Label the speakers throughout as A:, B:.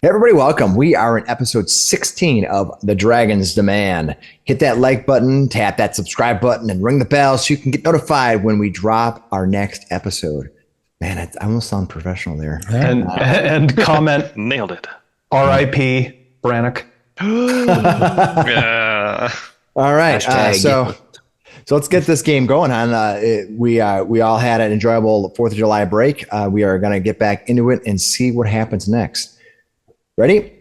A: Hey everybody, welcome. We are in episode 16 of The Dragon's Demand. Hit that like button, tap that subscribe button, and ring the bell so you can get notified when we drop our next episode. Man, I almost sound professional there.
B: And comment
C: Nailed it.
B: R.I.P. Brannock.
C: Yeah.
A: All right,
D: Hashtag.
A: so let's get this game going. We all had an enjoyable 4th of July break. We are going to get back into it and see what happens next. Ready?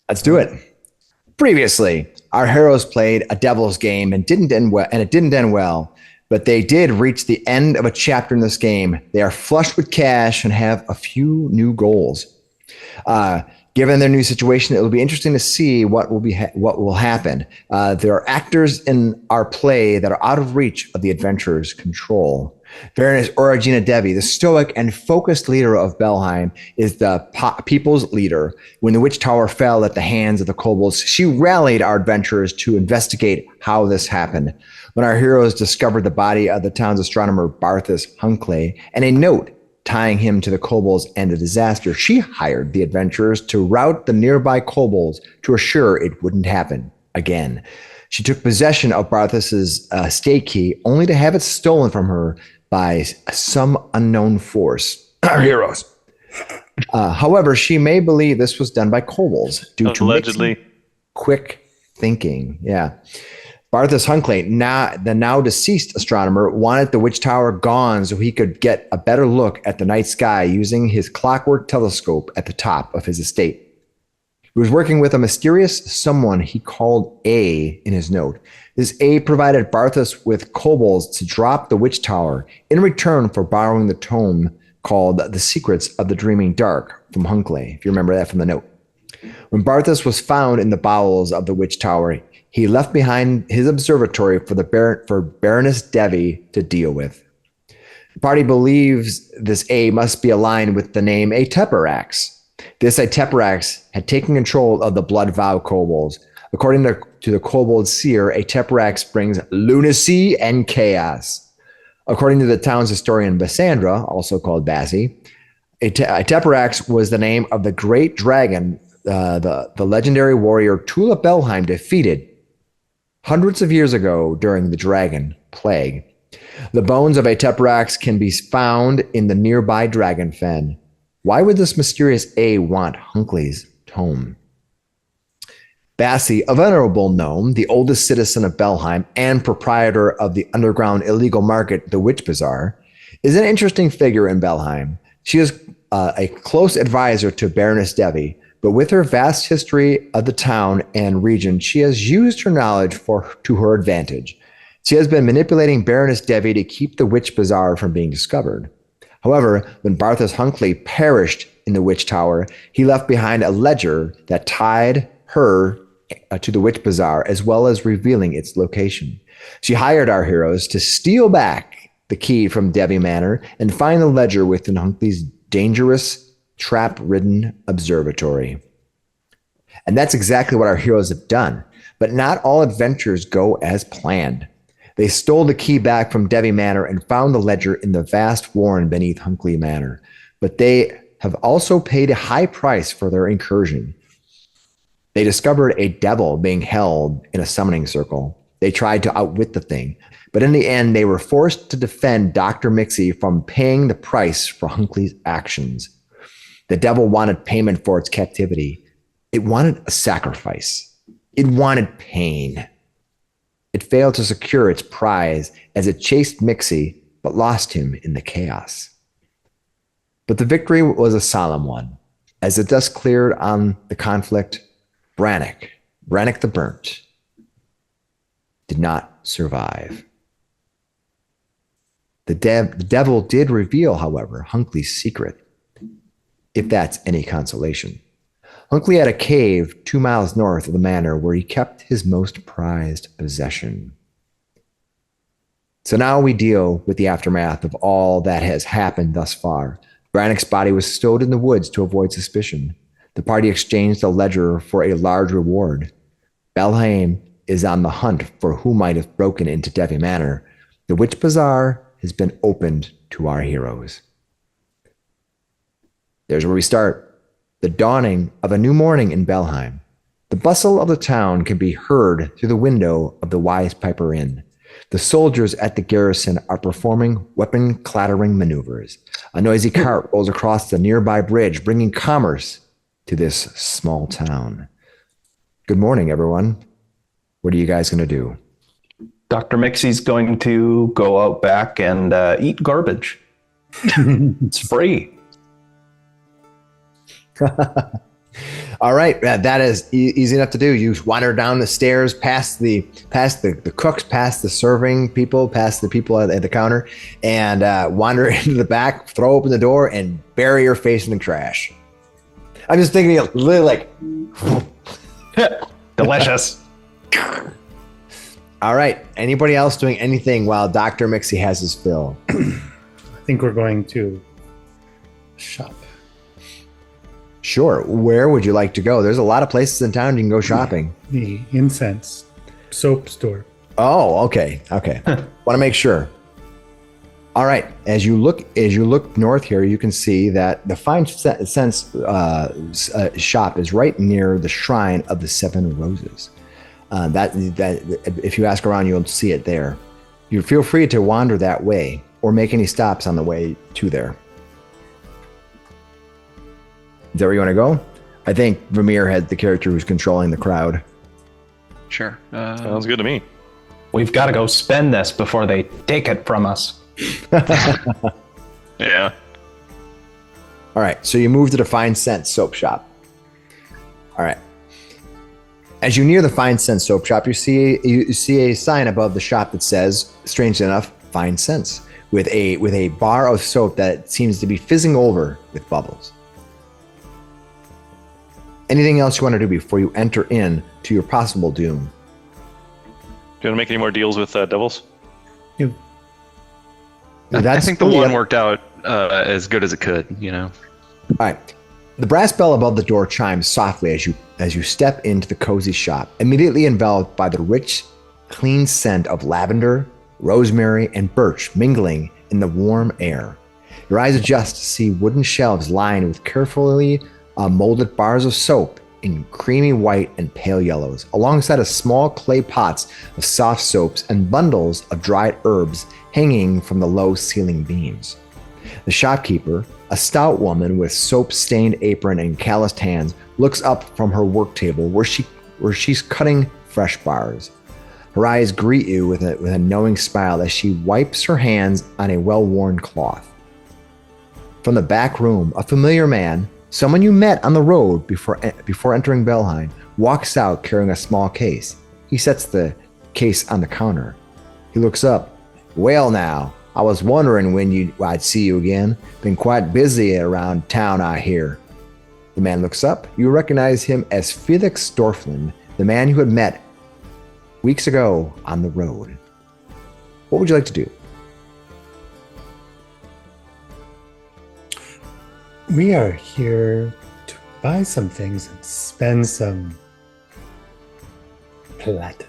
A: Let's do it. Previously, our heroes played a devil's game and it didn't end well, but they did reach the end of a chapter in this game. They are flush with cash and have a few new goals. Given their new situation, it will be interesting to see what will happen. There are actors in our play that are out of reach of the adventurer's control. Baroness Origina Devi, the stoic and focused leader of Belhaim, is the people's leader. When the witch tower fell at the hands of the kobolds, she rallied our adventurers to investigate how this happened. When our heroes discovered the body of the town's astronomer Barthas Hunkley and a note tying him to the kobolds and the disaster, she hired the adventurers to rout the nearby kobolds to assure it wouldn't happen again. She took possession of Barthas's estate key only to have it stolen from her by some unknown force. Our heroes. However, she may believe this was done by kobolds due to
C: Allegedly.
A: quick thinking. Yeah. Barthas Hunkley, the now deceased astronomer, wanted the witch tower gone so he could get a better look at the night sky using his clockwork telescope at the top of his estate. He was working with a mysterious someone he called A in his note. This A provided Barthas with kobolds to drop the witch tower in return for borrowing the tome called The Secrets of the Dreaming Dark from Hunkley, if you remember that from the note. When Barthas was found in the bowels of the witch tower, he left behind his observatory for Baroness Devi to deal with. The party believes this A must be aligned with the name Ateparax. This Ateparax had taken control of the Blood Vow kobolds. According to the kobold seer, Ateparax brings lunacy and chaos. According to the town's historian Bassandra, also called Bassie, Ateparax was the name of the great dragon the legendary warrior Tula Belhaim defeated hundreds of years ago during the Dragon Plague. The bones of Ateparax can be found in the nearby Dragon Fen. Why would this mysterious A want Hunkley's tome? Bassie, a venerable gnome, the oldest citizen of Belhaim and proprietor of the underground illegal market, the Witch Bazaar, is an interesting figure in Belhaim. She is a close advisor to Baroness Devi, but with her vast history of the town and region, she has used her knowledge to her advantage. She has been manipulating Baroness Devi to keep the Witch Bazaar from being discovered. However, when Barthas Hunkley perished in the Witch Tower, he left behind a ledger that tied her to the Witch Bazaar, as well as revealing its location. She hired our heroes to steal back the key from Devi Manor and find the ledger within Hunkley's dangerous, trap-ridden observatory. And that's exactly what our heroes have done. But not all adventures go as planned. They stole the key back from Devi Manor and found the ledger in the vast warren beneath Hunkley Manor. But they have also paid a high price for their incursion. They discovered a devil being held in a summoning circle. They tried to outwit the thing, but in the end, they were forced to defend Dr. Miksi from paying the price for Hunkley's actions. The devil wanted payment for its captivity. It wanted a sacrifice. It wanted pain. It failed to secure its prize as it chased Miksi, but lost him in the chaos. But the victory was a solemn one. As the dust cleared on the conflict, Brannock the Burnt, did not survive. The devil did reveal, however, Hunkley's secret, if that's any consolation. Hunkley had a cave 2 miles north of the manor where he kept his most prized possession. So now we deal with the aftermath of all that has happened thus far. Brannock's body was stowed in the woods to avoid suspicion. The party exchanged the ledger for a large reward. Belhaim is on the hunt for who might have broken into Devi Manor. The Witch Bazaar has been opened to our heroes. There's where we start. the dawning of a new morning in Belhaim. The bustle of the town can be heard through the window of the Wise Piper Inn. The soldiers at the garrison are performing weapon-clattering maneuvers. A noisy cart rolls across the nearby bridge, bringing commerce to this small town. Good morning, everyone. What are you guys going to do?
B: Dr. Miksi's going to go out back and eat garbage. It's free.
A: All right, that is easy enough to do. You wander down the stairs, past the cooks, past the serving people, past the people at the counter, and wander into the back, throw open the door, and bury your face in the trash. I'm just thinking of literally like...
B: Delicious.
A: All right, anybody else doing anything while Dr. Miksi has his fill?
C: I think we're going to shop.
A: Sure. Where would you like to go? There's a lot of places in town you can go shopping.
C: The incense soap store.
A: Oh, okay. Want to make sure. All right. As you look north here, you can see that the Fine Sense shop is right near the Shrine of the Seven Roses. That if you ask around, you'll see it there. You feel free to wander that way or make any stops on the way to there. Is that where you want to go? I think Vamir had the character who's controlling the crowd.
D: Sure.
E: Sounds good to me.
B: We've got to go spend this before they take it from us.
E: Yeah.
A: All right, so you move to the Fine Scent soap shop. All right. As you near the Fine Scent soap shop, you see a sign above the shop that says, strangely enough, Fine Scents, with a bar of soap that seems to be fizzing over with bubbles. Anything else you want to do before you enter in to your possible doom?
E: Do you want to make any more deals with devils?
D: I think the one worked out as good as it could, you know.
A: All right. The brass bell above the door chimes softly as you step into the cozy shop, immediately enveloped by the rich, clean scent of lavender, rosemary, and birch mingling in the warm air. Your eyes adjust to see wooden shelves lined with carefully molded bars of soap in creamy white and pale yellows, alongside of small clay pots of soft soaps and bundles of dried herbs hanging from the low ceiling beams. The shopkeeper, a stout woman with soap-stained apron and calloused hands, looks up from her work table where she's cutting fresh bars. Her eyes greet you with a knowing smile as she wipes her hands on a well-worn cloth. From the back room, a familiar man, someone you met on the road before entering Belhaim, walks out carrying a small case. He sets the case on the counter. He looks up. Well now, I was wondering when I'd see you again. Been quite busy around town, I hear. The man looks up. You recognize him as Felix Dorfland, the man you had met weeks ago on the road. What would you like to do?
C: We are here to buy some things and spend some platinum.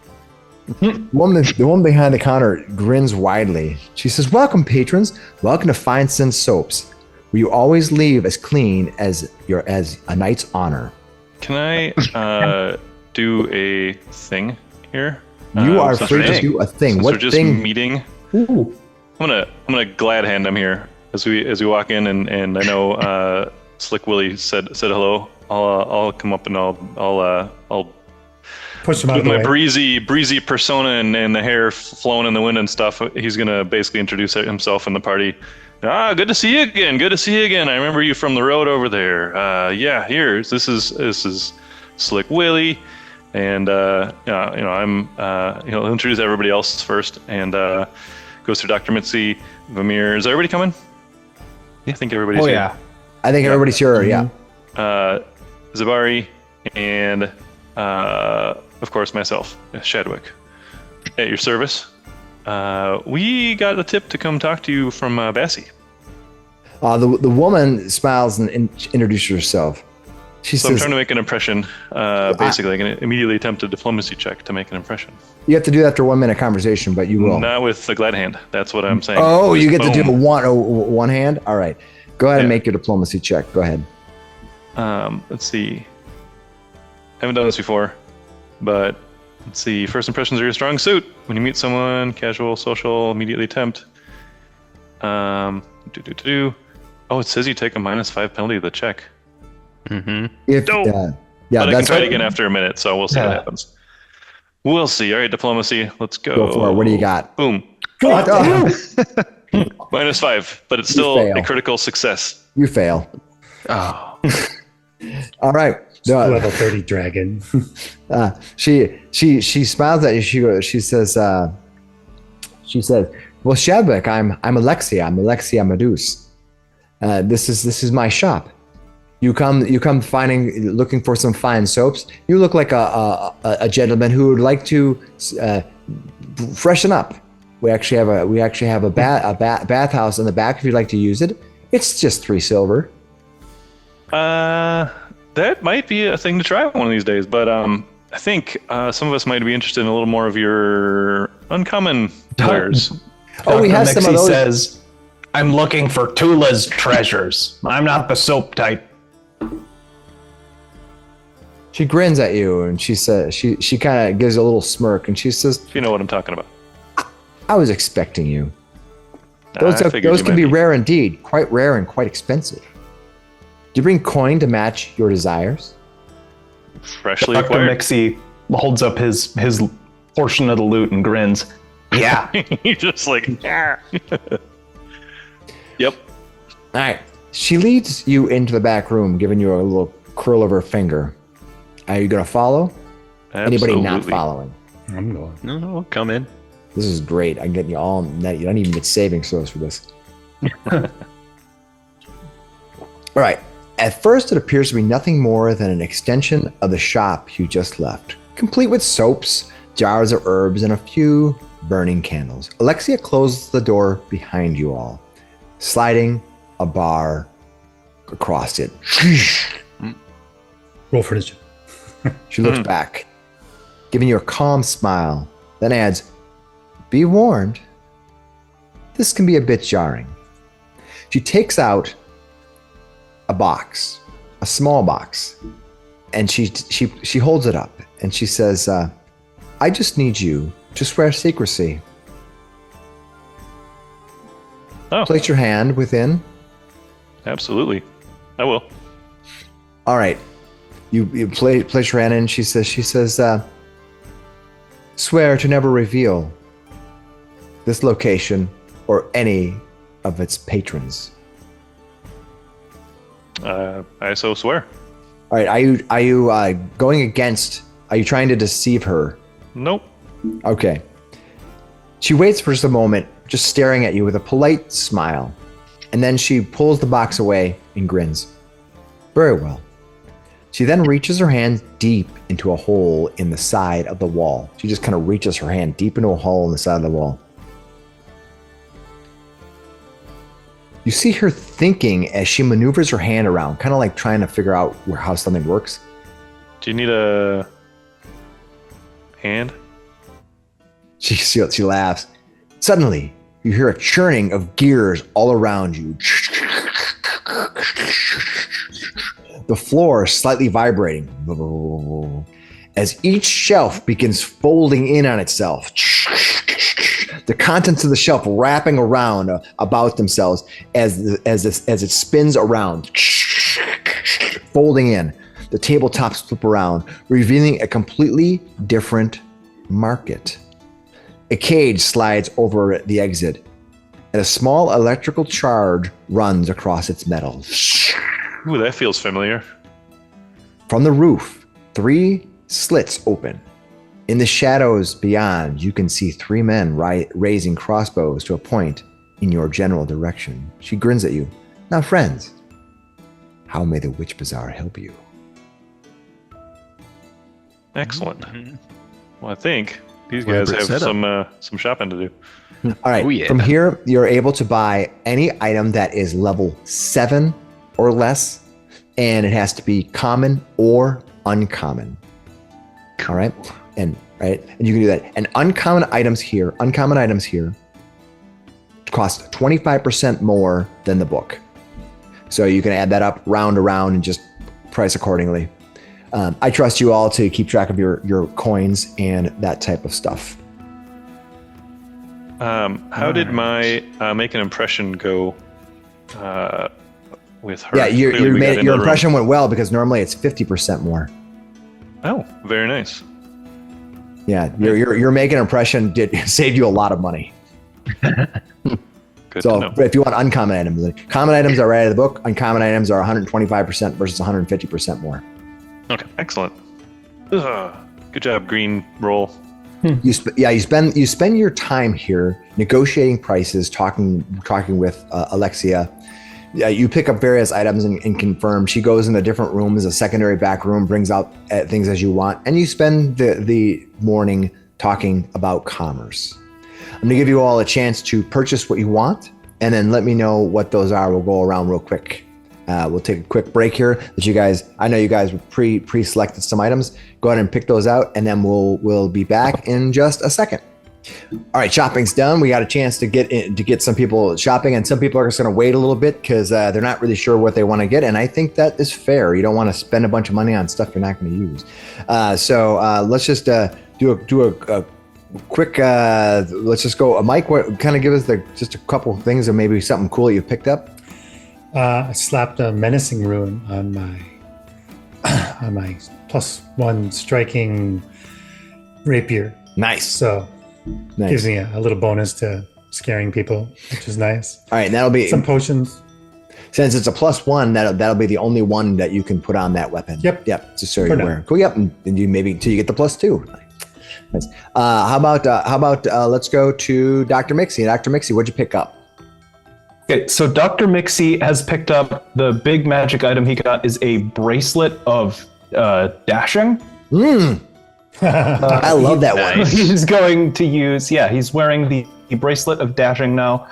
A: The woman behind the counter grins widely. She says, "Welcome, patrons. Welcome to Fine Scent Soaps, where you always leave as clean as a knight's honor."
E: Can I do a thing here?
A: You are
E: since
A: free
E: we're-
A: to do a thing.
E: since
A: What
E: we're just
A: thing?
E: meeting.
A: Ooh.
E: I'm gonna glad hand him here as we walk in, and I know Slick Willy said hello. I'll come up and I'll
C: Push him out
E: with
C: of the
E: my
C: way.
E: breezy persona and the hair flowing in the wind and stuff. He's gonna basically introduce himself in the party. Good to see you again. Good to see you again. I remember you from the road over there. This is Slick Willy, and I'm he'll introduce everybody else first, and goes through Dr. Miksi, Vamir. Is everybody coming? I think everybody's here.
B: Yeah.
A: I think everybody's here. Yeah.
E: Zabari, and of course myself, Shadwick, at your service. We got a tip to come talk to you from Bassie.
A: The woman smiles and introduces herself. She
E: So
A: says,
E: I'm trying to make an impression. Basically, I can immediately attempt a diplomacy check to make an impression.
A: "You have to do that after 1 minute conversation, but you will."
E: Not with the glad hand. That's what I'm saying.
A: Oh, you
E: Just
A: get to do
E: boom.
A: one hand. All right, go ahead and
E: Yeah.
A: make your diplomacy check. Go ahead.
E: Let's see. I haven't done this before, but let's see. First impressions are your strong suit. When you meet someone, casual, social, immediately tempt. Oh, it says you take a -5 penalty to the check.
A: If
E: Dope.
A: yeah,
E: But I can
A: that's
E: try it
A: right.
E: again after a minute, so we'll see what happens. We'll see. All right, diplomacy. Let's go.
A: Go for it. What do you got?
E: Boom.
A: Oh,
E: -5, but it's still
A: fail.
E: a critical success.
A: you fail.
D: Oh.
A: All right.
C: Level 30 dragon.
A: She smiles at you. She says, "Well, Shadwick, I'm Alexia. I'm Alexia Meduse. This is my shop. You come looking for some fine soaps. You look like a gentleman who would like to freshen up. We actually have a bathhouse in the back if you'd like to use it. It's just 3 silver."
E: That might be a thing to try one of these days, but I think some of us might be interested in a little more of your uncommon wares.
A: Oh, we have some of
B: Miksi
A: those.
B: says, I'm looking for Tula's treasures. I'm not the soap type.
A: She grins at you and she says, she kind of gives a little smirk and she says,
E: If you know what I'm talking about.
A: "I was expecting you. Those
E: I figured you
A: can
E: might
A: be rare indeed, quite rare and quite expensive. Do you bring coin to match your desires?"
E: Freshly
B: Dr.
E: acquired.
B: Miksi holds up his portion of the loot and grins. Yeah.
E: You're just like, Yep.
A: All right. She leads you into the back room, giving you a little curl of her finger. Are you going to follow? Anybody not
E: Absolutely.
A: following?
C: I'm going.
D: No, come in.
A: This is great. I'm getting you all. You don't even get saving throws for this. All right. At first, it appears to be nothing more than an extension of the shop you just left, complete with soaps, jars of herbs, and a few burning candles. Alexia closes the door behind you all, sliding a bar across it.
C: Roll for initiative.
A: She looks back, giving you a calm smile, then adds, "Be warned, this can be a bit jarring." She takes out a box, a small box, and she holds it up and she says, "I just need you to swear secrecy.
E: Oh,
A: Place your hand within."
E: absolutely. I will.
A: All right. You place your hand in. She says, "Swear to never reveal this location or any of its patrons."
E: I so swear.
A: All right. Are you going against? Are you trying to deceive her?
E: Nope.
A: Okay. She waits for just a moment, just staring at you with a polite smile, and then she pulls the box away and grins. "Very well." She then reaches her hand deep into a hole in the side of the wall. She just kind of reaches her hand deep into a hole in the side of the wall. You see her thinking as she maneuvers her hand around, kind of like trying to figure out how something works.
E: Do you need a hand?
A: She laughs. Suddenly, you hear a churning of gears all around you. The floor slightly vibrating as each shelf begins folding in on itself. The contents of the shelf wrapping around about themselves as it spins around, folding in. The tabletops flip around, revealing a completely different market. A cage slides over the exit, and a small electrical charge runs across its metal.
E: Ooh, that feels familiar.
A: From the roof, 3 slits open. In the shadows beyond, you can see 3 men raising crossbows to a point in your general direction. She grins at you. "Now, friends, how may the Witch Bazaar help you?"
E: Excellent. Well, I think these
D: Well,
E: guys
D: great
E: have
D: setup.
E: some shopping to do.
A: All right.
D: Oh, yeah.
A: From here, you're able to buy any item that is level 7 or less, and it has to be common or uncommon. All right. And you can do that. And uncommon items here cost 25% more than the book. So you can add that up round around and just price accordingly. I trust you all to keep track of your coins and that type of stuff.
E: How did my make an impression go with her?
A: Yeah, your
E: Clearly we got into the room.
A: impression went well because normally it's 50% more.
E: Oh, very nice.
A: Yeah, your make an impression saved you a lot of money.
E: Good
A: So
E: to know.
A: if you want uncommon items, common items are right out of the book. Uncommon items are 125% versus 150% more.
E: Okay, excellent. Ugh, good job, green roll.
A: You spend your time here negotiating prices, talking with Alexia. You pick up various items and confirm. She goes into different rooms, a secondary back room, brings out things as you want, and you spend the morning talking about commerce. I'm gonna give you all a chance to purchase what you want, and then let me know what those are. We'll go around real quick. We'll take a quick break here. That you guys, I know you guys pre-selected some items. Go ahead and pick those out, and then we'll be back in just a second. All right, shopping's done. We got a chance to get some people shopping, and some people are just going to wait a little bit because they're not really sure what they want to get, and I think that is fair. You don't want to spend a bunch of money on stuff you're not going to use. So let's just do a quick. Let's just go. Mike, what kind of give us just a couple of things, or maybe something cool you picked up?
C: I slapped a menacing rune on my +1 striking rapier.
A: Nice.
C: So gives me a little bonus to scaring people, which is nice.
A: All right, and that'll be
C: Some potions.
A: since it's a +1. That'll be the only one that you can put on that weapon.
C: Yep.
A: Just so
C: For
A: you're
C: now.
A: aware. Cool. Yep. And you maybe until you get the +2. Nice. How about let's go to Dr. Miksi. Dr. Miksi, what'd you pick up?
B: Okay, so Dr. Miksi has picked up the big magic item he got is a bracelet of dashing.
A: I love that one.
D: Nice.
B: He's going to use, he's wearing the bracelet of dashing now.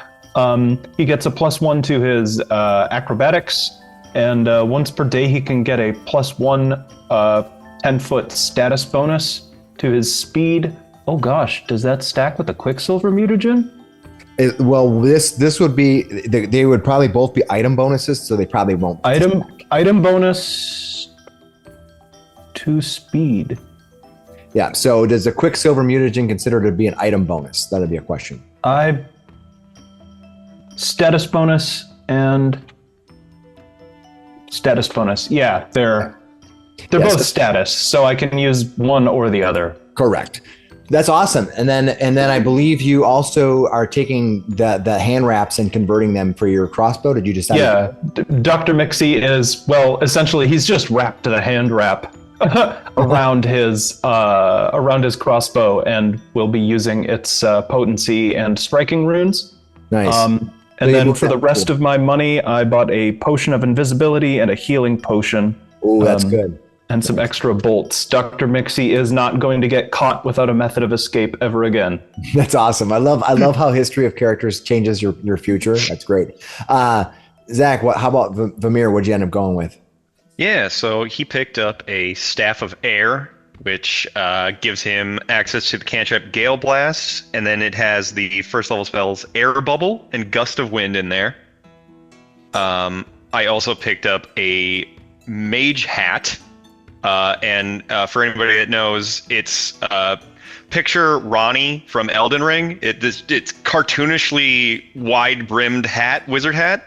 B: He gets a +1 to his acrobatics, and once per day he can get a +1 10-foot status bonus to his speed. Oh gosh, does that stack with the Quicksilver mutagen?
A: Well, this would be they would probably both be item bonuses, so they probably won't.
B: Item bonus to speed.
A: Yeah. So does the Quicksilver mutagen consider to be an item bonus? That'd be a question.
B: Status bonus and status bonus. Yeah, they're both status, so I can use one or the other.
A: Correct. That's awesome. And then I believe you also are taking the hand wraps and converting them for your crossbow. Did you decide?
B: Yeah, Dr. Miksi is, well, essentially he's just wrapped the hand wrap around his crossbow and will be using its potency and striking runes.
A: Nice.
B: And then for the rest of my money, I bought a potion of invisibility and a healing potion.
A: Oh, that's good.
B: And some extra bolts. Dr. Miksi is not going to get caught without a method of escape ever again.
A: That's awesome. I love how history of characters changes your future. That's great. Zach, how about Vamir? What'd you end up going with?
D: Yeah, so he picked up a Staff of Air, which gives him access to the cantrip Gale Blast, and then it has the first level spells Air Bubble and Gust of Wind in there. I also picked up a Mage Hat, and for anybody that knows, it's picture Ronnie from Elden Ring. It's cartoonishly wide-brimmed wizard hat.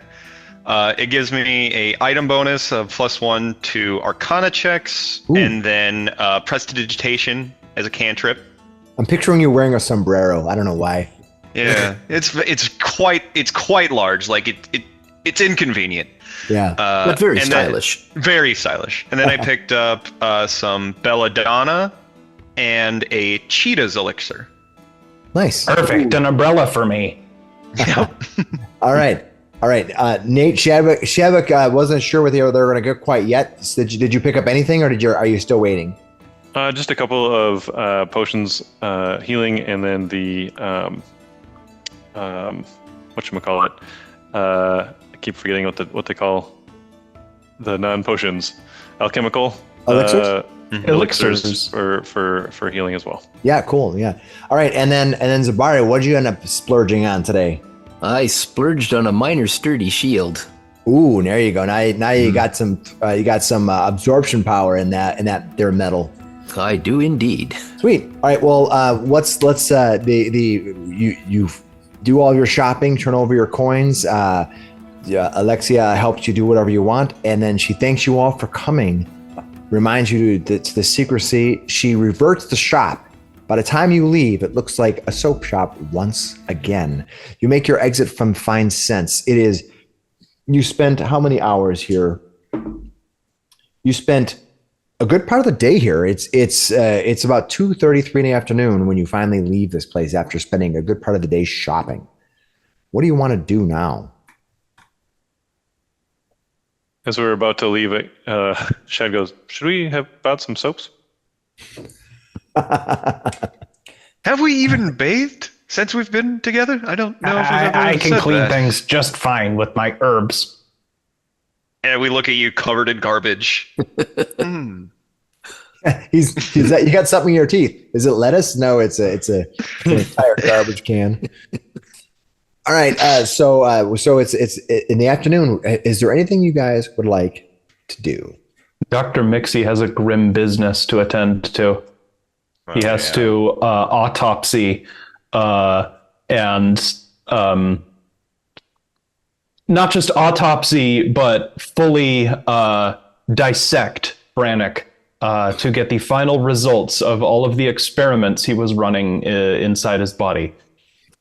D: It gives me a item bonus of +1 to Arcana checks, and then Prestidigitation as a cantrip.
A: I'm picturing you wearing a sombrero. I don't know why.
D: Yeah, it's quite large. Like it's inconvenient.
A: Yeah,
F: but very stylish.
D: Very stylish. And then I picked up some Belladonna and a Cheetah's Elixir.
A: nice.
B: Perfect, an umbrella for me.
D: Yep.
A: All right. Nate, Shadwick wasn't sure whether they were going to go quite yet. Did you pick up anything, or are you still waiting?
E: Just a couple of potions, healing, and then the whatchamacallit. I keep forgetting what they call the non-potions. Alchemical
A: Elixirs?
E: elixirs for healing as well.
A: Yeah, cool. Yeah. All right, and then Zabari, what did you end up splurging on today?
F: I splurged on a minor sturdy shield.
A: Ooh, there you go. Now you got some absorption power in that there metal.
F: I do indeed.
A: Sweet. All right. Well, you do all your shopping, turn over your coins. Alexia helps you do whatever you want, and then she thanks you all for coming. Reminds you to the secrecy. She reverts the shop. By the time you leave, it looks like a soap shop once again. You make your exit from Fine Sense. You spent how many hours here? You spent a good part of the day here. It's about 2:33 in the afternoon when you finally leave this place after spending a good part of the day shopping. What do you want to do now?
E: As we're about to leave, Shad goes, should we have bought some soaps?
D: Have we even bathed since we've been together? I don't know if we've ever
B: I can
D: said
B: clean
D: that.
B: things just fine with my herbs.
D: And we look at you covered in garbage.
A: You got something in your teeth. Is it lettuce? No, it's an entire garbage can. All right. So it's in the afternoon. Is there anything you guys would like to do?
B: Dr. Miksi has a grim business to attend to. He has to autopsy and not just autopsy, but fully dissect Brannick to get the final results of all of the experiments he was running inside his body.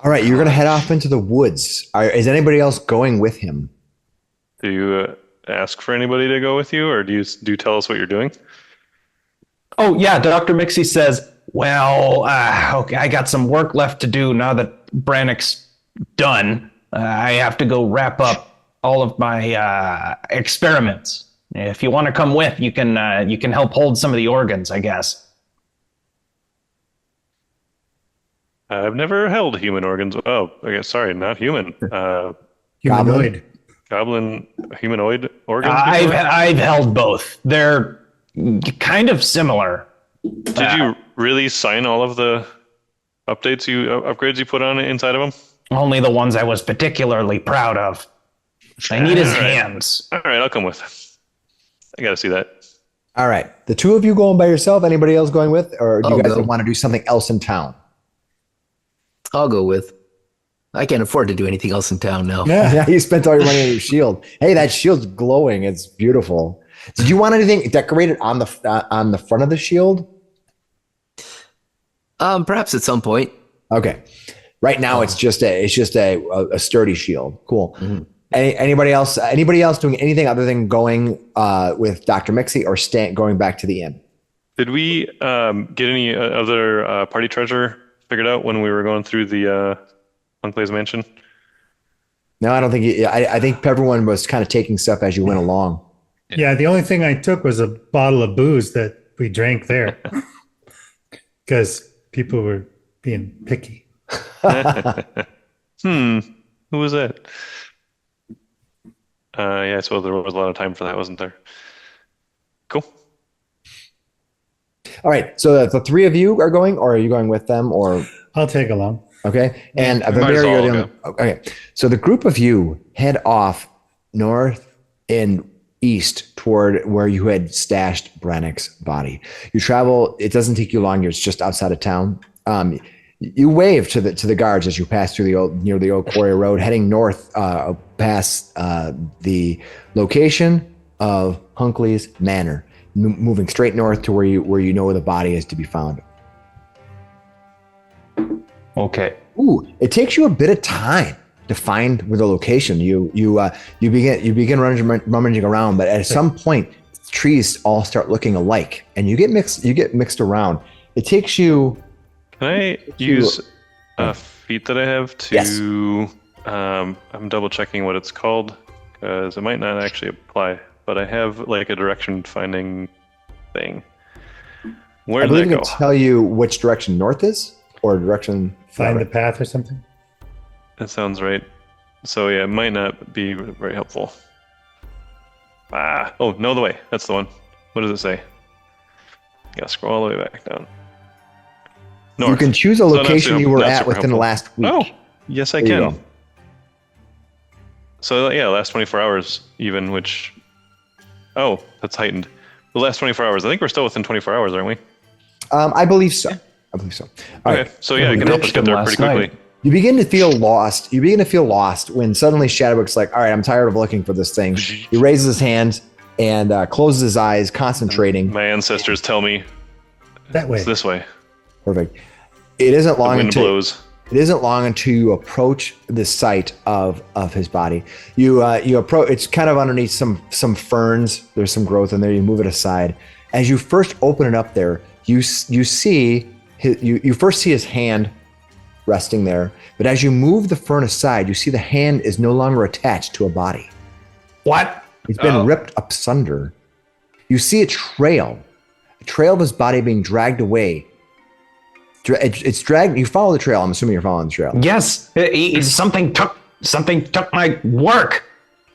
A: All right, you're going to head off into the woods. Is anybody else going with him?
E: Do you ask for anybody to go with you, or do you tell us what you're doing?
B: Oh, yeah, Dr. Miksi says, well, okay, I got some work left to do now that Brannick's done. I have to go wrap up all of my experiments. If you want to come with, you can help hold some of the organs, I guess.
E: I've never held human organs. Oh, I guess, sorry, not human.
C: Humanoid.
E: Goblin humanoid organs?
B: I've held both. They're kind of similar.
E: Did you really sign all of the upgrades you put on inside of them?
B: Only the ones I was particularly proud of. I need his hands.
E: All right, I'll come with. I got to see that.
A: All right. The two of you going by yourself? Anybody else going with? Or do you guys
F: go.
A: want to do something else in town?
F: I'll go with. I can't afford to do anything else in town now.
A: Yeah, you spent all your money on your shield. Hey, that shield's glowing. It's beautiful. Did you want anything decorated on the front of the shield?
F: Perhaps at some point.
A: Okay. Right now, it's just a sturdy shield. Cool. Mm-hmm. Anybody else doing anything other than going with Dr. Miksi or going back to the inn?
E: Did we get any other party treasure figured out when we were going through the Unclay's mansion?
A: No, I don't think. I think everyone was kind of taking stuff as you went along.
C: Yeah, the only thing I took was a bottle of booze that we drank there because people were being picky.
E: Who was that? Yeah, I suppose there was a lot of time for that, wasn't there? Cool.
A: All right. So the three of you are going, or are you going with them? Or
C: I'll take along.
A: Okay. And
D: Might as
A: Vamir,
D: well
A: you're the only, okay. So the group of you head off north and east toward where you had stashed Brannick's body. You travel. It doesn't take you long. You're just outside of town. You wave to the guards as you pass through near the old quarry road, heading north past the location of Hunkley's Manor, moving straight north to where you know the body is to be found.
B: Okay.
A: Ooh, it takes you a bit of time to find where the location. You begin rummaging around, but at some point, trees all start looking alike, and you get mixed around. It takes you.
E: Can I use a feat that I have to?
A: Yes.
E: I'm double checking what it's called because it might not actually apply, but I have like a direction finding thing. Where
A: I
E: did
A: believe
E: that
A: it
E: go?
A: can tell you which direction north is or direction.
C: Find the path or something.
E: That sounds right. So yeah, it might not be very helpful. Oh, know the way. That's the one. What does it say? Gotta scroll all the way back down. North.
A: You can choose a
E: So not
A: location
E: super-
A: you were
E: not
A: at
E: super
A: within the
E: helpful.
A: last week.
E: Oh, yes, I
A: There you
E: can.
A: go.
E: So yeah, last 24 hours even, which, oh, that's heightened. The last 24 hours. I think we're still within 24 hours, aren't we?
A: I believe so. All
E: Okay,
A: right.
E: so yeah, it can help us get there pretty quickly.
A: You begin to feel lost. You begin to feel lost when suddenly Shadwick's like, all right, I'm tired of looking for this thing. He raises his hand and closes his eyes, concentrating.
E: My ancestors tell me
C: That way.
E: it's this way.
A: Perfect. It isn't
E: The
A: long
E: wind
A: until
E: blows.
A: it isn't long until you approach the site of his body. You approach. It's kind of underneath some ferns. There's some growth in there. You move it aside. As you first open it up, there you see you first see his hand resting there. But as you move the fern aside, you see the hand is no longer attached to a body.
F: What?
A: It's been ripped asunder. You see a trail of his body being dragged away. It's dragged. You follow the trail. I'm assuming you're following the trail.
F: Yes. Something took my work.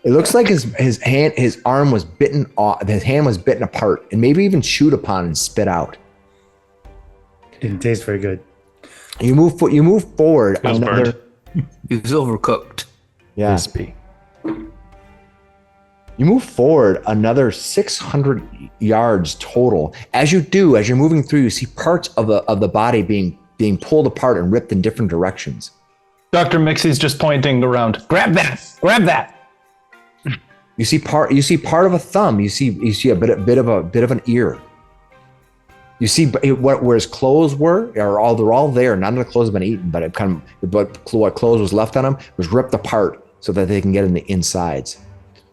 A: It looks like his arm was bitten off. His hand was bitten apart and maybe even chewed upon and spit out.
C: Didn't taste very good.
A: You move forward.
E: It was burned.
F: He was overcooked.
A: Yeah.
B: Crispy.
A: You move forward another 600 yards total. As you're moving through, you see parts of the body being pulled apart and ripped in different directions.
B: Dr. Mixi's just pointing around. Grab that.
A: You see part of a thumb. You see a bit of an ear. You see where his clothes were, they're all there. None of the clothes have been eaten, but what clothes was left on him was ripped apart so that they can get in the insides.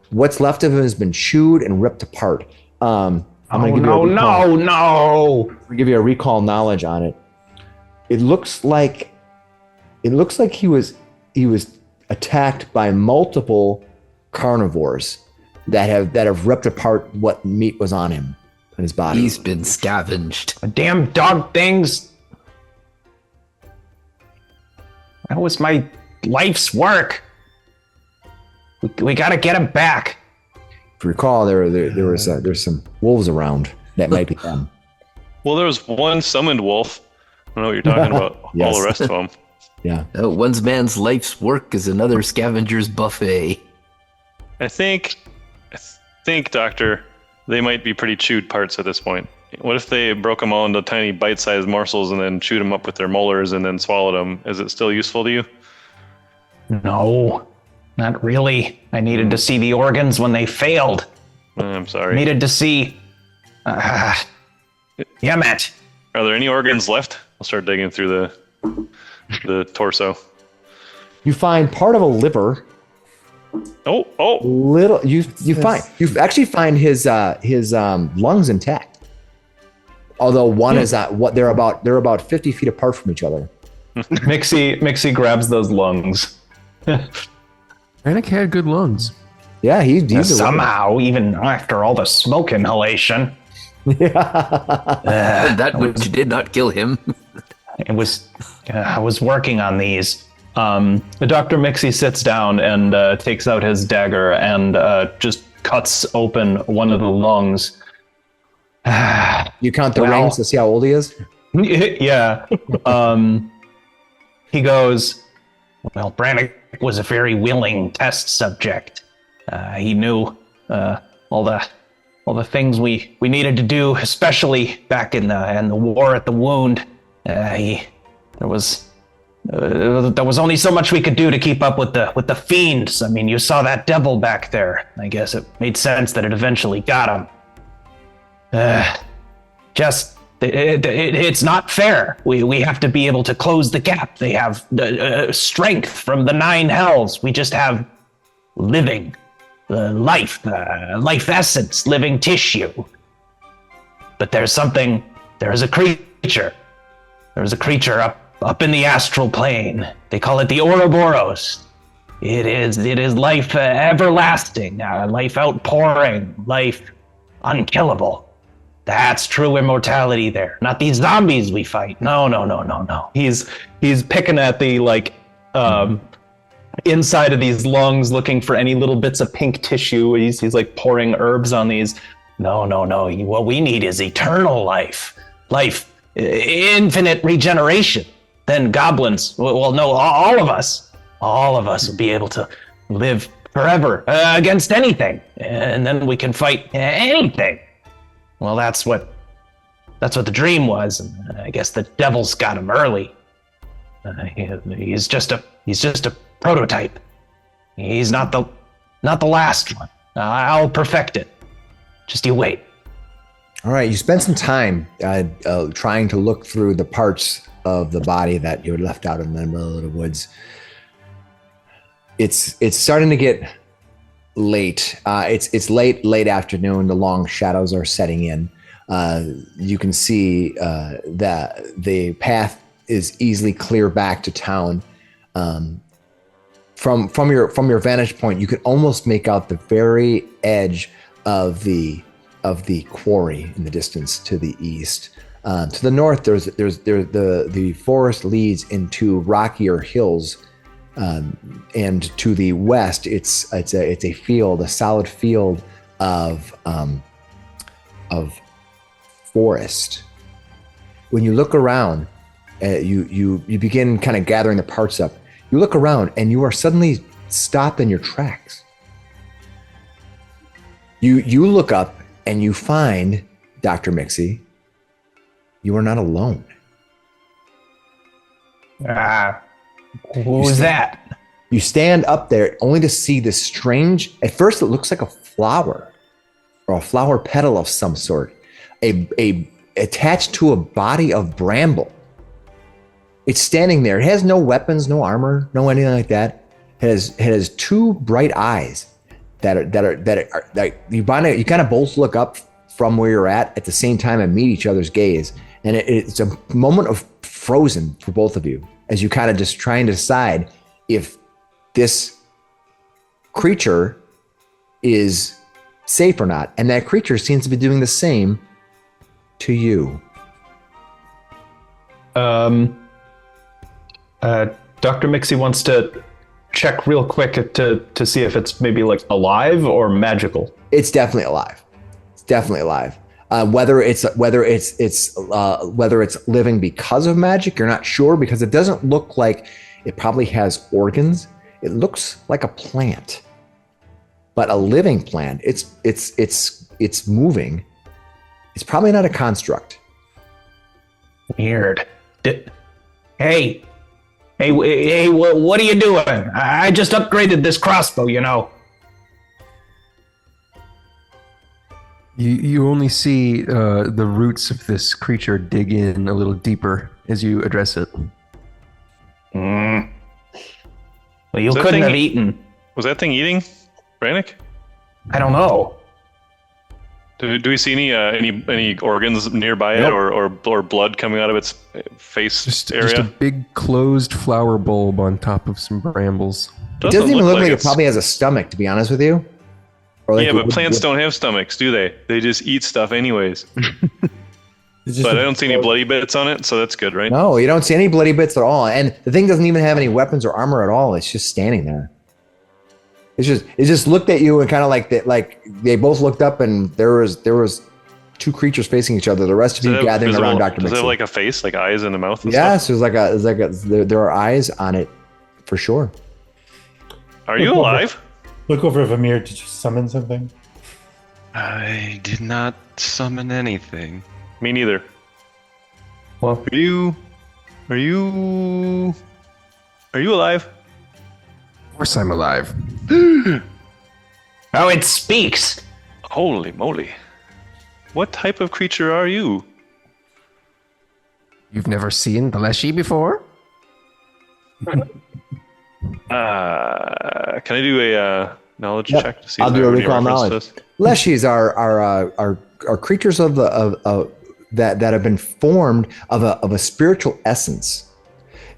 A: What's left of him has been chewed and ripped apart. I'm going to give you a recall knowledge on it. It looks like he was attacked by multiple carnivores that have ripped apart what meat was on him and his body.
F: He's been scavenged.
G: Damn dog things. That was my life's work. We gotta get him back.
A: If you recall, there's some wolves around. That might be them.
E: Well, there was one summoned wolf. I don't know what you're talking about.
A: Yes.
E: All the rest of them.
A: Yeah.
F: One man's life's work is another scavenger's buffet.
E: I think, Doctor, they might be pretty chewed parts at this point. What if they broke them all into tiny bite-sized morsels and then chewed them up with their molars and then swallowed them? Is it still useful to you?
G: No, not really. I needed to see the organs when they failed.
E: I'm sorry.
G: Needed to see. Yeah, Matt.
E: Are there any organs left? I'll start digging through the torso.
A: You find part of a liver.
E: Oh!
A: Little you actually find his lungs intact. Although one is they're about 50 feet apart from each other.
B: Miksi grabs those lungs.
H: Anik had good lungs.
A: Yeah, he's
G: Somehow, even after all the smoke inhalation,
F: That which did not kill him.
G: it was. I was working on these.
B: Dr. Miksi sits down and takes out his dagger and just cuts open one of the lungs.
A: You count the rings to see how old he is?
B: Yeah. He goes,
G: Well, Brannick was a very willing test subject. He knew all the things we needed to do, especially back in the war at the wound. There was only so much we could do to keep up with the fiends. I mean, you saw that devil back there. I guess it made sense that it eventually got him. It's not fair. We have to be able to close the gap. They have strength from the 9 hells. We just have living life essence, living tissue. But there's a creature. There's a creature up in the astral plane. They call it the Ouroboros. It is life everlasting, life outpouring, life unkillable. That's true immortality there. Not these zombies we fight. No.
B: he's picking at the inside of these lungs, looking for any little bits of pink tissue. He's like pouring herbs on these.
G: No. What we need is eternal life. Infinite regeneration. Then goblins, all of us will be able to live forever against anything, and then we can fight anything. Well, that's what the dream was, and I guess the devil's got him early. He's just a prototype. He's not the last one. I'll perfect it. Just you wait.
A: All right, you spent some time trying to look through the parts of the body that you had left out in the middle of the woods. It's starting to get late. It's late afternoon. The long shadows are setting in. You can see that the path is easily clear back to town. From your vantage point, you could almost make out the very edge of the quarry in the distance to the east. To the north, there's the forest leads into rockier hills, and to the west, it's a field, a solid field of forest. When you look around, you begin kind of gathering the parts up. You look around, and you are suddenly stopped in your tracks. You look up, and you find, Dr. Miksi, you are not alone.
G: Who's that?
A: You stand up there only to see this strange, at first it looks like a flower or a flower petal of some sort, attached to a body of bramble. It's standing there. It has no weapons, no armor, no anything like that. It has two bright eyes that are you kind of both look up from where you're at the same time and meet each other's gaze. And it's a moment of frozen for both of you as you kind of just trying to decide if this creature is safe or not. And that creature seems to be doing the same to you.
B: Dr. Miksi wants to check real quick to see if it's maybe like alive or magical.
A: It's definitely alive. It's definitely alive. Whether it's living because of magic, you're not sure, because it doesn't look like it probably has organs. It looks like a plant, but a living plant. It's moving. It's probably not a construct.
G: Weird. Hey, what are you doing? I just upgraded this crossbow, you know.
H: You only see the roots of this creature dig in a little deeper as you address it.
G: Well, you couldn't have eaten.
E: Was that thing eating, Brannick?
G: I don't know.
E: Do we see any organs nearby it, or blood coming out of its face area?
H: Just a big closed flower bulb on top of some brambles.
A: It doesn't even look like it probably has a stomach, to be honest with you.
E: Yeah, but plants don't have stomachs, do they? They just eat stuff anyways. But I don't see any bloody bits on it, so that's good, right?
A: No, you don't see any bloody bits at all. And the thing doesn't even have any weapons or armor at all. It's just standing there. It just looked at you and kind of like they both looked up, and there was two creatures facing each other. The rest of you gathering around Dr. Miksi.
E: Does it have like a face, like eyes in the mouth?
A: Yes, there are eyes on it for sure.
E: Are you alive?
C: Look over Vamir. Did you summon something?
D: I did not summon anything.
E: Me neither.
B: Well,
E: Are you alive?
H: Of course I'm alive.
G: Oh, it speaks.
E: Holy moly. What type of creature are you?
H: You've never seen the Leshy before?
E: Can I do a knowledge check to see?
A: I'll
E: if
A: do
E: I
A: a
E: have any
A: recall
E: reference to
A: knowledge.
E: this?
A: Leshies are creatures that have been formed of a spiritual essence,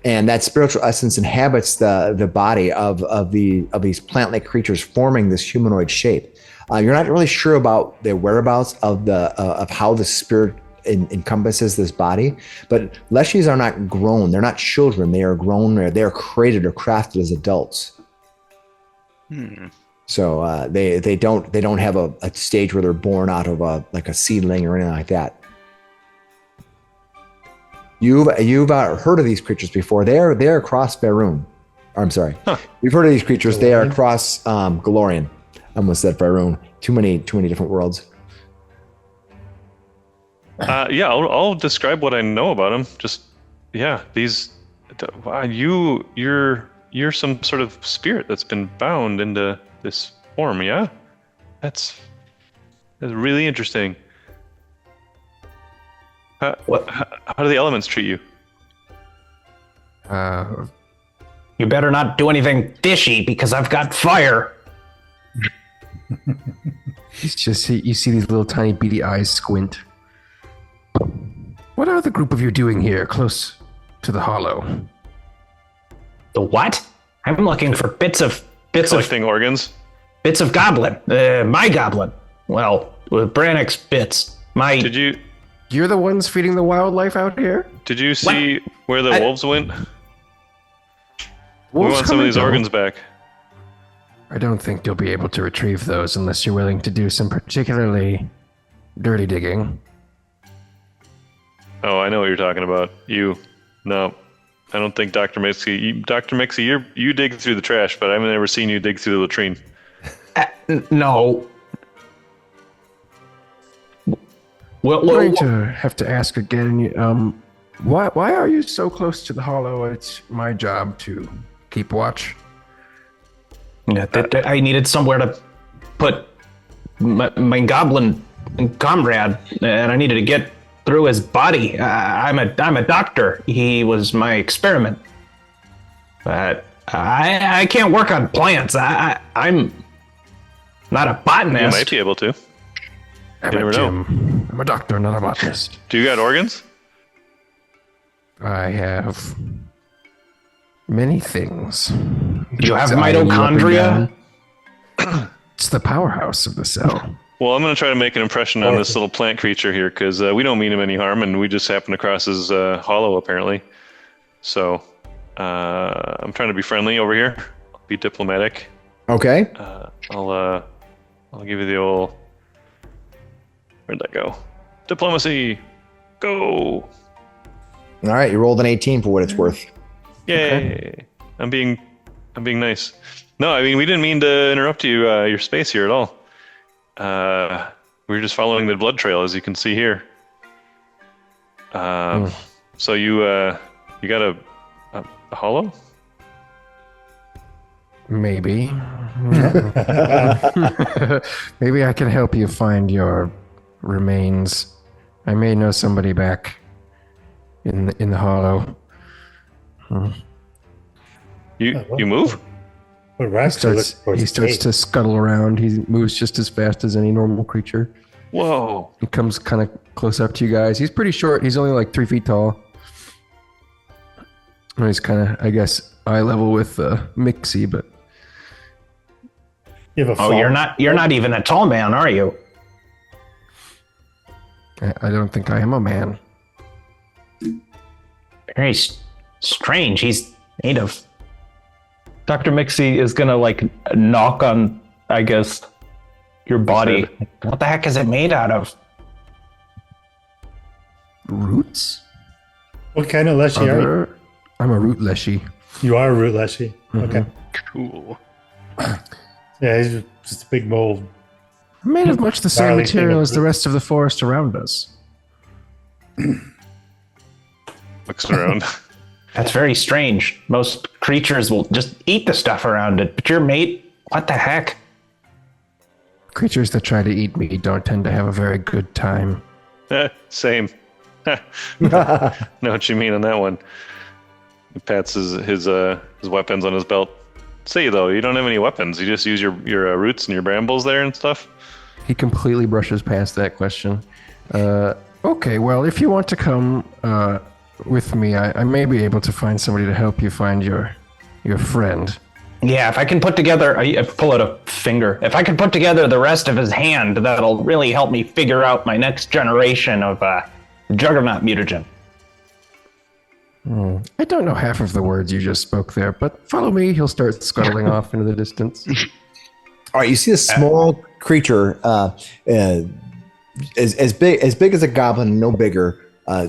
A: and that spiritual essence inhabits the body of these plant-like creatures, forming this humanoid shape. You're not really sure about their whereabouts of how the spirit encompasses this body, but Leshies are not grown. They're not children. They are grown. They are created or crafted as adults. So they don't have a stage where they're born out of a seedling or anything like that. You've heard of these creatures before. They're across Faerun. I'm sorry. We've heard of these creatures. They are across Galorian. I almost said Faerun. Too many different worlds.
E: Yeah, I'll describe what I know about them. Just these. Wow, you're some sort of spirit that's been bound into this form. Yeah, that's really interesting. How do the elements treat you?
G: You better not do anything fishy because I've got fire.
H: He's just, you see these little tiny beady eyes squint. What are the group of you doing here, close to the hollow?
G: The what? I'm looking for bits of
E: Collecting organs.
G: Bits of goblin. My goblin. Well, with Brannick's bits.
H: You're the ones feeding the wildlife out here?
E: Did you see where the wolves went? We
H: Wolves
E: want some of these
H: come and
E: organs back.
H: I don't think you'll be able to retrieve those unless you're willing to do some particularly dirty digging.
E: Oh, I know what you're talking about. No, I don't think Dr. Miksi. Dr. Miksi, you dig through the trash, but I've never seen you dig through the latrine.
G: No.
H: I'm going to have to ask again. Why are you so close to the hollow? It's my job to keep watch.
G: Yeah, I needed somewhere to put my goblin comrade, and I needed to get through his body. I'm a doctor. He was my experiment, but I can't work on plants. I'm not a botanist.
E: You might be able to. You never know.
H: I'm a doctor, not a botanist.
E: Do you got organs?
H: I have many things.
G: You have mitochondria?
H: It's the powerhouse of the cell.
E: Well, I'm going to try to make an impression on this little plant creature here, because we don't mean him any harm, and we just happened across his hollow, apparently. So, I'm trying to be friendly over here. Be diplomatic.
A: Okay.
E: I'll give you the old... Where'd that go? Diplomacy! Go!
A: All right, you rolled an 18 for what it's worth.
E: Yay! Okay. I'm being nice. No, I mean, we didn't mean to interrupt you, your space here at all. We were just following the blood trail, as you can see here. So you got a hollow?
H: Maybe. Maybe I can help you find your remains. I may know somebody back in the hollow.
E: You move?
C: Well,
H: He starts to scuttle around. He moves just as fast as any normal creature.
E: Whoa.
H: He comes kind of close up to you guys. He's pretty short. He's only like 3 feet tall. And he's kind of, I guess, eye level with Miksi, but...
C: You have a
G: you're not even a tall man, are you?
H: I don't think I am a man.
G: Very strange. He's made of...
B: Dr. Miksi is gonna knock on, I guess, your body.
G: What the heck is it made out of?
H: Roots?
C: What kind of Leshy are you?
H: I'm a root Leshy.
C: You are a root Leshy. Okay.
E: Cool.
C: Yeah, he's just a big mold.
H: Made of much the same material as the rest of the forest around us.
E: Looks around.
G: That's very strange. Most creatures will just eat the stuff around it, but your mate, what the heck?
H: Creatures that try to eat me don't tend to have a very good time.
E: Same. Know what you mean on that one. He pats his weapons on his belt. Say though, you don't have any weapons. You just use your roots and your brambles there and stuff.
H: He completely brushes past that question. Okay, well, if you want to come with me, I may be able to find somebody to help you find your friend.
G: Yeah, if I can put together, I pull out a finger. If I can put together the rest of his hand, that'll really help me figure out my next generation of Juggernaut mutagen.
H: I don't know half of the words you just spoke there, but follow me. He'll start scuttling off into the distance.
A: All right, you see a small creature, as big as a goblin, no bigger,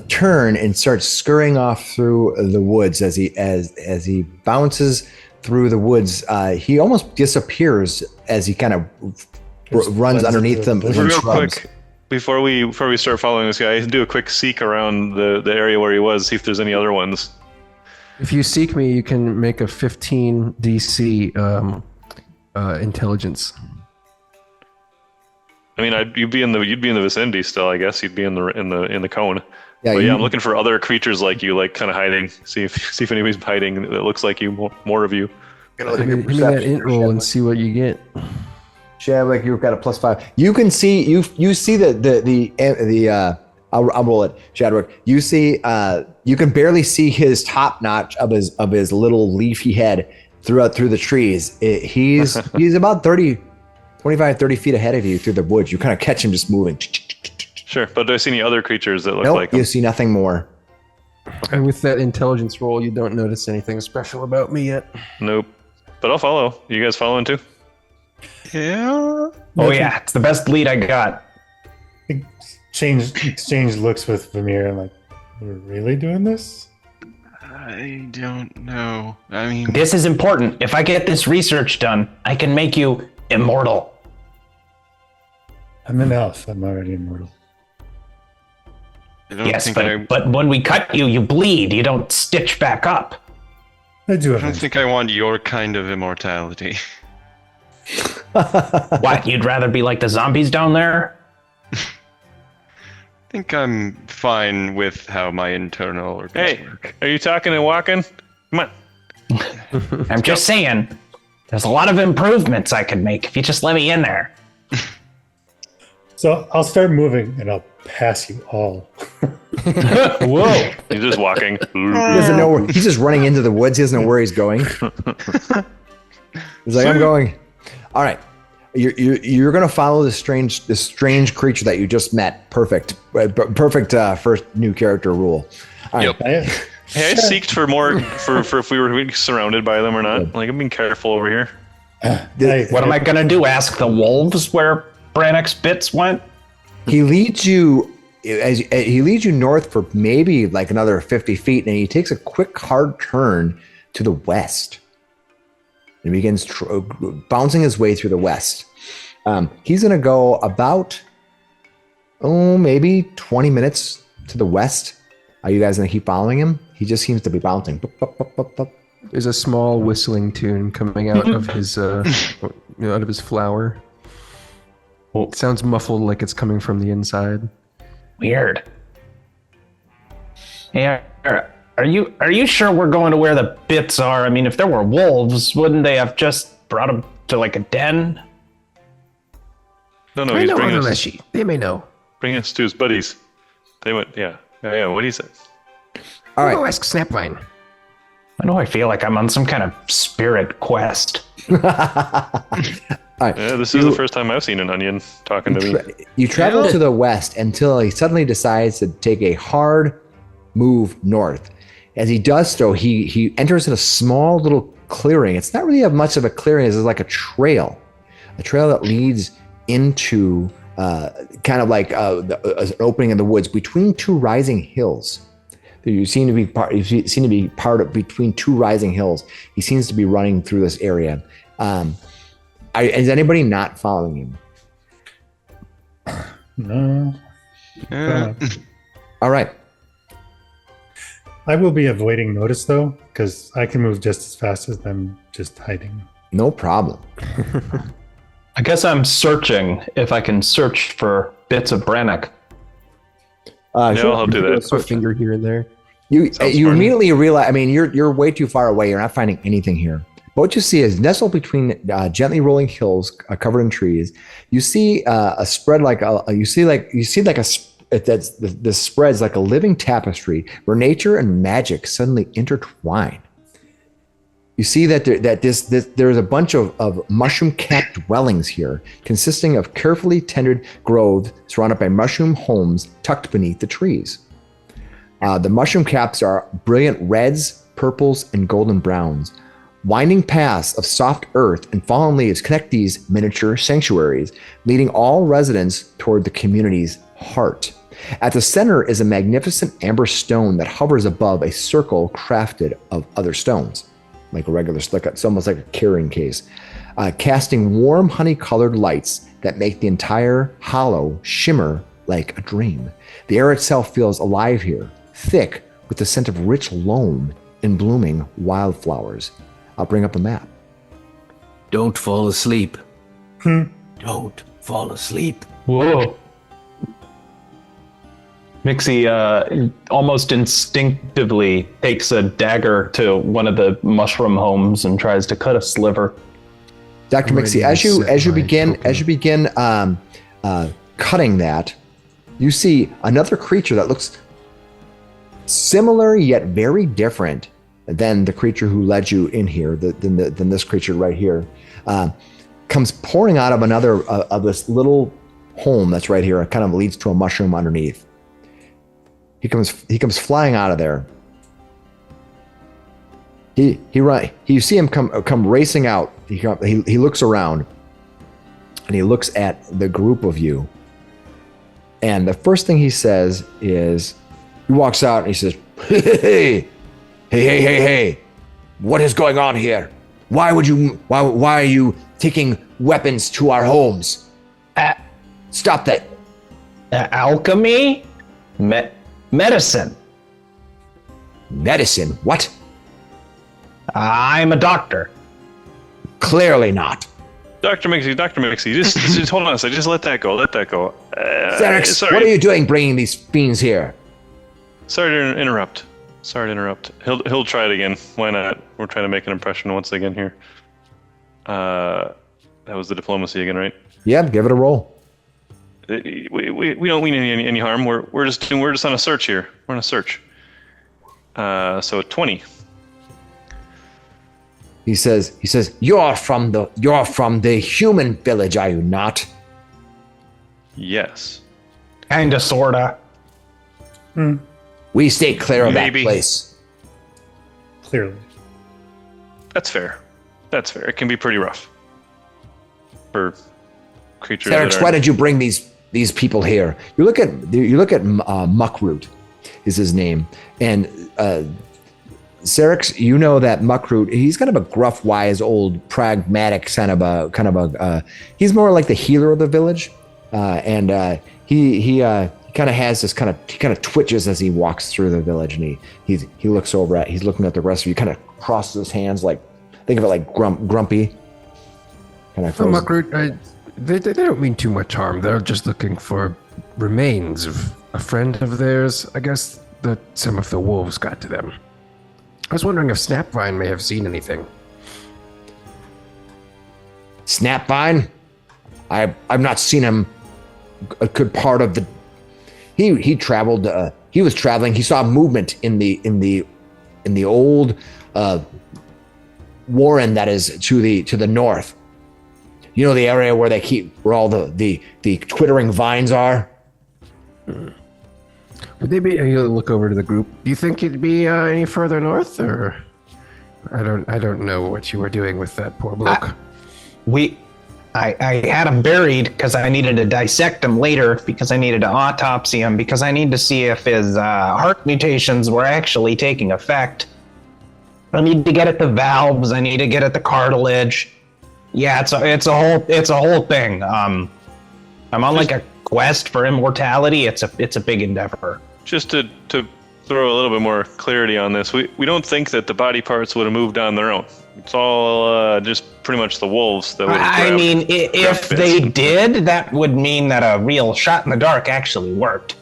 A: turn and start scurrying off through the woods as he bounces through the woods. He almost disappears as he kind of runs underneath them.
E: Real quick, before we start following this guy, do a quick seek around the area where he was, see if there's any other ones.
H: If you seek me, you can make a 15 DC intelligence.
E: I mean, you'd be in the vicinity still. I guess you'd be in the cone.
A: Yeah,
E: but I'm looking for other creatures like you, like kind of hiding. See if anybody's hiding that looks like you. More of you.
H: Give me that int roll and see what you get.
A: Shadwick, you've got a +5. You can see you see the I'll roll it, Shadwick. You see you can barely see his top notch of his little leafy head through the trees. He's about 25, 30 feet ahead of you through the woods. You kind of catch him just moving.
E: Sure, but do I see any other creatures that look
A: Nope,
E: like him?
A: you see nothing more.
H: And with that intelligence roll, you don't notice anything special about me yet.
E: Nope. But I'll follow. You guys following too?
D: Yeah.
G: Oh yeah, it's the best lead I got.
C: Exchange looks with Vamir and like, we're really doing this?
D: I don't know. I mean,
G: This is important. If I get this research done, I can make you immortal.
C: I'm an elf. I'm already immortal.
D: I don't
G: Yes,
D: think
G: but when we cut you, you bleed. You don't stitch back up.
C: I do
D: I don't
C: have
D: think I want your kind of immortality.
G: What, you'd rather be like the zombies down there?
D: I think I'm fine with how my internal organs
E: Hey,
D: work.
E: are you talking and walking? Come on.
G: I'm just saying, there's a lot of improvements I could make if you just let me in there.
C: So I'll start moving and I'll pass you all.
G: Whoa.
E: He's just walking.
A: He doesn't know where, he's just running into the woods. He doesn't know where he's going. He's like, I'm going. All right. You're going to follow this strange creature that you just met. Perfect. Perfect first new character rule. All right.
D: Yep.
E: Hey, I seeked for more for if we were surrounded by them or not. Like, I'm being careful over here.
G: What am I going to do? Ask the wolves where Brannick's bits went?
A: He leads you north for maybe like another 50 feet, and he takes a quick, hard turn to the west. And begins bouncing his way through the west. He's going to go about, maybe 20 minutes to the west. Are you guys going to keep following him? He just seems to be bouncing.
H: There's a small whistling tune coming out of his out of his flower. It sounds muffled, like it's coming from the inside.
G: Weird. Yeah. Are you sure we're going to where the bits are? I mean, if there were wolves, wouldn't they have just brought them to like a den?
E: No,
H: I
E: he's
H: know
E: bringing
H: on
E: us,
H: Leshy. They may know.
E: bringing us to his buddies. They went, yeah. What do you say?
A: All
H: Go
A: right.
H: ask Snapvine.
G: Why do I feel like I'm on some kind of spirit quest?
A: All right.
E: Yeah, this is the first time I've seen an onion talking to me.
A: You travel to the west until he suddenly decides to take a hard move north. As he does so, he enters in a small little clearing. It's not really much of a clearing. It's like a trail that leads into kind of like an opening in the woods between two rising hills. You seem to be part of between two rising hills. He seems to be running through this area. Is anybody not following him?
C: No.
A: All right.
C: I will be avoiding notice though, because I can move just as fast as them just hiding.
A: No problem.
B: I guess I'm searching if I can search for bits of Brannick.
E: I'll do that.
H: A finger here and there.
A: You
E: Sounds
A: you
E: fun.
A: immediately realize. I mean, you're way too far away. You're not finding anything here. But what you see is nestled between gently rolling hills covered in trees. You see a spread like this spreads like a living tapestry where nature and magic suddenly intertwine. You see that there's a bunch of mushroom-capped dwellings here, consisting of carefully tended groves surrounded by mushroom homes tucked beneath the trees. The mushroom caps are brilliant reds, purples, and golden browns. Winding paths of soft earth and fallen leaves connect these miniature sanctuaries, leading all residents toward the community's heart. At the center is a magnificent amber stone that hovers above a circle crafted of other stones. like a regular slick. It's almost like a carrying case, casting warm honey-colored lights that make the entire hollow shimmer like a dream. The air itself feels alive here, thick with the scent of rich loam and blooming wildflowers. I'll bring up a map.
F: Don't fall asleep. Don't fall asleep.
B: Whoa. Miksi almost instinctively takes a dagger to one of the mushroom homes and tries to cut a sliver.
A: Dr. Miksi, as you begin cutting that, you see another creature that looks similar yet very different than the creature who led you in here, than this creature right here, comes pouring out of another of this little home that's right here. It kind of leads to a mushroom underneath. He comes flying out of there. You see him come racing out. He looks around, and he looks at the group of you. And the first thing he says is, he walks out and he says, Hey, what is going on here? Why are you taking weapons to our homes? Stop that.
G: Alchemy? Medicine.
A: Medicine? What?
G: I'm a doctor.
A: Clearly not.
E: Dr. Miksi, just hold on a second. Just let that go.
A: Sarrix, what are you doing bringing these fiends here?
E: Sorry to interrupt. He'll try it again. Why not? We're trying to make an impression once again here. That was the diplomacy again, right?
A: Yeah, give it a roll.
E: We don't mean any harm. We're just on a search here. We're on a search. So 20.
A: He says, you're from the human village, are you not?
E: Yes.
G: Kinda, sorta.
A: We stay clear of
D: Maybe.
A: that place.
C: Clearly.
E: That's fair. It can be pretty rough for creatures.
A: Sarrix, why did you bring these people here? You look at Muckroot is his name, and Sarrix, you know that Muckroot, he's kind of a gruff, wise, old, pragmatic kind of a. He's more like the healer of the village, and he kind of has this kind of twitches as he walks through the village, and he looks over he's looking at the rest of you, kind of crosses his hands, like, think of it like grumpy. Kind of.
H: Muckroot, they don't mean too much harm. They're just looking for remains of a friend of theirs. I guess that some of the wolves got to them. I was wondering if Snapvine may have seen anything.
A: Snapvine? I've not seen him a good part of the. He traveled. He was traveling. He saw movement in the old warren that is to the north. You know the area where all the twittering vines are?
H: Would they be? You look over to the group. Do you think it'd be any further north, or I don't know what you were doing with that poor bloke.
G: I had him buried because I needed to dissect him later, because I needed to autopsy him, because I need to see if his heart mutations were actually taking effect. I need to get at the valves. I need to get at the cartilage. Yeah, it's a whole thing. I'm on like a quest for immortality. It's a big endeavor.
E: Just to throw a little bit more clarity on this, we don't think that the body parts would have moved on their own. It's all just pretty much the wolves that would have
G: I mean, if they did, that would mean that a real shot in the dark actually worked.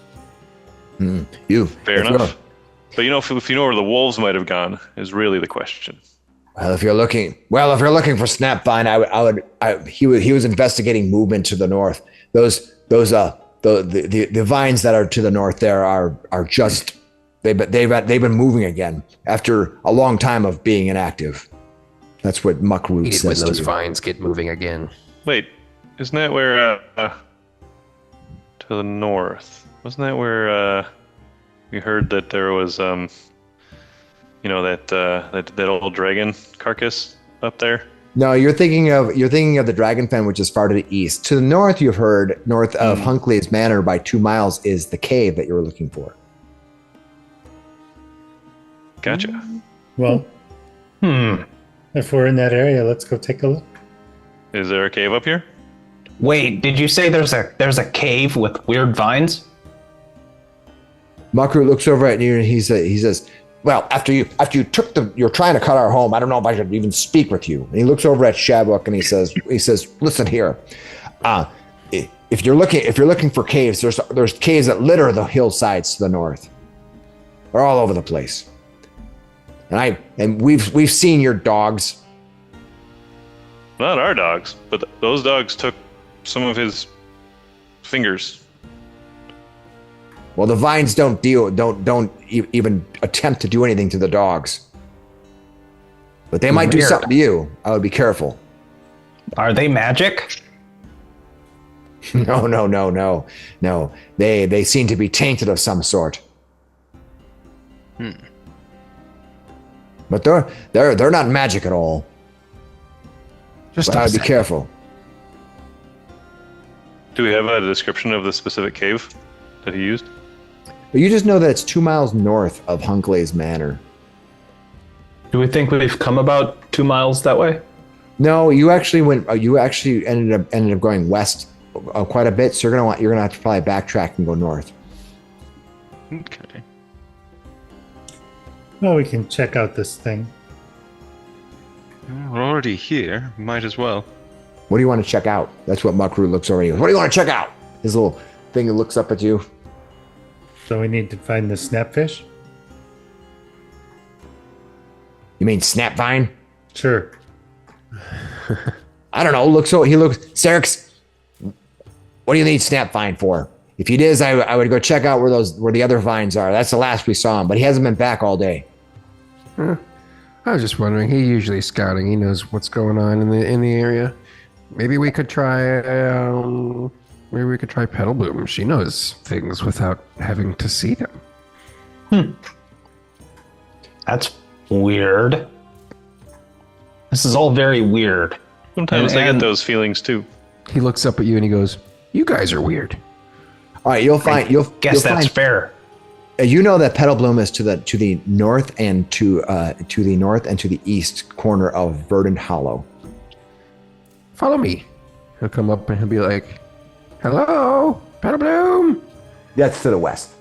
E: Fair enough. But if you know where the wolves might have gone is really the question.
A: Well, if you're looking for Snapvine, he was investigating movement to the north. The vines that are to the north there are just they've been moving again after a long time of being inactive. That's what Muckroot says.
H: When those vines get moving again.
E: Wait, isn't that where to the north? Wasn't that where we heard that there was that old dragon carcass up there?
A: No, you're thinking of the Dragon Fen, which is far to the east. To the north, you've heard north of Hunkley's Manor by 2 miles is the cave that you were looking for.
E: Gotcha.
C: Well, If we're in that area, let's go take a look.
E: Is there a cave up here?
G: Wait, did you say there's a cave with weird vines?
A: Makru looks over at you and he says, well, after you took you're trying to cut our home, I don't know if I should even speak with you. And he looks over at Shadwick and he says, listen here. If you're looking for caves, there's caves that litter the hillsides to the north. They're all over the place. And we've seen your dogs.
E: Not our dogs, but those dogs took some of his fingers.
A: Well, the vines don't even attempt to do anything to the dogs. But they might do something to you. I would be careful.
G: Are they magic?
A: No. They seem to be tainted of some sort. But they're not magic at all. Just I would be careful.
E: Do we have a description of the specific cave that he used?
A: But you just know that it's 2 miles north of Hunklay's Manor.
B: Do we think we've come about 2 miles that way?
A: No, you actually went. You actually ended up going west quite a bit. So you're gonna have to probably backtrack and go north.
D: Okay.
C: Well, we can check out this thing.
D: We're already here. Might as well.
A: What do you want to check out? That's what Makru looks over at you. What do you want to check out? His little thing that looks up at you.
C: So we need to find the snapfish?
A: You mean Snapvine?
C: Sure.
A: I don't know. Sarrix, what do you need Snapvine for? If he is, I would go check out where the other vines are. That's the last we saw him, but he hasn't been back all day.
H: I was just wondering. He usually scouting. He knows what's going on in the area. Maybe we could try. Maybe we could try Petal Bloom. She knows things without having to see them.
G: That's weird. This is all very weird.
E: Sometimes I get those feelings too.
H: He looks up at you and he goes, "You guys are weird."
A: All right,
G: Guess that's fair.
A: You know that Petal Bloom is to the north and to the north and to the east corner of Verdant Hollow.
H: Follow me. He'll come up and he'll be like, "Hello, Petal Bloom."
A: That's to the west.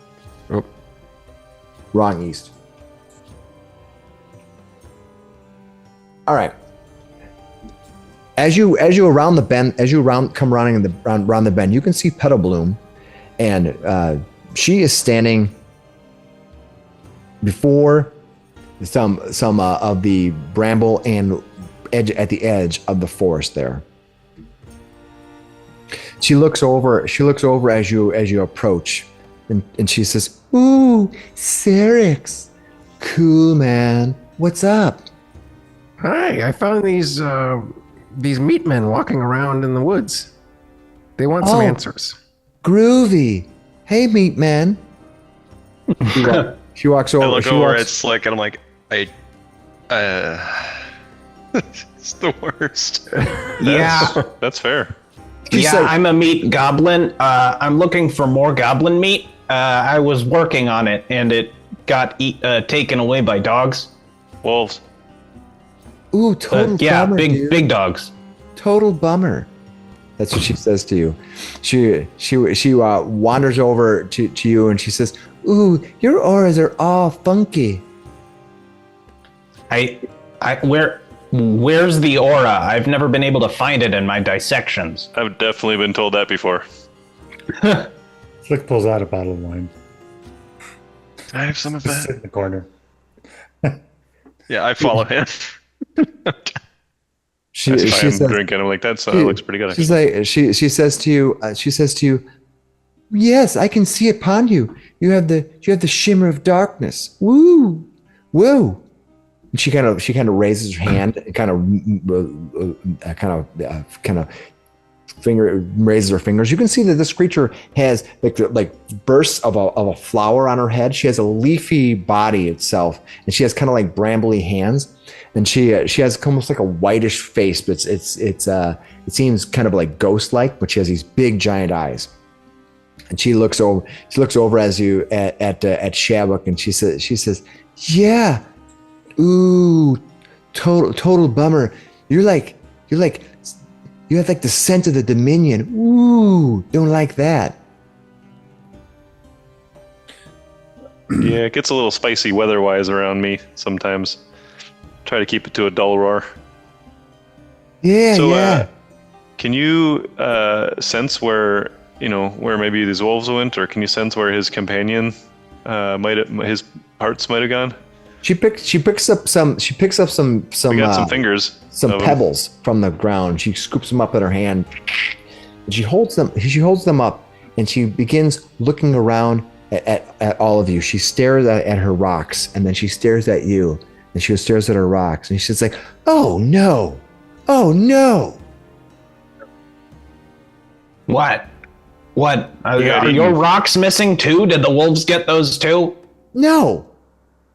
H: Oh,
A: Wrong east. All right. As you around the bend, come running around the bend, you can see Petal Bloom, and she is standing before some of the bramble and at the edge of the forest there. She looks over as you approach, and she says, "Ooh, Sarrix, cool man, what's up?"
H: hi! I found these meat men walking around in the woods. They want some answers.
A: Groovy. Hey, meat man. She walks over.
D: I look over at Slick and I'm like, it's the worst.
G: Yeah.
E: That's fair.
G: I'm a meat goblin. I'm looking for more goblin meat. I was working on it, and it got taken away by dogs.
E: Wolves.
A: Ooh, total bummer, dude.
G: big dogs.
A: Total bummer. That's what she says to you. She wanders over to you and she says, "Ooh, your auras are all funky."
G: Where's the aura? I've never been able to find it in my dissections.
E: I've definitely been told that before.
C: Flick pulls out a bottle of wine.
D: I have some of
C: Just sit
D: that.
C: in the corner.
D: Yeah, I follow him.
A: She
E: says,
A: says,
E: drinking. I'm like, that looks pretty good.
A: She's like, she says to you, "Yes, I can see upon you. You have the shimmer of darkness. Woo, woo." And she kind of raises her hand and kind of raises her fingers. You can see that this creature has like bursts of a flower on her head. She has a leafy body itself, and she has kind of like brambly hands. And she has almost like a whitish face, but it seems kind of like ghost-like. But she has these big giant eyes. And she looks over as you at Shadwick, and she says, "Yeah, ooh, total bummer. You have like the scent of the Dominion. Ooh, don't like that.
E: Yeah, it gets a little spicy weather-wise around me sometimes. Try to keep it to a dull roar.
A: Yeah,
E: So,
A: yeah.
E: can you sense where maybe these wolves went, or can you sense where his companion his parts might have gone?
A: She picks up some.
E: We got some fingers.
A: Some
E: of 'em.
A: pebbles from the ground. She scoops them up in her hand. And she holds them up, and she begins looking around at all of you. She stares at her rocks, and then she stares at you, and she stares at her rocks, and she's like, "Oh no, oh no!"
G: What? What? Are
E: Yeah,
G: your rocks missing too? Did the wolves get those too?
A: No,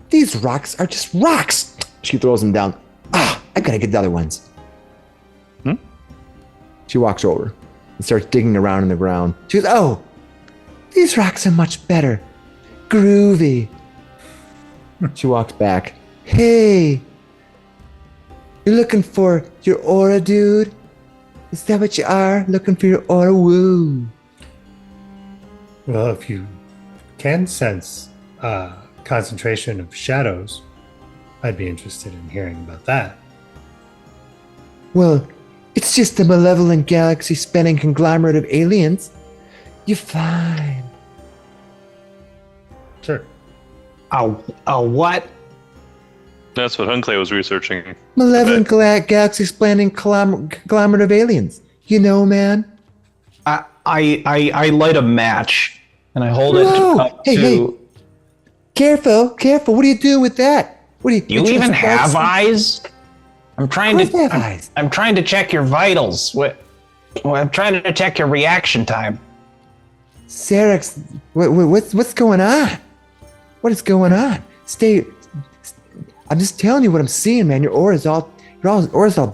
A: these rocks are just rocks. She throws them down. I gotta get the other ones. She walks over and starts digging around in the ground. She goes, "Oh, these rocks are much better. Groovy." She walks back. "Hey, you're looking for your aura, dude? Is that what you are? Looking for your aura? Woo."
C: Well, if you can sense concentration of shadows, I'd be interested in hearing about that.
A: "Well, it's just a malevolent galaxy-spanning conglomerate of aliens. You're fine."
C: Sure.
G: A what?
E: That's what Hunclay was researching.
A: Malevolent galaxy-spanning conglomerate of aliens. You know, man.
B: I light a match and I hold it
A: Whoa!
B: up
A: Hey,
B: to.
A: Careful. What do you do with that? What do
G: You even have eyes? I'm trying
A: Of course I
G: to.
A: have eyes.
G: I'm trying to check your vitals. I'm trying to check your reaction time.
A: Sarrix, what's going on? What is going on? I'm just telling you what I'm seeing, man. Your aura's all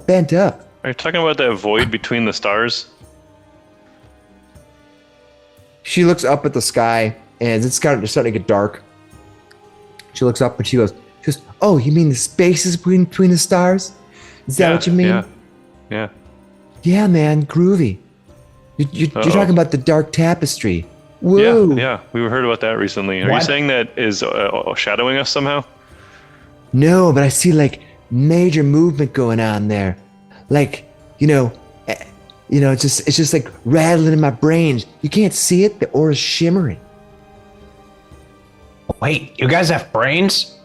A: bent up.
E: Are you talking about that void between the stars?
A: She looks up at the sky, and it's starting to get dark. She looks up and she goes, "Oh, you mean the spaces between the stars? Is that what you mean?"
E: Yeah.
A: Yeah, man, groovy. You're talking about the dark tapestry. Whoa.
E: Yeah. We heard about that recently. Are you
G: What?
E: saying that is shadowing us somehow?
A: No, but I see like major movement going on there. Like, it's just like rattling in my brains. You can't see it. The aura's shimmering.
G: Wait, you guys have brains?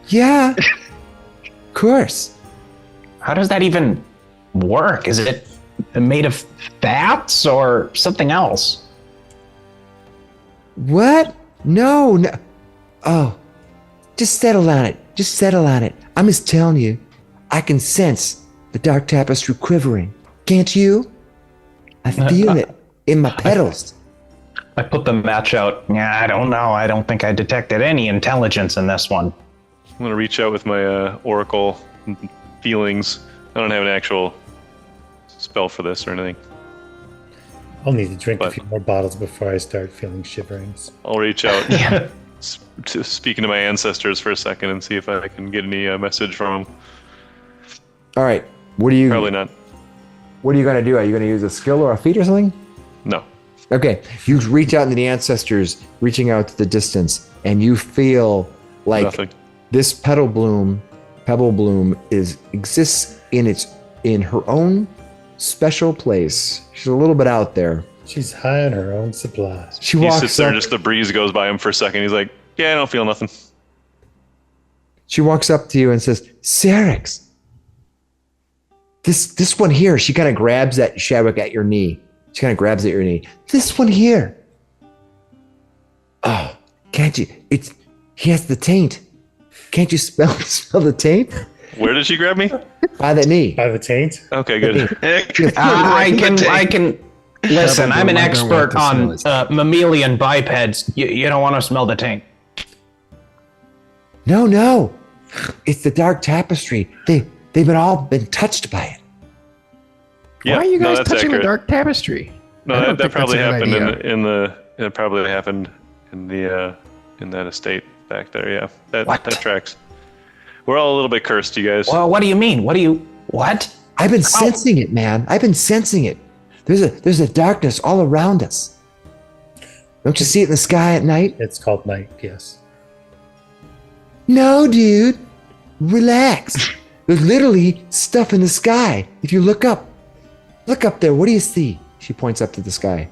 A: Yeah. Of course.
G: How does that even work? Is it made of fats or something else?
A: What? No. Oh, just settle on it. I'm just telling you, I can sense the dark tapestry quivering. Can't you? I feel it in my petals.
B: I put the match out.
G: Yeah, I don't know. I don't think I detected any intelligence in this one.
E: I'm going to reach out with my oracle feelings. I don't have an actual spell for this or anything.
C: I'll need to drink a
E: But-
C: few more bottles before I start feeling shiverings.
E: I'll reach out, speaking to my ancestors for a second, and see if I can get any message from them.
A: All right. What are you
E: Probably not.
A: gonna do? Are you gonna use a skill or a feat or something?
E: No.
A: Okay. You reach out into the ancestors, reaching out to the distance, and you feel like
E: Nothing.
A: this pebble bloom exists in her own special place. She's a little bit out there.
C: She's high on her own supplies.
A: She
E: He
A: walks
E: sits there,
A: up.
E: just the breeze goes by him for a second. He's like, "Yeah, I don't feel nothing."
A: She walks up to you and says, "Sarrix, this one here." She kind of grabs at Shadwick at your knee. This one here. Oh, can't you? He has the taint. Can't you smell the taint?
E: Where did she grab me?
A: By the knee.
C: By the taint?
E: Okay, good.
G: I can. Listen, I'm an
H: I don't want
G: expert
H: to
G: on
H: smell
G: mammalian bipeds. You don't want to smell the taint.
A: No. It's the dark tapestry. They've all been touched by it.
E: Yeah,
H: Why are you
E: no,
H: guys
E: that's
H: touching
E: accurate.
H: the dark tapestry? I
E: No,
H: don't
E: that
H: think that's
E: probably
H: a good
E: happened
H: idea.
E: it probably happened in that estate back there. Yeah, that tracks. We're all a little bit cursed, you guys.
G: Well, what do you mean? What?
A: I've been sensing it, man. I've been sensing it. There's a darkness all around us. Don't you see it in the sky at night?
C: It's called night, yes.
A: No, dude. Relax. There's literally stuff in the sky. If you look up there. What do you see? She points up to the sky.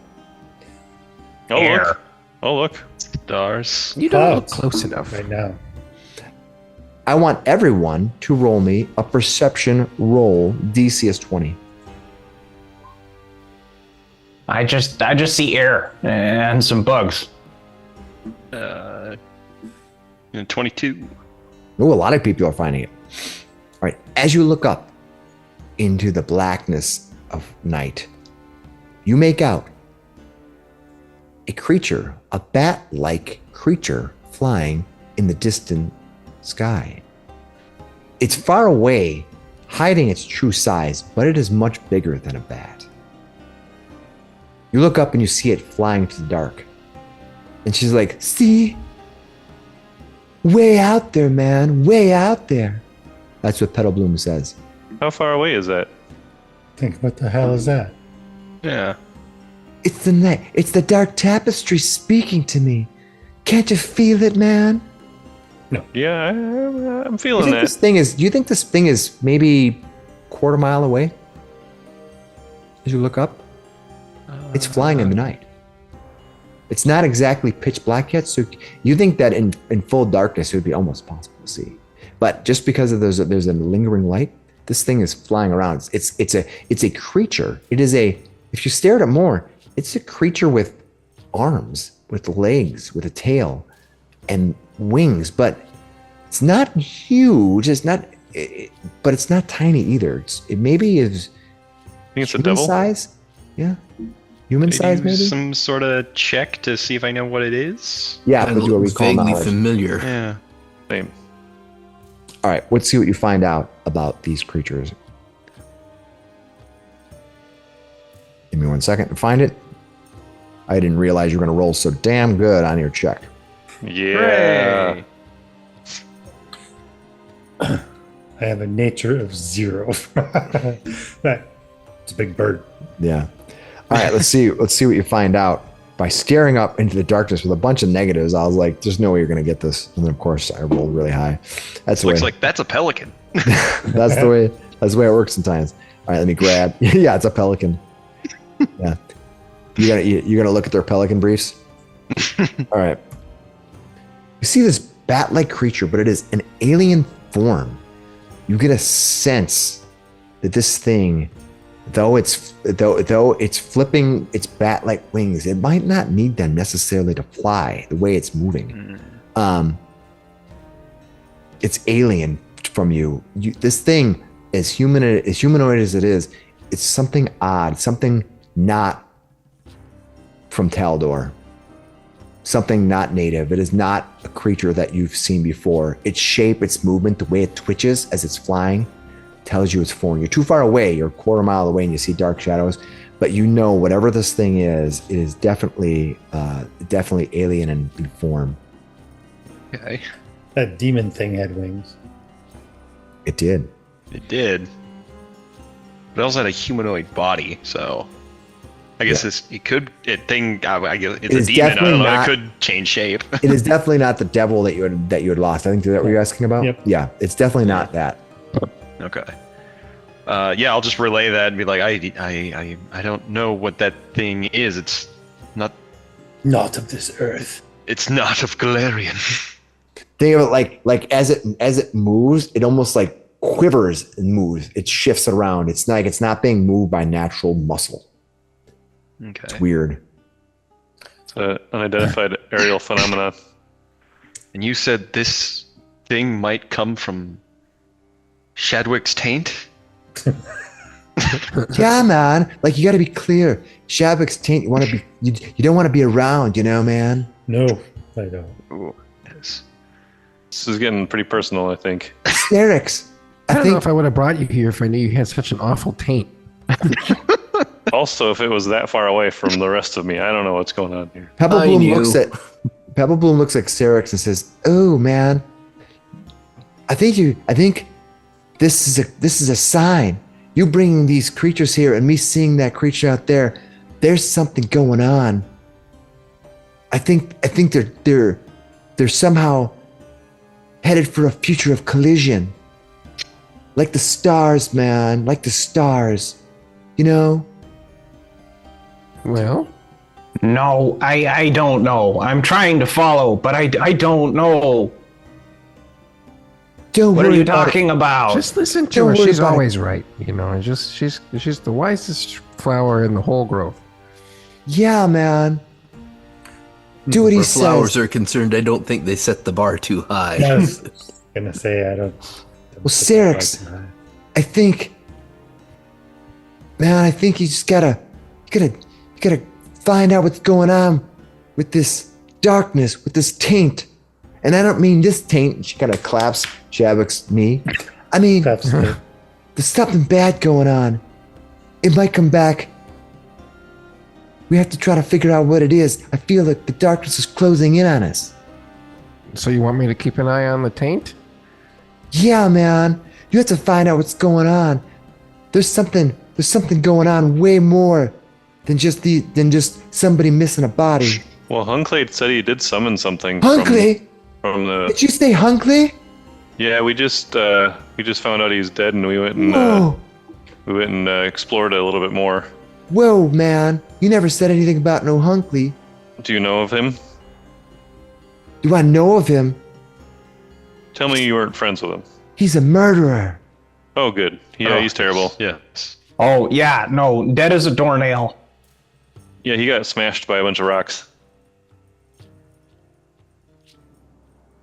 E: Oh, look.
D: Stars.
H: You don't look close enough.
C: Right now.
A: I want everyone to roll me a perception roll. DC is 20.
G: I just see air and some bugs.
D: 22.
A: Oh, a lot of people are finding it. All right. As you look up into the blackness of night, you make out a creature, a bat-like creature flying in the distant sky. It's far away, hiding its true size, but it is much bigger than a bat. You look up and you see it flying to the dark. And she's like, see? Way out there, man. Way out there. That's what Petal Bloom says.
E: How far away is that?
C: Think, what the hell is that?
D: Yeah.
A: It's the night. It's the dark tapestry speaking to me. Can't you feel it, man?
E: Yeah, I'm
A: Do
E: feeling
A: you think
E: that.
A: do you think this thing is maybe a quarter mile away? As you look up, it's flying in the night. It's not exactly pitch black yet, so you think that in full darkness it would be almost possible to see. But just because of there's a lingering light, this thing is flying around. It's a creature. If you stare at it more, it's a creature with arms, with legs, with a tail, and wings. But it's not huge. But it's not tiny either. It maybe is.
E: I think it's a
A: human
E: devil.
A: size. Yeah, human size maybe.
D: Some sort of check to see if I know what it is.
A: Yeah,
F: That
A: but do a
F: looks
A: recall
F: vaguely
A: knowledge.
F: familiar.
D: Yeah.
E: Same.
A: All right, let's see what you find out about these creatures. Give me 1 second to find it. I didn't realize you were going to roll so damn good on your check.
E: Yeah.
D: Hooray.
C: I have a nature of 0. Right. It's a big bird.
A: Yeah. All right, let's see. Let's see what you find out by staring up into the darkness with a bunch of negatives. I was like, "There's no way you're going to get this." And then, of course, I rolled really high. That's the
D: Looks
A: way.
D: like that's a pelican.
A: That's the way. That's the way it works sometimes. All right, let me grab. Yeah, it's a pelican. Yeah. You're gonna look at their pelican briefs. All right. You see this bat-like creature, but it is an alien form. You get a sense that this thing, though it's flipping its bat-like wings, it might not need them necessarily to fly the way it's moving. It's alien from you. This thing, as humanoid as it is, it's something odd, something not from Taldor. Something not native. It is not a creature that you've seen before. Its shape, its movement, the way it twitches as it's flying tells you it's foreign. You're too far away. You're a quarter mile away and you see dark shadows, but you know whatever this thing is, it is definitely alien in form.
D: Okay.
C: That demon thing had wings.
A: It did.
D: It did. But it also had a humanoid body, so I guess it's a demon. I don't know. It could change shape.
A: It is definitely not the devil that you had lost. I think that's what you're asking about.
C: Yep.
A: Yeah, it's definitely not that.
D: Okay. Yeah, I'll just relay that and be like, I don't know what that thing is. It's not
C: Not of this earth.
D: It's not of Galarian.
A: Think of it like as it moves, it almost like quivers and moves. It shifts around. It's not being moved by natural muscle.
D: Okay.
A: It's weird.
E: It's an unidentified aerial phenomena.
D: And you said this thing might come from Shadwick's taint?
A: Yeah, man. Like you got to be clear. Shadwick's taint. You don't want to be around. You know, man.
C: No, I don't.
D: Ooh, yes.
E: This is getting pretty personal, I think.
A: Sarrix.
H: I don't know if I would have brought you here if I knew you had such an awful taint.
E: Also, if it was that far away from the rest of me, I don't know what's going on here.
A: Pebble Bloom
F: knew.
A: looks at Sarrix and says, "Oh man, I think this is a sign. You bringing these creatures here and me seeing that creature out there. There's something going on. I think they're somehow headed for a future of collision. Like the stars, man. Like the stars. You know?
H: Well,
G: No, I don't know. I'm trying to follow, but I don't know.
A: Don't
G: What are
A: worry
G: you
A: about
G: talking about?
H: just listen to
A: Don't
H: her.
A: worry
H: She's
A: about it.
H: always right. You know, and just she's the wisest flower in the whole grove.
A: Yeah, man. Do what he
F: Where
A: says.
F: flowers are concerned, I don't think they set the bar too high.
C: I was gonna say I don't.
A: Well, Sarrix, I think you just gotta find out what's going on with this darkness, with this taint. And I don't mean this taint. She kind of claps Shadwick's knee. I mean,
C: That's it.
A: there's something bad going on. It might come back. We have to try to figure out what it is. I feel like the darkness is closing in on us.
H: So you want me to keep an eye on the taint?
A: Yeah, man. You have to find out what's going on. There's something going on way more than just somebody missing a body.
E: Well, Hunkley said he did summon something.
A: Hunkley?
E: From the.
A: Did you say Hunkley?
E: Yeah, we just found out he's dead, and we went and explored a little bit more.
A: Whoa, man. You never said anything about no Hunkley.
E: Do you know of him?
A: Do I know of him?
E: Tell me you weren't friends with him.
A: He's a murderer.
E: Oh, good. Yeah,
D: Oh,
E: he's terrible.
D: Yes.
G: Oh, yeah, no, dead as a doornail.
E: Yeah, he got smashed by a bunch of rocks.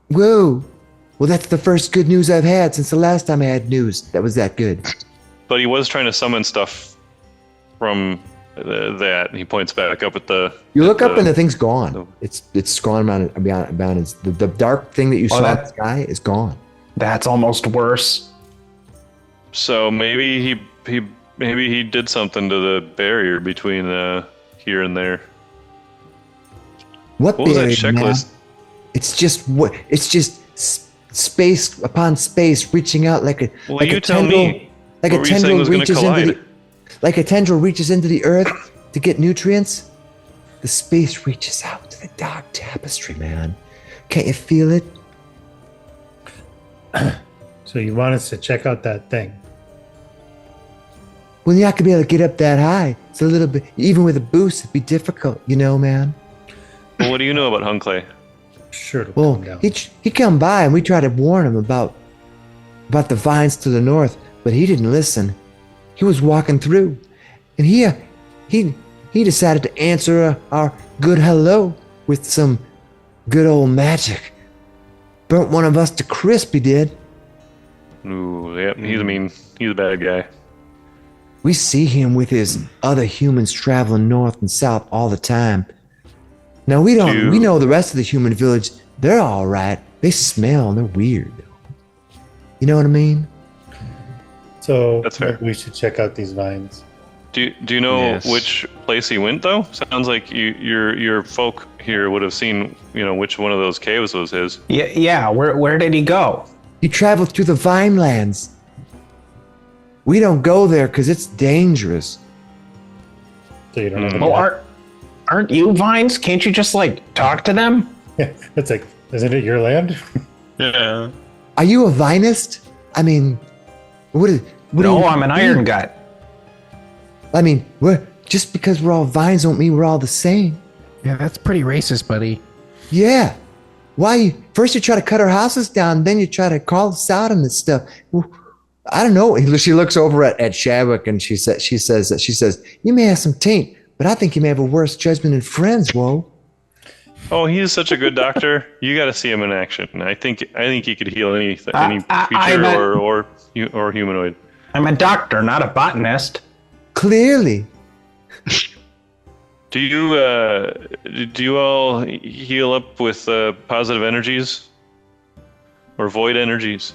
A: Whoa. Well, that's the first good news I've had since the last time I had news that was that good.
E: But he was trying to summon stuff from that. He points back up at the.
A: You look
E: at
A: up and the thing's gone. It's gone beyond its, the dark thing that you saw in the sky is gone.
G: That's almost worse.
E: So maybe he did something to the barrier between here and there.
A: What
E: was that
A: barrier,
E: checklist?
A: man? It's just space upon space reaching out like a
E: Well,
A: like
E: you
A: a
E: tell
A: tendril,
E: me.
A: like
E: What
A: a
E: were you saying
A: tendril
E: was gonna
A: reaches into
E: collide?
A: the like a tendril reaches into the earth to get nutrients. The space reaches out to the dark tapestry, man. Can't you feel it?
C: So you want us to check out that thing?
A: Well, you're not gonna be able to get up that high. It's a little bit, even with a boost, it'd be difficult, you know, man.
E: Well, what do you know about Hunkley?
C: Sure, it'll
A: Well,
C: come down.
A: he come by and we tried to warn him about the vines to the north, but he didn't listen. He was walking through, and he decided to answer our good hello with some good old magic. Burnt one of us to crisp, he did.
E: Ooh, yep. He's a bad guy.
A: We see him with his other humans traveling north and south all the time. Now we know the rest of the human village, they're all right. They smell and they're weird. You know what I mean?
C: So
E: That's fair.
C: maybe we should check out these vines.
E: Do you know
D: Yes.
E: which place he went though? Sounds like your folk here would have seen which one of those caves was his.
G: Yeah, where did he go?
A: He traveled through the Vinelands. We don't go there because it's dangerous.
C: So you don't know. the
G: Well,
C: map.
G: aren't you vines? Can't you just talk to them?
C: It's like, isn't it your land?
D: Yeah.
A: Are you a vinist? I mean, what do
G: No,
A: you
G: I'm an
A: mean?
G: iron gut.
A: I mean, just because we're all vines don't mean we're all the same.
H: Yeah, that's pretty racist, buddy.
A: Yeah. Why? First you try to cut our houses down, then you try to call us out on this stuff. Well, I don't know. She looks over at Shadwick and she says, you may have some taint, but I think you may have a worse judgment than friends. Whoa.
E: Oh, he is such a good doctor. You got to see him in action. I think he could heal any
G: I
E: creature
G: bet-
E: or humanoid.
G: I'm a doctor, not a botanist.
A: Clearly.
E: Do you all heal up with positive energies or void energies?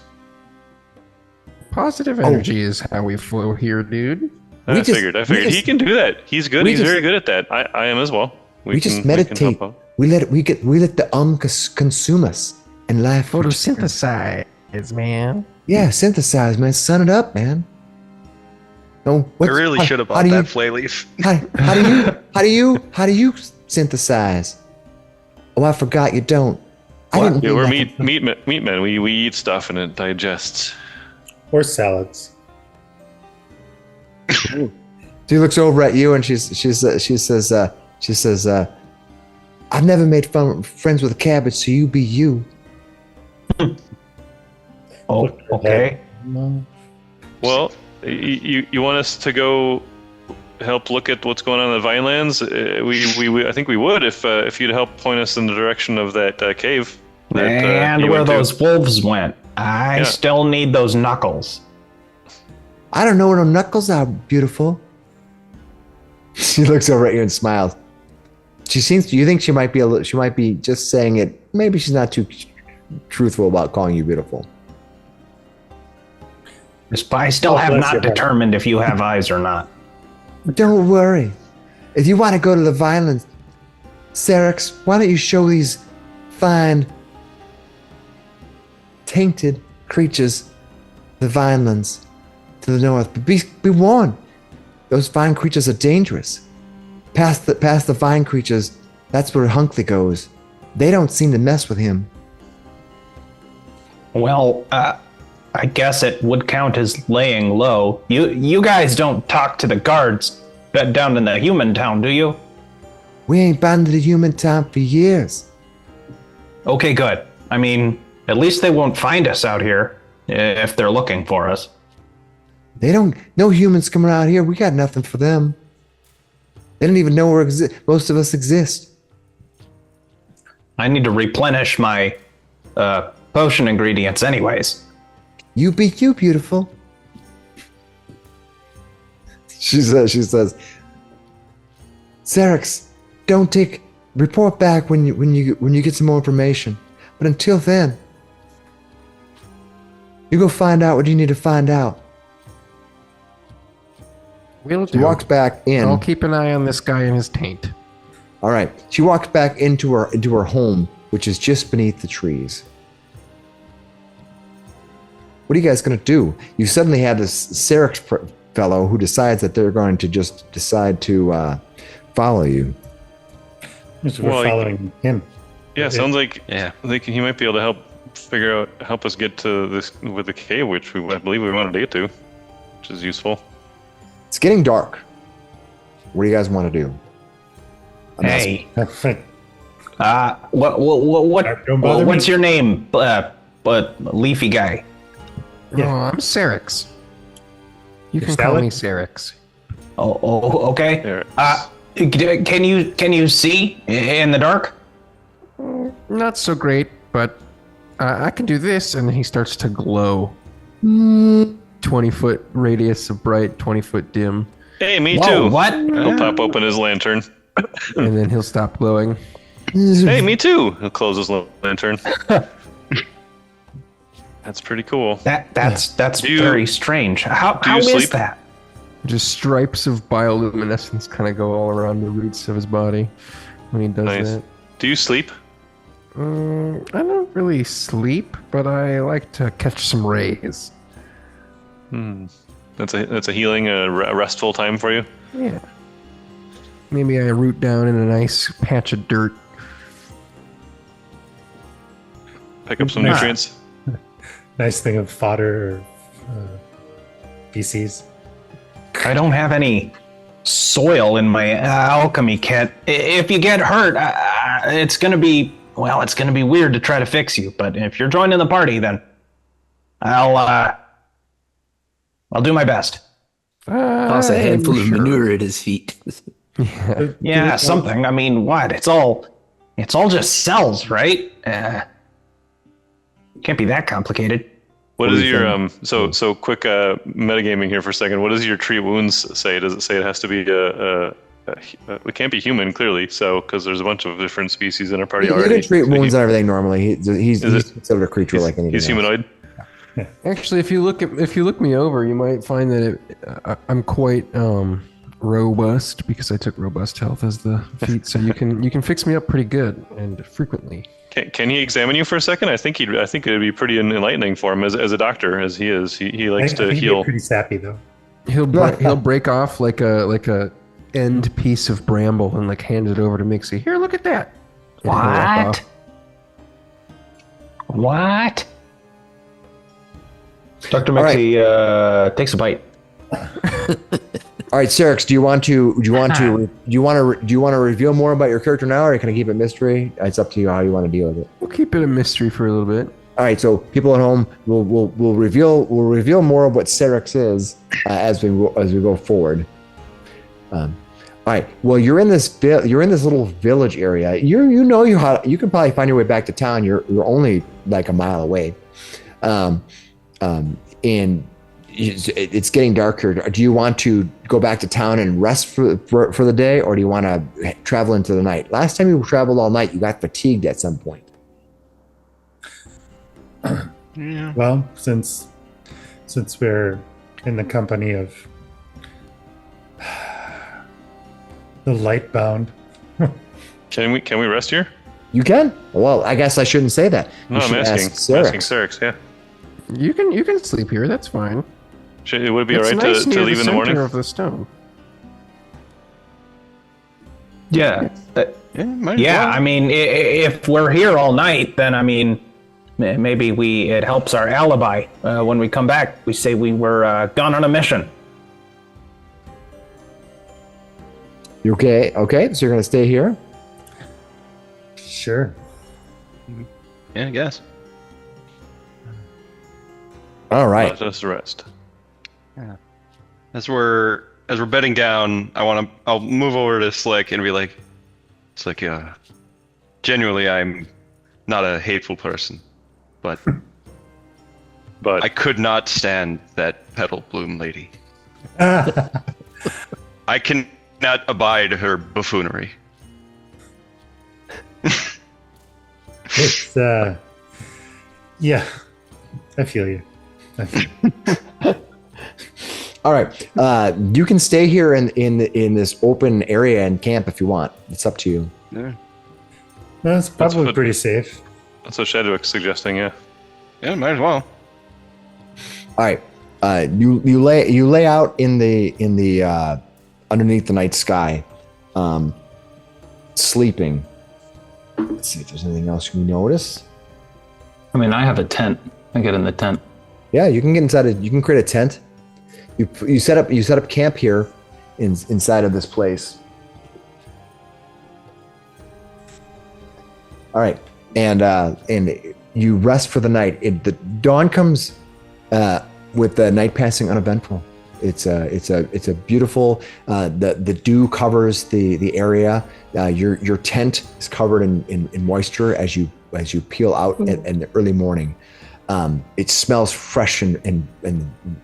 H: Positive energy is how we flow here, dude.
E: I
A: just-
E: figured
A: we
E: he
A: just-
E: can do that. He's good.
A: we
E: He's
A: just-
E: very good at that. I am as well.
A: We just
E: can
A: meditate.
E: help out.
A: We let the consume us and life.
H: Photosynthesize. man.
A: Yeah, synthesize, man. Sun it up, man. No,
D: I really should have bought that flay leaf.
A: How do you synthesize? Oh, I forgot you don't.
E: Yeah, we're meat men. We eat stuff and it digests.
C: Or salads.
A: She looks over at you and she says, "I've never made friends with a cabbage, so you be you."
G: Oh, okay.
E: Well, you want us to go help look at what's going on in the Vinelands? I think we would if you'd help point us in the direction of that cave.
G: And where those wolves went. I still need those knuckles.
A: I don't know where them knuckles are, beautiful. She looks over at you and smiles. You think she might be just saying it. Maybe she's not too truthful about calling you beautiful.
G: I still have not determined if you have eyes or not.
A: Don't worry. If you want to go to the Vinelands, Sarrix, why don't you show these fine, tainted creatures the Vinelands to the north? But be warned, those vine creatures are dangerous. Past the vine creatures, that's where Hunkley goes. They don't seem to mess with him.
G: Well, I guess it would count as laying low. You guys don't talk to the guards down in the human town, do you?
A: We ain't been to the human town for years.
G: Okay, good. I mean, at least they won't find us out here if they're looking for us.
A: No humans come around here. We got nothing for them. They don't even know most of us exist.
G: I need to replenish my potion ingredients anyways.
A: You be you, beautiful. She says, Sarrix, report back when you get some more information. But until then, you go find out what you need to find out.
H: Will do.
A: She walks back in.
H: I'll keep an eye on this guy and his taint.
A: All right. She walks back into her home, which is just beneath the trees. What are you guys going to do? You suddenly have this Sarrix fellow who decides that they're going to just decide to follow you.
C: We're following him.
E: Yeah, sounds like he might be able to help us get to this with the cave, which I believe we wanted to get to, which is useful.
A: It's getting dark. What do you guys want to do?
G: Hey. What's your name? Leafy guy.
H: Yeah. Oh, I'm Sarrix. You can call me Sarrix.
G: Oh, okay. Can you see in the dark?
H: Not so great, but I can do this, and he starts to glow. 20-foot radius of bright, 20-foot dim.
E: Hey, me too.
G: What?
E: He'll pop open his lantern.
H: And then he'll stop glowing.
E: Hey, me too. He'll close his lantern. That's pretty cool.
G: That's very strange. How is
E: sleep?
G: that?
H: Just stripes of bioluminescence kind of go all around the roots of his body when he does that.
E: Do you sleep?
H: I don't really sleep, but I like to catch some rays.
E: That's a healing, a restful time for you?
H: Yeah. Maybe I root down in a nice patch of dirt.
E: Pick up some nutrients.
C: Nice thing of fodder or feces.
G: I don't have any soil in my alchemy kit. If you get hurt, it's gonna be weird to try to fix you. But if you're joining the party, then I'll do my best.
F: Toss a handful of manure at his feet.
G: Yeah, something. I mean, what? It's all just cells, right? Can't be that complicated.
E: What is your so quick metagaming here for a second? What does your treat wounds say? Does it say it has to be it can't be human, clearly, so because there's a bunch of different species in our party already.
A: You can treat wounds and everything normally. He's considered a creature like anything
E: He's humanoid.
C: Yeah.
H: Actually, if you look me over, you might find that I'm quite robust because I took robust health as the feat. So you can fix me up pretty good and frequently.
E: Can he examine you for a second? I think it would be pretty enlightening for him as a doctor as he is. He likes to
C: he'd
E: heal.
C: be pretty sappy though.
H: He'll break off like a end piece of bramble and like hand it over to Miksi. Here, look at that. And he'll walk off.
G: What?
B: Dr. Miksi takes a bite.
A: All right, Sarrix, do you want to reveal more about your character now, or can I keep it mystery? It's up to you how you want to deal with it.
H: We'll keep it a mystery for a little bit.
A: All right, so people at home, we'll reveal more of what Sarrix is as we go forward. All right. Well, you're in this little village area. You can probably find your way back to town. You're only like a mile away, and it's getting darker. Do you want to go back to town and rest for the day, or do you want to travel into the night? Last time you traveled all night, you got fatigued at some point.
D: Yeah.
C: Well, since we're in the company of the Lightbound,
E: Can we rest here?
A: You can. Well, I guess I shouldn't say that.
E: No, I'm asking Sarrix. Yeah.
H: You can sleep here. That's fine.
E: Would it be
H: It's
E: all right
H: nice
E: to
H: near
E: leave in the morning?
H: center of the stone.
B: Yeah.
D: Might as
G: Yeah,
D: well.
G: I mean, if we're here all night, then I mean, maybe it helps our alibi. When we come back, we say we were gone on a mission.
A: You okay? Okay, so you're gonna stay here.
C: sure.
D: Yeah, I guess.
A: All right.
E: Let us rest.
D: As we're bedding down, I'll move over to Slick and be like, Slick, genuinely, I'm not a hateful person, but I could not stand that petal bloom lady. I cannot abide her buffoonery.
C: It's yeah, I feel you.
A: All right. You can stay here in this open area and camp if you want. It's up to you.
D: Yeah,
C: No, it's probably
E: what-
C: pretty safe.
E: That's what Shadwick's suggesting. Yeah.
D: yeah, might as well.
A: All right. You lay out in the underneath the night sky, sleeping. Let's see if there's anything else you notice.
B: I mean, I have a tent. I get in the tent.
A: Yeah, you can get inside it. You can create a tent. You set up camp here inside of this place. All right, and you rest for the night. The dawn comes with the night passing uneventful. It's a beautiful. The dew covers the area. Your tent is covered in moisture as you peel out in the early morning. It smells fresh and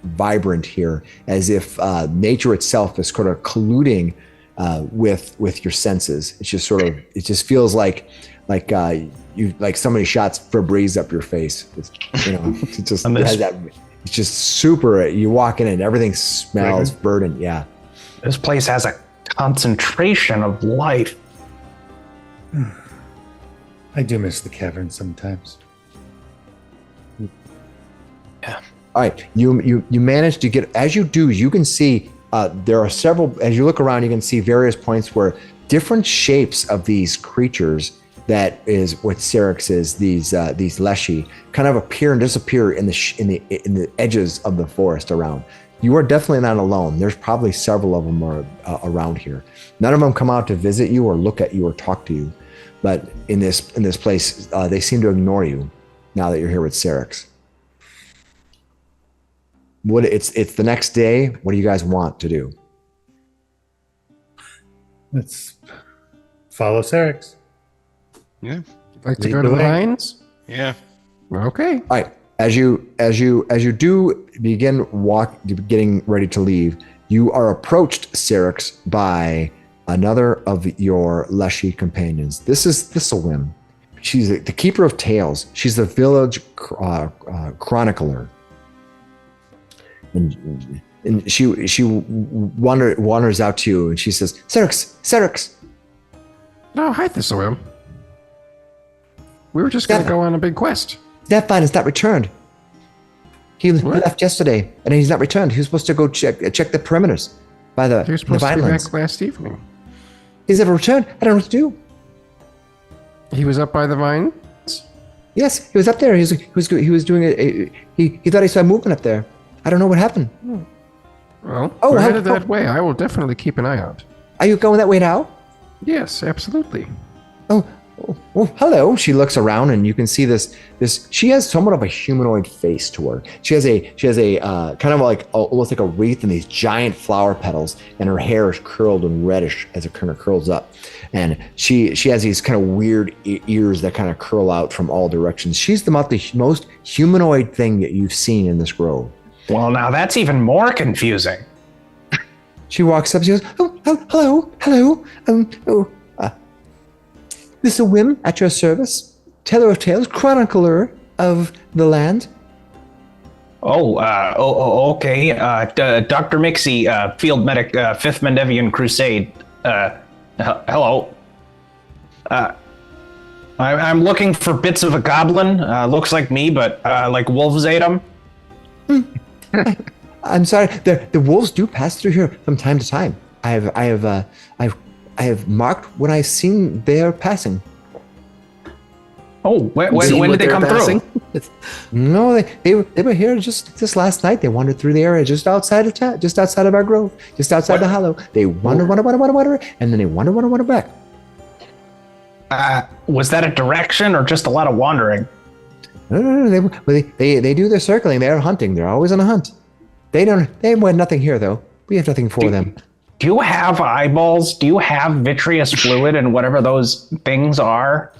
A: vibrant here, as if nature itself is sort of colluding with your senses. It's just sort of, it just feels like somebody shots Febreze up your face. It's, it just has that. It's just super. You walk in and everything smells verdant. Yeah.
G: This place has a concentration of life.
C: I do miss the cavern sometimes.
A: All right, you manage to get, as you do, you can see there are several, as you look around, you can see various points where different shapes of these creatures, that is what Sarrix is, these Leshy, kind of appear and disappear in the edges of the forest around. You are definitely not alone. There's probably several of them around here. None of them come out to visit you or look at you or talk to you, but in this place, they seem to ignore you now that you're here with Sarrix. It's the next day. What do you guys want to do?
C: Let's follow Sarrix.
D: Yeah,
H: Like to
C: Lead
H: go to
C: the
H: the
C: way.
H: mines?
D: yeah.
H: Okay.
A: All right. As you do begin getting ready to leave, you are approached, Sarrix, by another of your Leshy companions. This is Thistlewim. She's the keeper of tales. She's the village chronicler, and she wanders out to you, and she says, "Sarrix."
H: Oh, hi, Thistlewim. We were just going to go on a big quest.
A: Snapvine is not returned. He left yesterday, and he's not returned. He was supposed to go check the perimeters by the
H: He was supposed to be
A: Vinelands.
H: back last evening.
A: He's never returned. I don't know what to do.
H: He was up by the vine?
A: Yes, he was up there. He was doing he thought he saw movement up there. I don't know what happened.
H: Well,
A: Oh,
H: we're
A: how-
H: headed that way. I will definitely keep an eye out.
A: Are you going that way now?
H: Yes, absolutely.
A: Oh, hello. She looks around, and you can see this. She has somewhat of a humanoid face to her. She has a kind of like almost like a wreath and these giant flower petals, and her hair is curled and reddish as it kind of curls up. And she has these kind of weird ears that kind of curl out from all directions. She's the most humanoid thing that you've seen in this grove.
G: Well, now that's even more confusing.
A: She walks up. She goes, "Oh, hello. This is a whim at your service. Teller of tales, chronicler of the land."
G: Okay. Dr. Miksi, field medic, 5th Mendevian Crusade. Hello. I'm looking for bits of a goblin. Looks like me, but like wolves ate him.
A: I'm sorry. The wolves do pass through here from time to time. I have marked when I've seen their passing.
G: Oh, when did they come through?
A: No, they were here just last night. They wandered through the area just outside of town, just outside of our grove, just outside the hollow. They wander, and then they wander back.
G: Was that a direction or just a lot of wandering?
A: No. They do their circling. They're hunting. They're always on a hunt. They have nothing here though. We have nothing for them.
G: Do you have eyeballs? Do you have vitreous fluid and whatever those things are?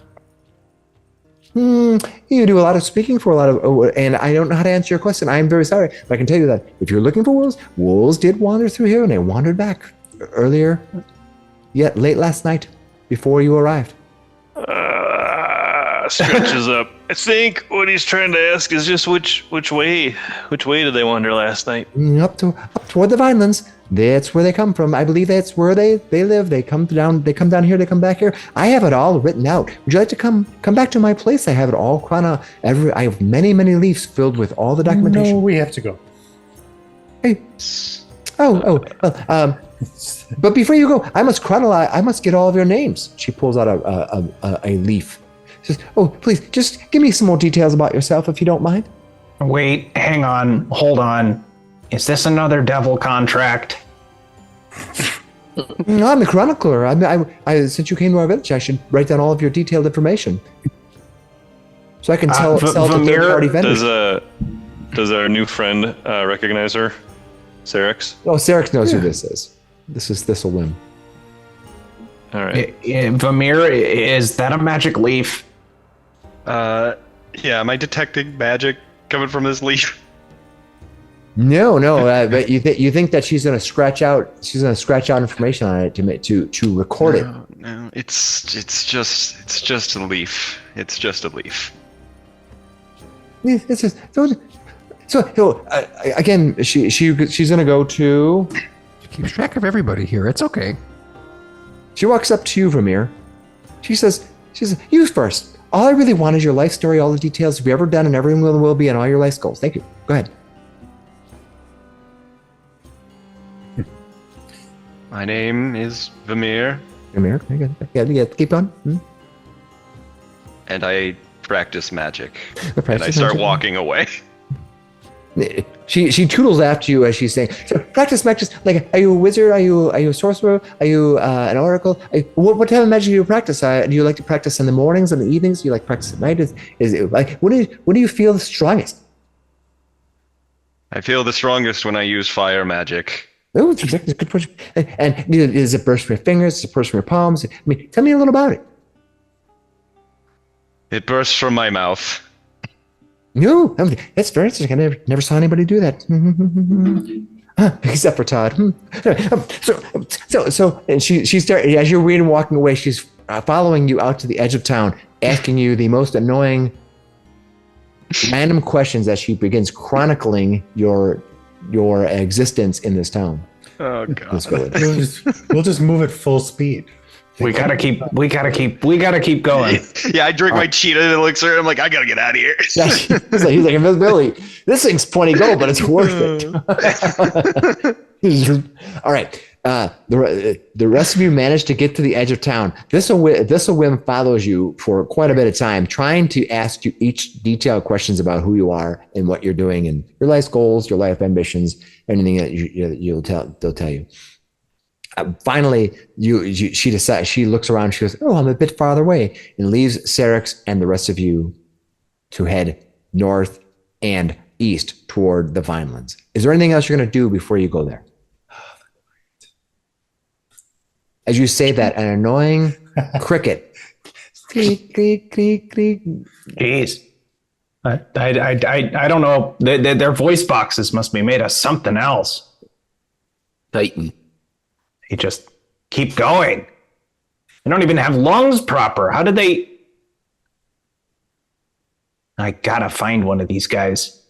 A: You do a lot of speaking for a lot of, and I don't know how to answer your question. I am very sorry, but I can tell you that if you're looking for wolves did wander through here, and they wandered back earlier, late last night, before you arrived.
E: Stretches up. I think what he's trying to ask is just which way did they wander last night?
A: Up toward the Vinelands. That's where they come from. I believe that's where they live. They come down here, they come back here. I have it all written out. Would you like to come back to my place? I have it all I have many leaves filled with all the documentation.
C: No, we have to go.
A: Hey. But before you go, I must get all of your names. She pulls out a leaf. She says, "Oh, please, just give me some more details about yourself if you don't mind."
G: Wait, hang on, hold on. Is this another devil contract?
A: No, I'm the chronicler. I since you came to our village, I should write down all of your detailed information, so I can sell to third-party vendors.
E: Does our new friend recognize her, Sarrix?
A: Oh, Sarrix knows who this is. This is Thistle Whim.
E: All right.
G: Vamir, is that a magic leaf?
D: Yeah, am I detecting magic coming from this leaf?
A: No. But you think that she's gonna scratch out information on it to record it?
D: No, it's just a leaf. It's just a leaf.
A: Yeah, it's just, so again, she's gonna go to.
H: She keeps track of everybody here. It's okay.
A: She walks up to you, Vamir. She says, "You first. All I really want is your life story, all the details you've ever done and everything will be, and all your life goals. Thank you. Go ahead."
D: My name is Vamir,
A: Vamir, yeah, keep on.
D: and I practice magic.
A: Practice
D: and I start
A: magic.
D: walking away.
A: She toodles after you as she's saying, "So practice magic. Like, are you a wizard? Are you a sorcerer? Are you an oracle? What type of magic do you practice? Do you like to practice in the mornings and the evenings? Do you like to practice at night? Is it like when do you feel the strongest?"
D: I feel the strongest when I use fire magic.
A: Oh, it's a good question. And does it burst from your fingers? Does it burst from your palms? I mean, tell me a little about it.
D: It bursts from my mouth.
A: No, that's very interesting. I never saw anybody do that. Except for Todd. So, and she started, as you're reading, walking away, she's following you out to the edge of town, asking you the most annoying, random questions as she begins chronicling your existence in this town.
D: Oh god.
A: This village.
C: We'll just move at full speed.
G: We gotta keep going.
D: Yeah, I drink my cheetah elixir. I'm like, I gotta get out of here.
A: he's like invisibility. This thing's 20 gold, but it's worth it. All right. The rest of you managed to get to the edge of town. Thistlewim follows you for quite a bit of time, trying to ask you each detailed questions about who you are and what you're doing and your life goals, your life ambitions, anything that they'll tell you. Finally, she decides. She looks around. She goes, "Oh, I'm a bit farther away," and leaves Sarrix and the rest of you to head north and east toward the Vinelands. Is there anything else you're going to do before you go there? As you say that, an annoying cricket. Creak, creak, creak, creak.
G: Jeez. I don't know. Their voice boxes must be made of something else.
F: Titan.
G: They just keep going. They don't even have lungs proper. How did they? I gotta find one of these guys.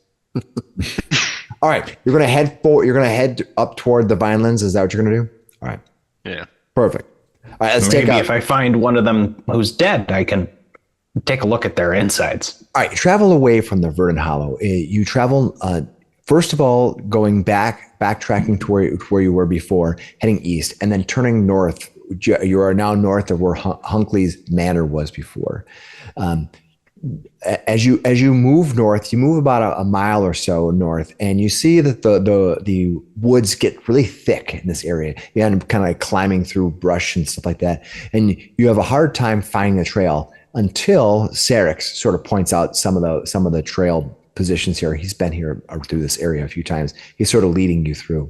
A: All right, you're gonna head forward. You're gonna head up toward the Vinelands. Is that what you're gonna do? All right.
D: Yeah.
A: Perfect. All right, let's
G: Maybe
A: take out.
G: if I find one of them who's dead, I can take a look at their insides.
A: All right, travel away from the Verdant Hollow. You travel, first of all, backtracking to where you were before, heading east, and then turning north. You are now north of where Hunkley's manor was before. As you move north, you move about a mile or so north, and you see that the woods get really thick in this area. You end up kind of like climbing through brush and stuff like that, and you have a hard time finding the trail until Sarrix sort of points out some of the trail positions here. He's been here through this area a few times. He's sort of leading you through.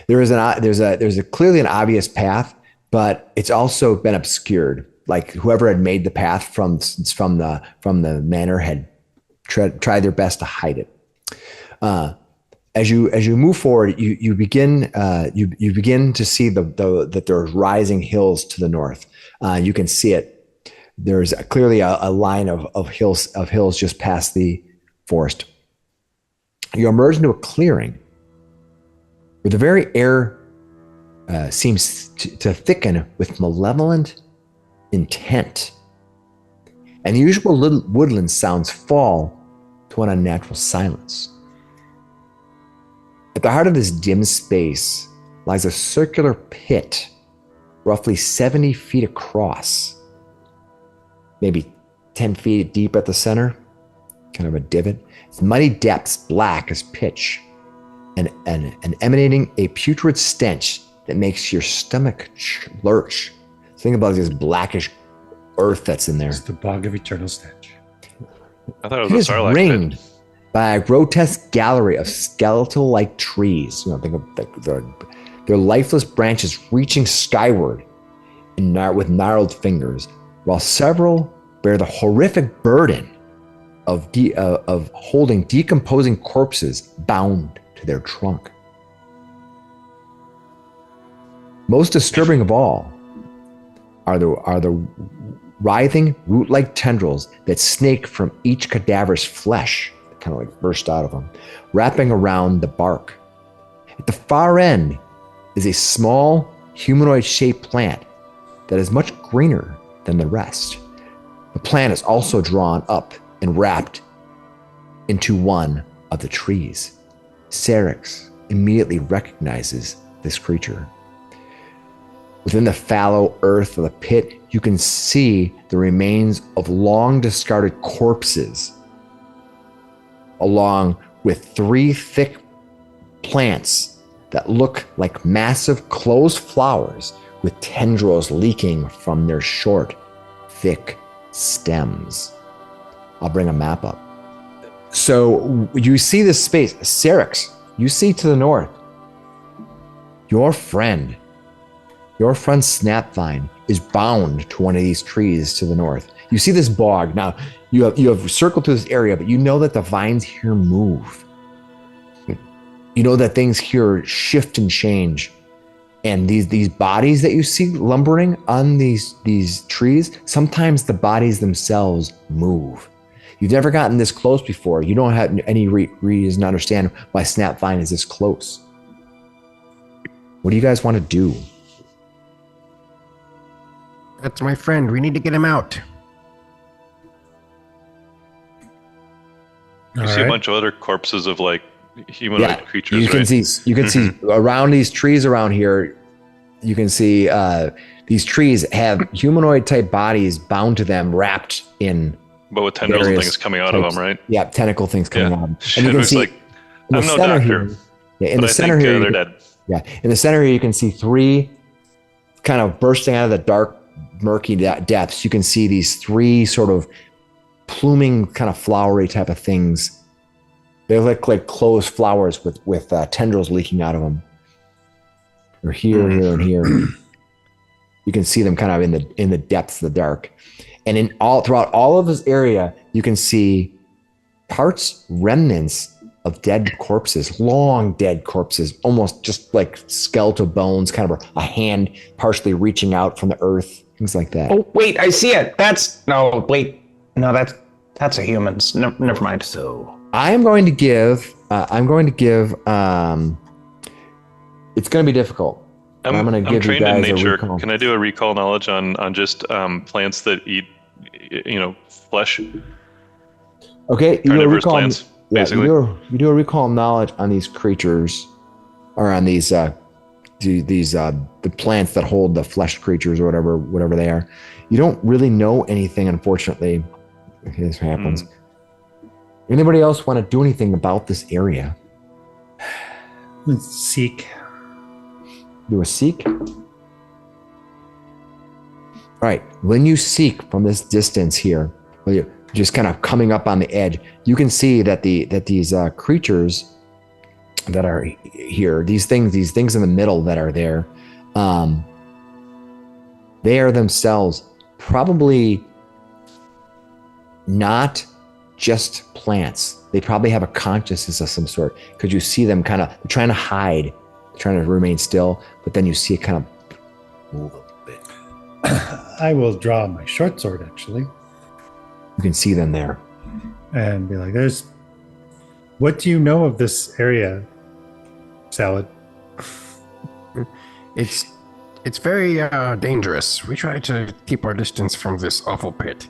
A: There's a clearly an obvious path, but it's also been obscured. Like whoever had made the path from the manor had tried their best to hide it. As you move forward, you begin to see that there's rising hills to the north. You can see it. There's clearly a line of hills just past the forest. You emerge into a clearing where the very air seems to thicken with malevolent intent, and the usual little woodland sounds fall to an unnatural silence. At the heart of this dim space lies a circular pit, roughly 70 feet across, maybe 10 feet deep at the center, kind of a divot. Its muddy depths black as pitch, and emanating a putrid stench that makes your stomach lurch. Think about this blackish earth that's in there.
C: It's the bog of eternal stench.
E: I thought it
A: It
E: was
A: is
E: a Sarlacc
A: ringed
E: pit.
A: by a grotesque gallery of skeletal-like trees. Think of their lifeless branches reaching skyward with gnarled fingers, while several bear the horrific burden of holding decomposing corpses bound to their trunk. Most disturbing of all are the writhing root-like tendrils that snake from each cadaver's flesh, kind of like burst out of them, wrapping around the bark. At the far end is a small humanoid-shaped plant that is much greener than the rest. The plant is also drawn up and wrapped into one of the trees. Sarrix immediately recognizes this creature. Within the fallow earth of the pit, you can see the remains of long discarded corpses, along with 3 thick plants that look like massive closed flowers with tendrils leaking from their short, thick stems. I'll bring a map up. So you see this space. Sarrix, you see to the north. Your friend Snapvine is bound to one of these trees to the north. You see this bog. Now, you have circled through this area, but you know that the vines here move. You know that things here shift and change. And these bodies that you see lumbering on these trees, sometimes the bodies themselves move. You've never gotten this close before. You don't have any reason to understand why Snapvine is this close. What do you guys want to do?
H: That's my friend. We need to get him out.
E: You see a bunch of other corpses of like humanoid creatures.
A: You can see around these trees around here. You can see these trees have humanoid type bodies bound to them, wrapped in.
E: But with tendrils and things coming out of them, right?
A: Yeah, tentacle things coming out.
E: And you can see like, I'm no doctor.
A: In the center here,
E: they're dead.
A: Yeah, in the center here, you can see three kind of bursting out of the dark, murky depths. You can see these three sort of pluming, kind of flowery type of things. They look like closed flowers with tendrils leaking out of them. They're here, here, and here. You can see them kind of in the depths of the dark. And throughout all of this area, you can see remnants of dead corpses, long dead corpses, almost just like skeletal bones, kind of a hand partially reaching out from the earth, things like that.
G: Oh, wait, I see it. That's a human's. Never mind.
F: So
A: I'm going to give, it's going to be difficult. I'm going to give you guys a recall.
E: Can I do a recall knowledge on just plants that eat, flesh?
A: Okay, you do a recall.
E: Plants, basically.
A: You do a recall knowledge on these creatures, or on these the plants that hold the flesh creatures or whatever they are. You don't really know anything, unfortunately. This happens. Anybody else want to do anything about this area?
C: Let's seek.
A: Do a seek. All right. When you seek from this distance here, when you're just kind of coming up on the edge, you can see that these creatures that are here, these things in the middle that are there, they are themselves probably not just plants. They probably have a consciousness of some sort, because you see them kind of trying to hide, trying to remain still, but then you see it kind of move a little bit.
C: I will draw my short sword, actually.
A: You can see them there.
C: And be like, what do you know of this area, Salad?
H: It's very dangerous. We try to keep our distance from this awful pit.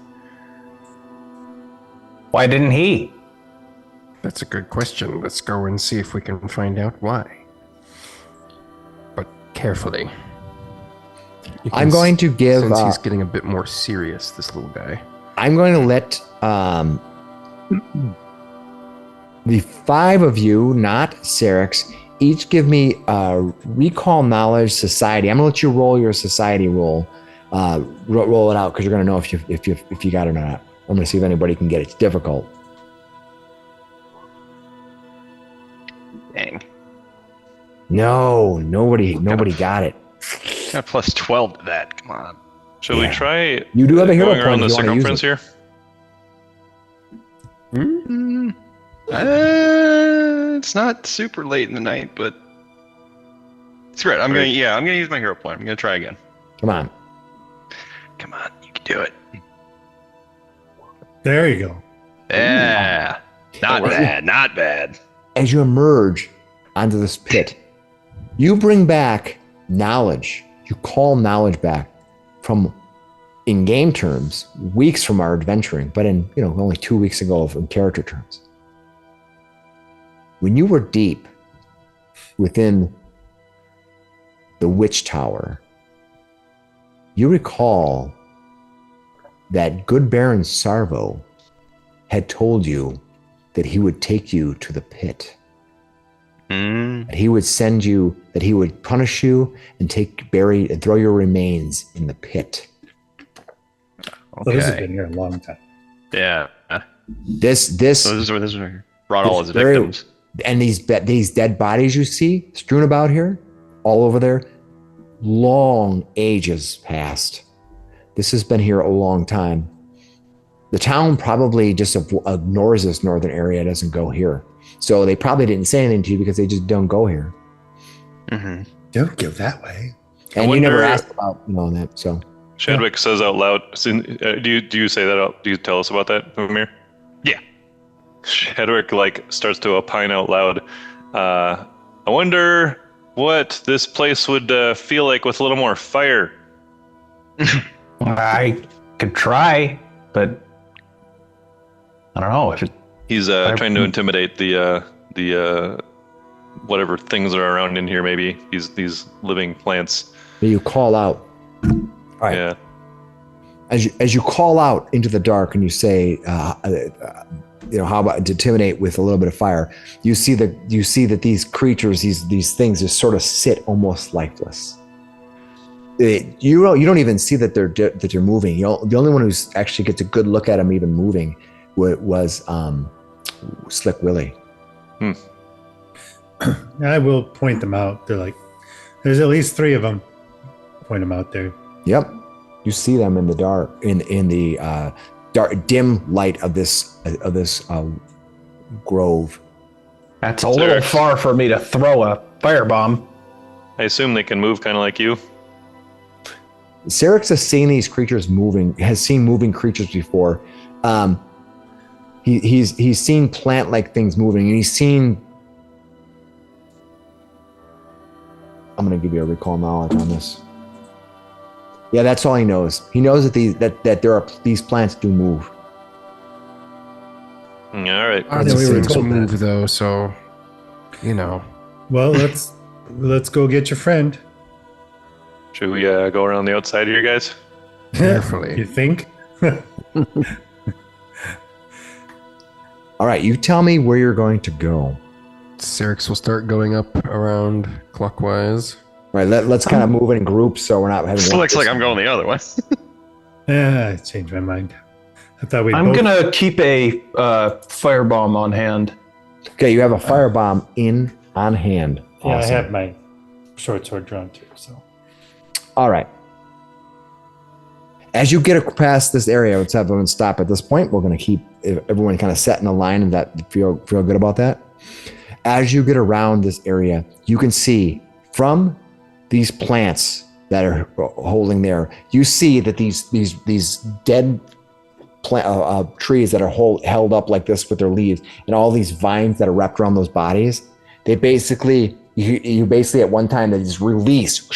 G: Why didn't he?
H: That's a good question. Let's go and see if we can find out why. But carefully.
A: I'm going to give...
H: Since he's getting a bit more serious, this little guy.
A: I'm going to let the five of you, not Sarrix, each give me a recall knowledge society. I'm going to let you roll your society roll. Roll it out, because you're going to know if you got it or not. I'm going to see if anybody can get it. It's difficult.
D: Dang.
A: No, nobody got it.
D: Got plus 12 to that. Come on.
E: Shall we try?
A: You do have a hero
E: going around
A: point
E: the
A: if you wanna use
E: circumference
D: here? It's not super late in the night, but screw it. I'm gonna use my hero point. I'm gonna try again.
A: Come on,
D: you can do it.
C: There you go.
D: Yeah, not bad.
A: as you emerge onto this pit, you bring back knowledge. You call knowledge back from, in game terms, weeks from our adventuring, but in, only 2 weeks ago in character terms. When you were deep within the Witch Tower, you recall that good Baron Sarvo had told you that he would take you to the pit. That he would send you, that he would punish you and bury and throw your remains in the pit.
C: So this has been here a long time.
D: Yeah.
A: So this
D: is where brought all his victims.
A: And these dead bodies you see strewn about here, all over there, long ages past. This has been here a long time. The town probably just ignores this northern area, doesn't go here. So they probably didn't say anything to you because they just don't go here.
D: Mm-hmm.
C: Don't go that way.
A: And you never asked about that. So
E: Shadwick says out loud. Do you say that out? Do you tell us about that, Vamir?
D: Yeah.
E: Shadwick starts to opine out loud. I wonder what this place would feel like with a little more fire.
G: I could try, but I don't know if it.
E: He's trying to intimidate the whatever things are around in here. Maybe these living plants.
A: You call out. All right.
E: Yeah.
A: As you call out into the dark and you say, how about to intimidate with a little bit of fire? You see that these creatures, these things, just sort of sit almost lifeless. You don't even see that they're moving. The only one who's actually gets a good look at them even moving was Slick Willy.
C: I will point them out. They're like, there's at least 3 of them. Point them out there.
A: Yep, you see them in the dark, in the dark, dim light of this grove.
G: That's a little far for me to throw a firebomb.
E: I assume they can move kind of like you.
A: Sarrix has seen these creatures moving. Has seen moving creatures before. He's seen plant-like things moving, and he's seen. I'm going to give you a recall knowledge on this. Yeah, that's all he knows. He knows that there are these plants do move.
E: All right.
H: Our
C: Yeah, we were
H: things
C: told
H: move
C: that.
H: though, so
C: Well, let's go get your friend.
E: Should we go around the outside here, guys?
H: carefully.
C: You think?
A: All right, you tell me where you're going to go.
H: Sarrix will start going up around clockwise.
A: Right, let's kind of move in groups so we're not having.
D: Still looks like I'm going the other way.
C: I changed my mind. I thought we.
B: I'm gonna keep a firebomb on hand.
A: Okay, you have a firebomb on hand.
C: Yeah, I
A: Awesome.
C: have my short sword drawn too. So.
A: All right. As you get past this area, let's have everyone stop at this point. We're going to keep everyone kind of set in a line and that feel good about that. As you get around this area, you can see from these plants that are holding there, you see that these dead trees that are held up like this with their leaves and all these vines that are wrapped around those bodies, they basically, you basically at one time they just release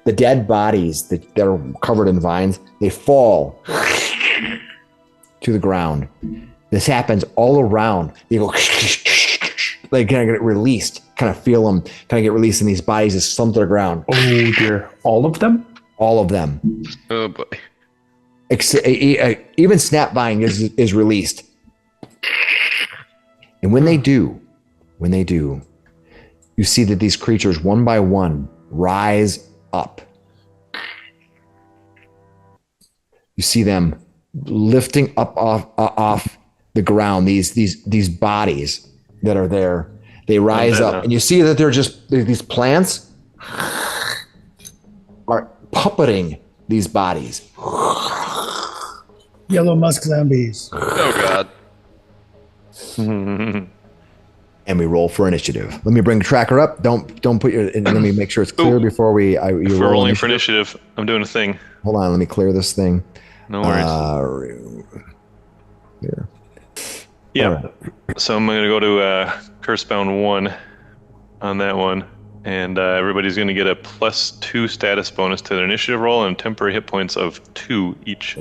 A: the dead bodies that are covered in vines. They fall to the ground. This happens all around. They go, they kind of get released, kind of feel them kind of get released, and these bodies just slump to the ground.
B: Oh dear, all of them?
A: All of them.
D: Oh boy.
A: Even Snapvine is released. And when they do, you see that these creatures, one by one, rise up. You see them lifting up off the ground. These bodies that are there, they rise up, and you see that these plants are puppeting these bodies.
C: Yellow musk zombies.
D: Oh god.
A: And we roll for initiative. Let me bring the tracker up. Don't put your. Let me make sure it's clear before you
E: If we're
A: roll
E: rolling for initiative, I'm doing a thing.
A: Hold on, let me clear this thing.
E: No worries.
A: Here.
E: Yeah.
A: All right.
E: So I'm going to go to Cursebound 1 on that one. And everybody's going to get a +2 status bonus to their initiative roll and temporary hit points of 2 each.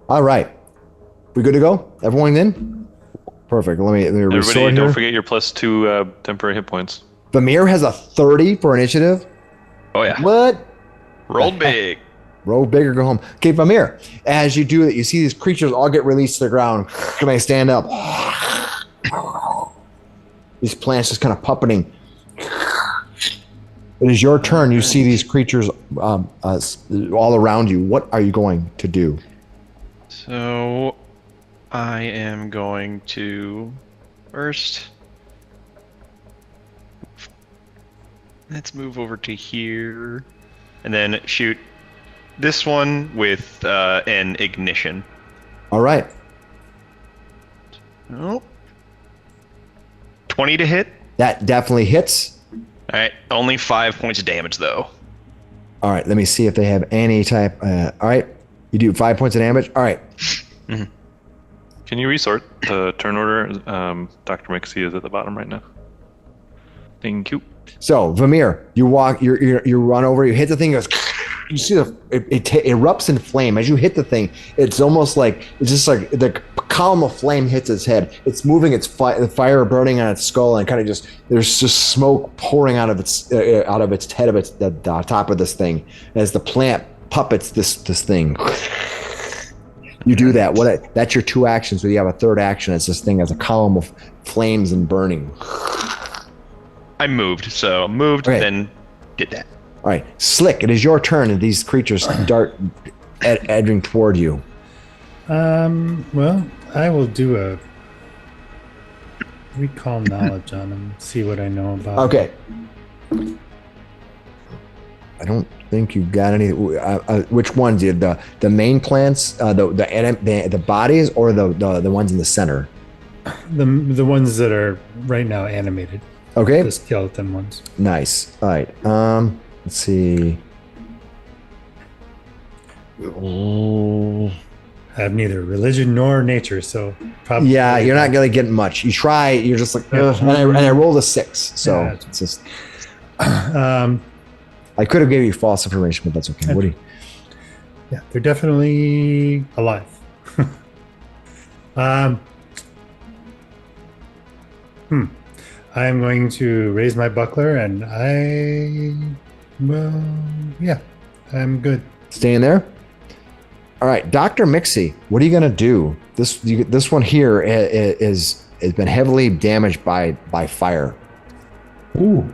A: All right. We good to go? Everyone in? Perfect. Let me
E: Everybody,
A: restore
E: don't
A: here.
E: forget your +2 temporary hit points.
A: Vamir has a 30 for initiative.
D: Oh yeah.
A: What?
D: Rolled big.
A: Roll big or go home. Okay, Vamir, as you do that, you see these creatures all get released to the ground. Can I stand up? These plants just kind of puppeting. It is your turn. You see these creatures all around you. What are you going to do?
D: So I am going to first. Let's move over to here, and then shoot this one with an ignition.
A: All right.
D: Oh. 20 to hit.
A: That definitely hits.
D: All right, only 5 points of damage though.
A: All right, let me see if they have any type. All right, you do 5 points of damage. All right.
E: Can you resort the turn order? Dr. Miksi is at the bottom right now. Thank you.
A: So Vamir, you walk, you run over, you hit the thing, it goes, you see it erupts in flame as you hit the thing. It's almost like it's just like the column of flame hits its head. It's moving the fire burning on its skull, and kind of just there's just smoke pouring out of its head of the top of this thing as the plant puppets this thing. You do that. That's your 2 actions. So you have a 3rd action as this thing has a column of flames and burning.
D: I moved, so moved,
A: Okay.
D: then did that.
A: All right, Slick, it is your turn, and these creatures dart edging toward you.
C: Well, I will do a recall knowledge on them, see what I know about.
A: Okay. I don't think you got any. Which ones? The main plants, the bodies, or the ones in the center?
C: The ones that are right now animated.
A: Okay.
C: The skeleton ones.
A: Nice. All right. Let's see.
C: I have neither religion nor nature, so probably.
A: Yeah, you're not really getting much. You try. You're just like, ugh, and I rolled a 6, so
C: Yeah.
A: it's just. I could have gave you false information, but that's okay. What do you?
C: Yeah, they're definitely alive. I'm going to raise my buckler, and I'm good.
A: Staying there. All right, Dr. Miksi, what are you gonna do? This one here has been heavily damaged by fire.
B: Ooh.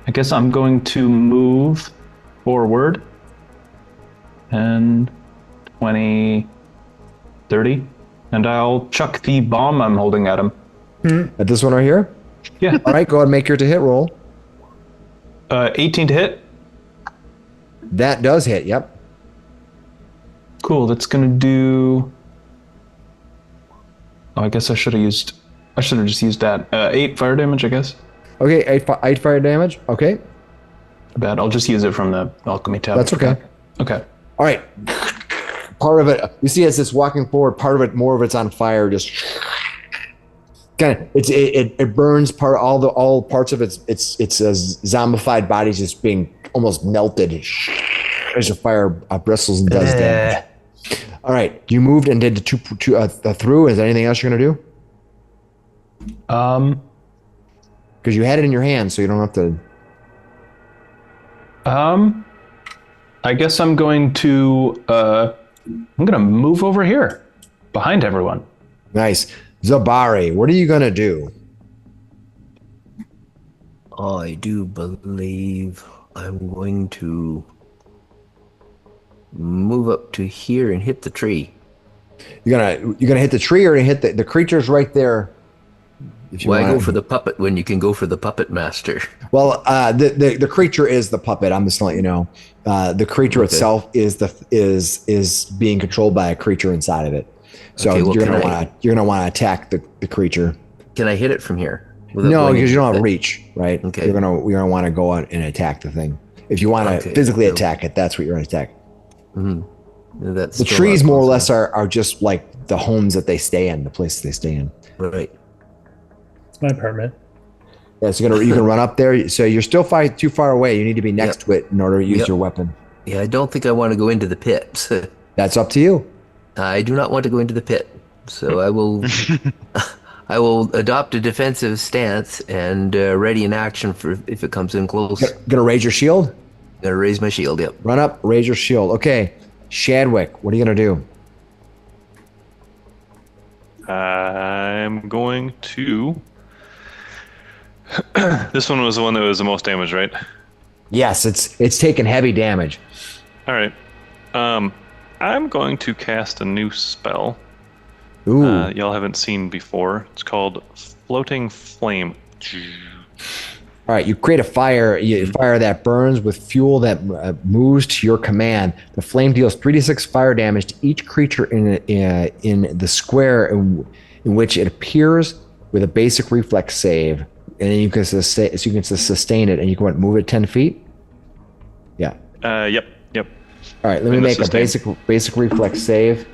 B: I guess I'm going to move forward. 10, 20, 30. And I'll chuck the bomb I'm holding at him.
A: At this one right here?
B: Yeah.
A: All right, go ahead and make your to hit roll.
B: 18 to hit.
A: That does hit, yep.
B: Cool, that's gonna do... Oh, I guess I should have just used that. 8 fire damage, I guess.
A: Okay, 8 fire damage. Okay.
B: Bad, I'll just use it from the alchemy tab.
A: That's okay.
B: Okay.
A: All right. Part of it, you see as it's walking forward, part of it, more of it's on fire, just kind of, it burns all parts of its zombified body just being almost melted as the fire bristles and does damage. All right, you moved and did the through. Is there anything else you're gonna do? Because you had it in your hand, so you don't have to.
B: I guess I'm going to move over here, behind everyone.
A: Nice. Zabari, what are you gonna do?
F: I do believe I'm going to move up to here and hit the tree.
A: You're gonna hit the tree, or hit the creatures right there.
F: Why go for the puppet when you can go for the puppet master?
A: Well, the creature is the puppet. I'm just letting you know. The creature itself is being controlled by a creature inside of it. So
F: Okay, well,
A: you're gonna want to attack the creature.
F: Can I hit it from here?
A: No, because you don't have reach, right?
F: Okay.
A: You're gonna want to go out and attack the thing. If you want to physically attack it, that's what you're gonna attack.
F: Mm-hmm.
A: The trees more or less are just like the homes that they stay in, the places they stay in.
F: Right.
C: It's my apartment.
A: Yeah, so you can run up there. So you're still too far away. You need to be next to it in order to use your weapon.
F: Yeah, I don't think I want to go into the pit.
A: That's up to you.
F: I do not want to go into the pit. So I will I will adopt a defensive stance and ready in action for if it comes in close.
A: Gonna raise your shield?
F: Gonna raise my shield, yep.
A: Run up, raise your shield. Okay. Shadwick, what are you gonna do?
E: I'm going to... This one was the one that was the most damage, right?
A: Yes, it's taken heavy damage.
E: All right. I'm going to cast a new spell.
A: Ooh.
E: Y'all haven't seen before. It's called Floating Flame.
A: All right, you create a fire. You fire that burns with fuel that moves to your command. The flame deals 3d6 fire damage to each creature in the square in which it appears with a basic reflex save, and then you can sustain it, and you can move it 10 feet. Yeah.
E: Yep.
A: All right, let me make a basic reflex save.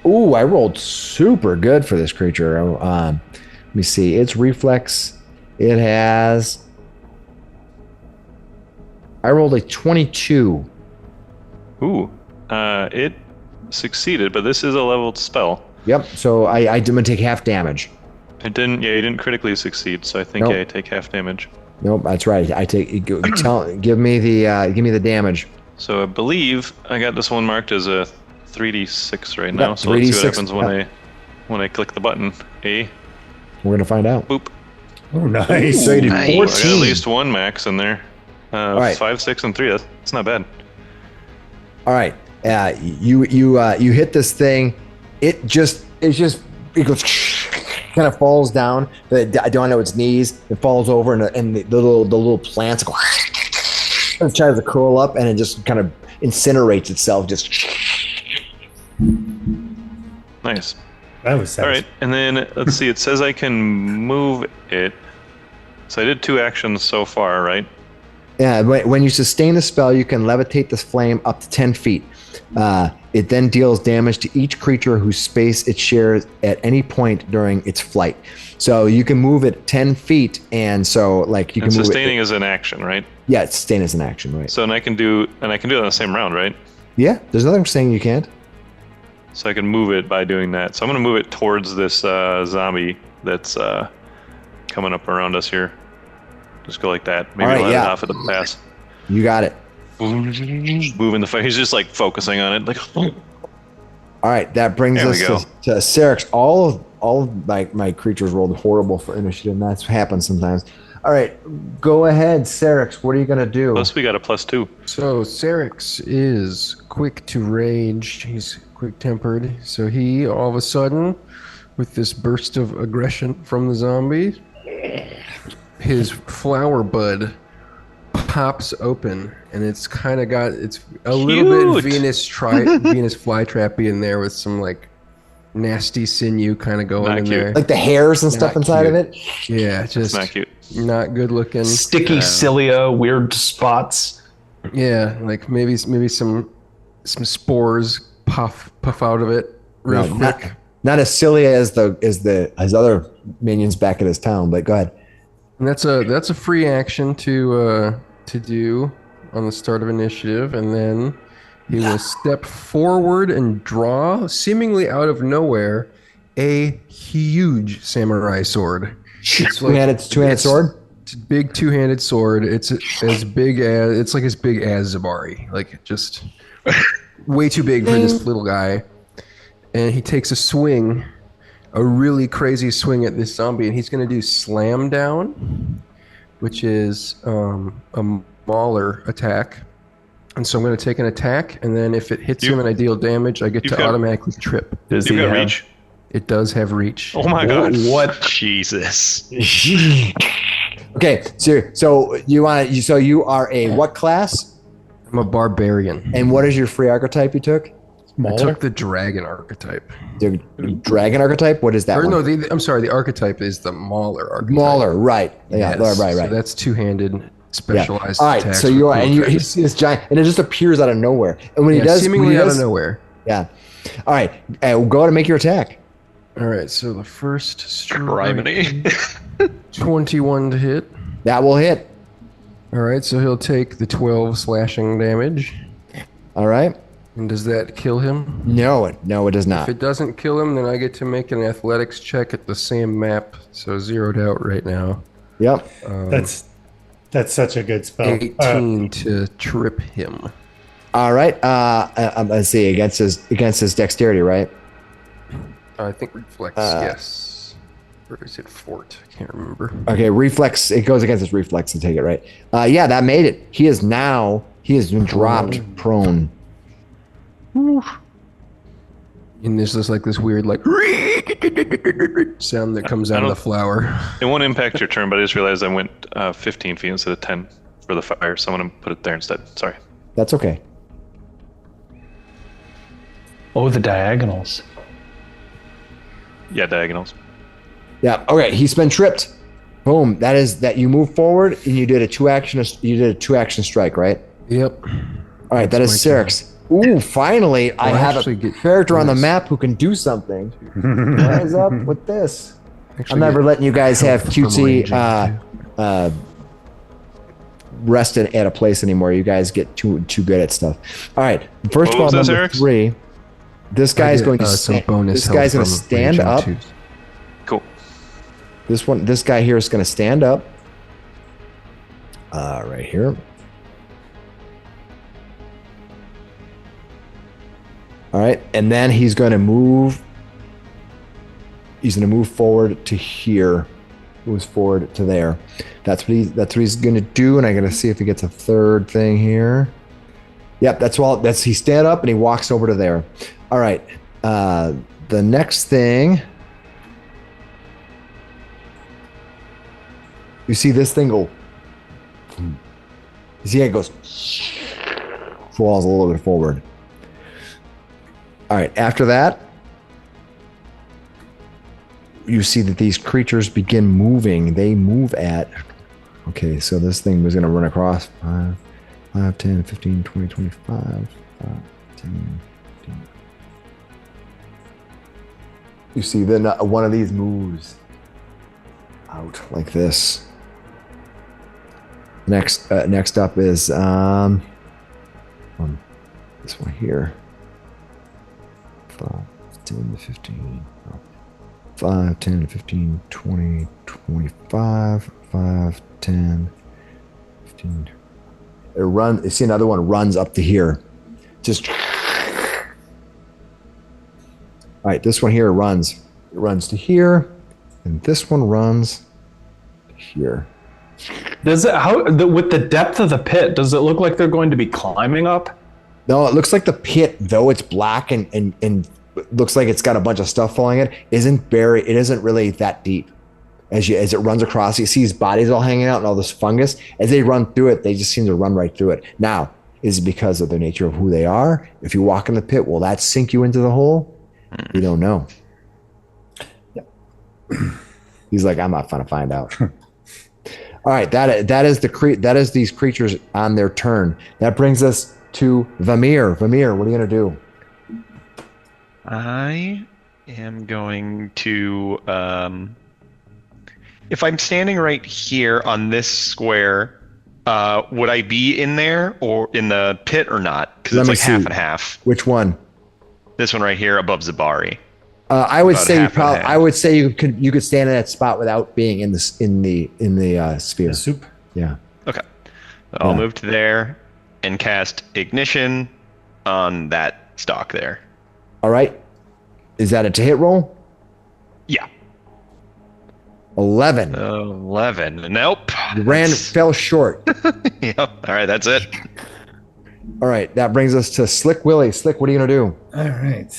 A: Ooh, I rolled super good for this creature. Let me see. Its reflex, it has... I rolled a 22.
E: Ooh, it succeeded, but this is a leveled spell.
A: Yep. So I'm gonna take half damage.
E: It didn't. Yeah, you didn't critically succeed, so I think
A: Nope.
E: I take half damage.
A: Nope, that's right. I take. Give me the damage.
E: So I believe I got this one marked as a 3d6 right now.
A: Yep,
E: So let's see what
A: 3d6,
E: happens when I click the button. A
A: We're gonna find out.
E: boop.
C: Oh, nice.
A: So you did
F: Nice.
E: I got
A: 14.
E: at least one max in there.
A: right.
E: 5, 6, and 3. That's not bad.
A: All right. You hit this thing. It goes kind of falls down. I don't know its knees. It falls over, and the little plants go. It tries to curl up, and it just kind of incinerates itself. Just
E: Nice.
C: That was
E: All right, and then let's see. It says I can move it. So I did 2 actions so far, right?
A: yeah. When you sustain the spell, you can levitate this flame up to 10 feet. It then deals damage to each creature whose space it shares at any point during its flight. So you can move it 10 feet, and so like you
E: And
A: can move
E: sustaining
A: it.
E: is an action, right?
A: Yeah, sustain is an action, right?
E: So and I can do it in the same round, right?
A: Yeah, there's nothing saying you can't.
E: So I can move it by doing that. So I'm gonna move it towards this zombie that's coming up around us here. Just go like that. Maybe
A: All right,
E: let
A: yeah.
E: it off at the pass.
A: You got it.
E: Moving the fire. He's just like focusing on it, like.
A: All right, that brings
E: There we
A: us
E: go.
A: to Sarrix. All of my creatures rolled horrible for initiative, and that's happens sometimes. All right, go ahead, Sarrix. What are you gonna do?
E: Plus we got a +2.
H: So Sarrix is quick to rage. He's quick-tempered. So he, all of a sudden, with this burst of aggression from the zombie, his flower bud pops open, and it's kind of got it's a little bit
E: Cute.
H: Venus flytrappy in there with some like nasty sinew kind of going
E: Not
H: in
E: cute.
H: there.
A: Like the hairs and stuff
H: Not
A: inside of
H: cute.
A: it.
H: Yeah,
E: It's
H: just
E: not cute.
H: not good looking.
B: Sticky cilia, weird spots.
H: Yeah, like maybe some spores puff out of it real
A: No,
H: quick.
A: not as silly as his other minions back at his town. But go ahead.
H: And that's a free action to do on the start of initiative, and then he will step forward and draw, seemingly out of nowhere, a huge samurai sword. It's
A: Two-handed sword.
H: It's a big two-handed sword. It's as big as Zabari. Like just way too big for this little guy. And he takes a swing, a really crazy swing at this zombie, and he's going to do slam down, which is a Mauler attack. And so I'm going to take an attack, and then if it hits him and I deal damage, I get to
E: you've got-
H: automatically trip.
B: Does
E: You
B: he
E: got
B: have-
E: reach.
H: It does have reach.
E: Oh my god.
B: What?
D: Jesus.
A: Okay, so you are a what class?
H: I'm a barbarian.
A: And what is your free archetype you took?
H: I
C: Mauler?
H: took the dragon archetype.
A: The dragon archetype. What is that?
H: Or
A: one?
H: no, I'm sorry. The archetype is the Mauler archetype.
A: Mauler, right? Yeah,
H: Yes.
A: right.
H: So that's two-handed,
A: Yeah.
H: specialized
A: All right,
H: attacks.
A: so
H: with
A: you are,
H: cool
A: and you
H: effects.
A: see this giant, and it just appears out of nowhere. And when he does,
H: seemingly
A: when he
H: out
A: does-
H: of nowhere.
A: Yeah. All right, go ahead and make your attack.
H: All right, so the first strike,
D: Criminy.
H: 21 to hit.
A: That will hit.
H: All right, so he'll take the 12 slashing damage.
A: All right.
H: And does that kill him?
A: No, it does not.
H: If it doesn't kill him, then I get to make an athletics check at the same map. So zeroed out right now.
A: Yep.
C: That's such a good spell.
H: 18 to trip him.
A: All right. Let's see against his dexterity, right?
H: I think reflex, yes. Or is it fort? I can't remember.
A: Okay, reflex. It goes against his reflex to take it, right? Yeah, that made it. He has been dropped prone.
H: And there's just like this weird like sound that comes out of the flower.
E: It won't impact your turn, but I just realized I went 15 feet instead of 10 for the fire, so I'm going to put it there instead. Sorry.
A: That's okay.
B: Oh, the diagonals.
E: Yeah, diagonals.
A: Yeah. Okay. He's been tripped. Boom. That is that. You move forward and you did a two action strike, right?
H: Yep.
A: All right. That is
H: my turn.
A: Sarrix. Ooh, finally, I have
H: actually
A: a
H: get
A: character on the
H: bonus.
A: map who can do something. What is up with this?
H: Actually
A: I'm never
H: get
A: letting you guys have
H: help from
A: cutesy
H: ranging,
A: rest at a place anymore. You guys get too good at stuff. All right. First
E: What
A: of
E: was
A: all,
E: this,
A: number
E: Sarrix?
A: 3. This guy is going to
H: some bonus.
A: this guy's
H: help
A: going to
H: from
A: stand
H: range
A: up.
H: R2s.
E: Cool.
A: This guy here is going to stand up. Right here. All right, and then he's going to move. He's going to move forward to here. Moves forward to there. That's what he's going to do. And I'm going to see if he gets a third thing here. Yep, that's all. He stand up and he walks over to there. All right. The next thing. You see this thing go. You see it goes. Falls a little bit forward. All right. After that, you see that these creatures begin moving. They move at. Okay, so this thing was going to run across 5, 10, 15, 20, 25, 5, 10, 15. You see then one of these moves out like this. Next up is this one here. 5, 10 to 15. 5, 10, 15, 20, 25, 5, 10, 15. You see another one runs up to here. Just. All right, this one here runs. It runs to here, and this one runs to here.
B: Does it with the depth of the pit? Does it look like they're going to be climbing up?
A: No, it looks like the pit, though it's black and looks like it's got a bunch of stuff falling in. It isn't really that deep. As it runs across, you see his bodies all hanging out and all this fungus. As they run through it, they just seem to run right through it. Now, is it because of the nature of who they are? If you walk in the pit, will that sink you into the hole? We don't know. He's like, I'm not going to find out. All right, that is these creatures on their turn. That brings us to Vamir. Vamir, what are you going to do?
D: I am going to, if I'm standing right here on this square, would I be in there or in the pit or not? Because it's like half and half.
A: Which one?
D: This one right here above Zabari.
A: I would say you could stand in that spot without being in the sphere.
C: The soup.
A: Yeah.
D: Okay. I'll move to there and cast Ignition on that stock there.
A: All right. Is that a to hit roll?
D: Yeah.
A: 11.
D: 11. Nope.
A: Fell short.
D: Yep. All right. That's it.
A: All right. That brings us to Slick Willy. Slick, what are you going to do?
C: All right.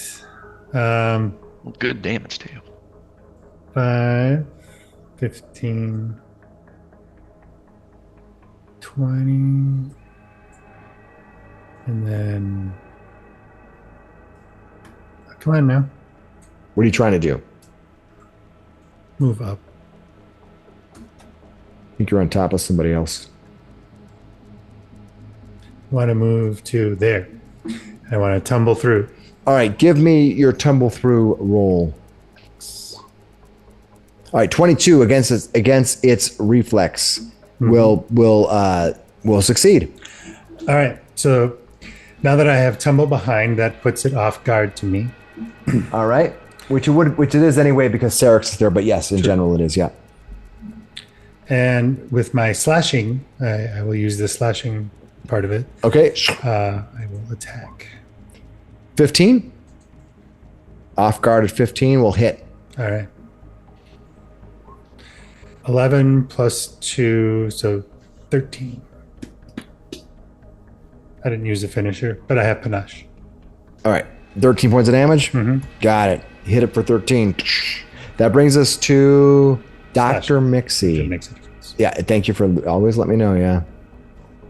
D: Good damage too.
C: 5, 15, 20, and then come on now.
A: What are you trying to do?
C: Move up.
A: I think you're on top of somebody else.
C: Want to move to there. I want to tumble through.
A: All right, give me your tumble through roll. All right, 22 against its reflex will succeed.
C: All right, so now that I have tumble behind, that puts it off guard to me.
A: All right, which it is anyway because Sarrix is there, but yes, in general it is, yeah.
C: And with my slashing, I will use the slashing part of it.
A: Okay.
C: I will attack.
A: 15. Off guard at 15 will hit.
C: All right. 11 plus 2, so 13. I didn't use the finisher, but I have panache.
A: All right. 13 points of damage.
C: Mm-hmm.
A: Got it. Hit it for 13. That brings us to Dr. Miksi.
C: Makes a difference.
A: Yeah, thank you for always let me know, yeah.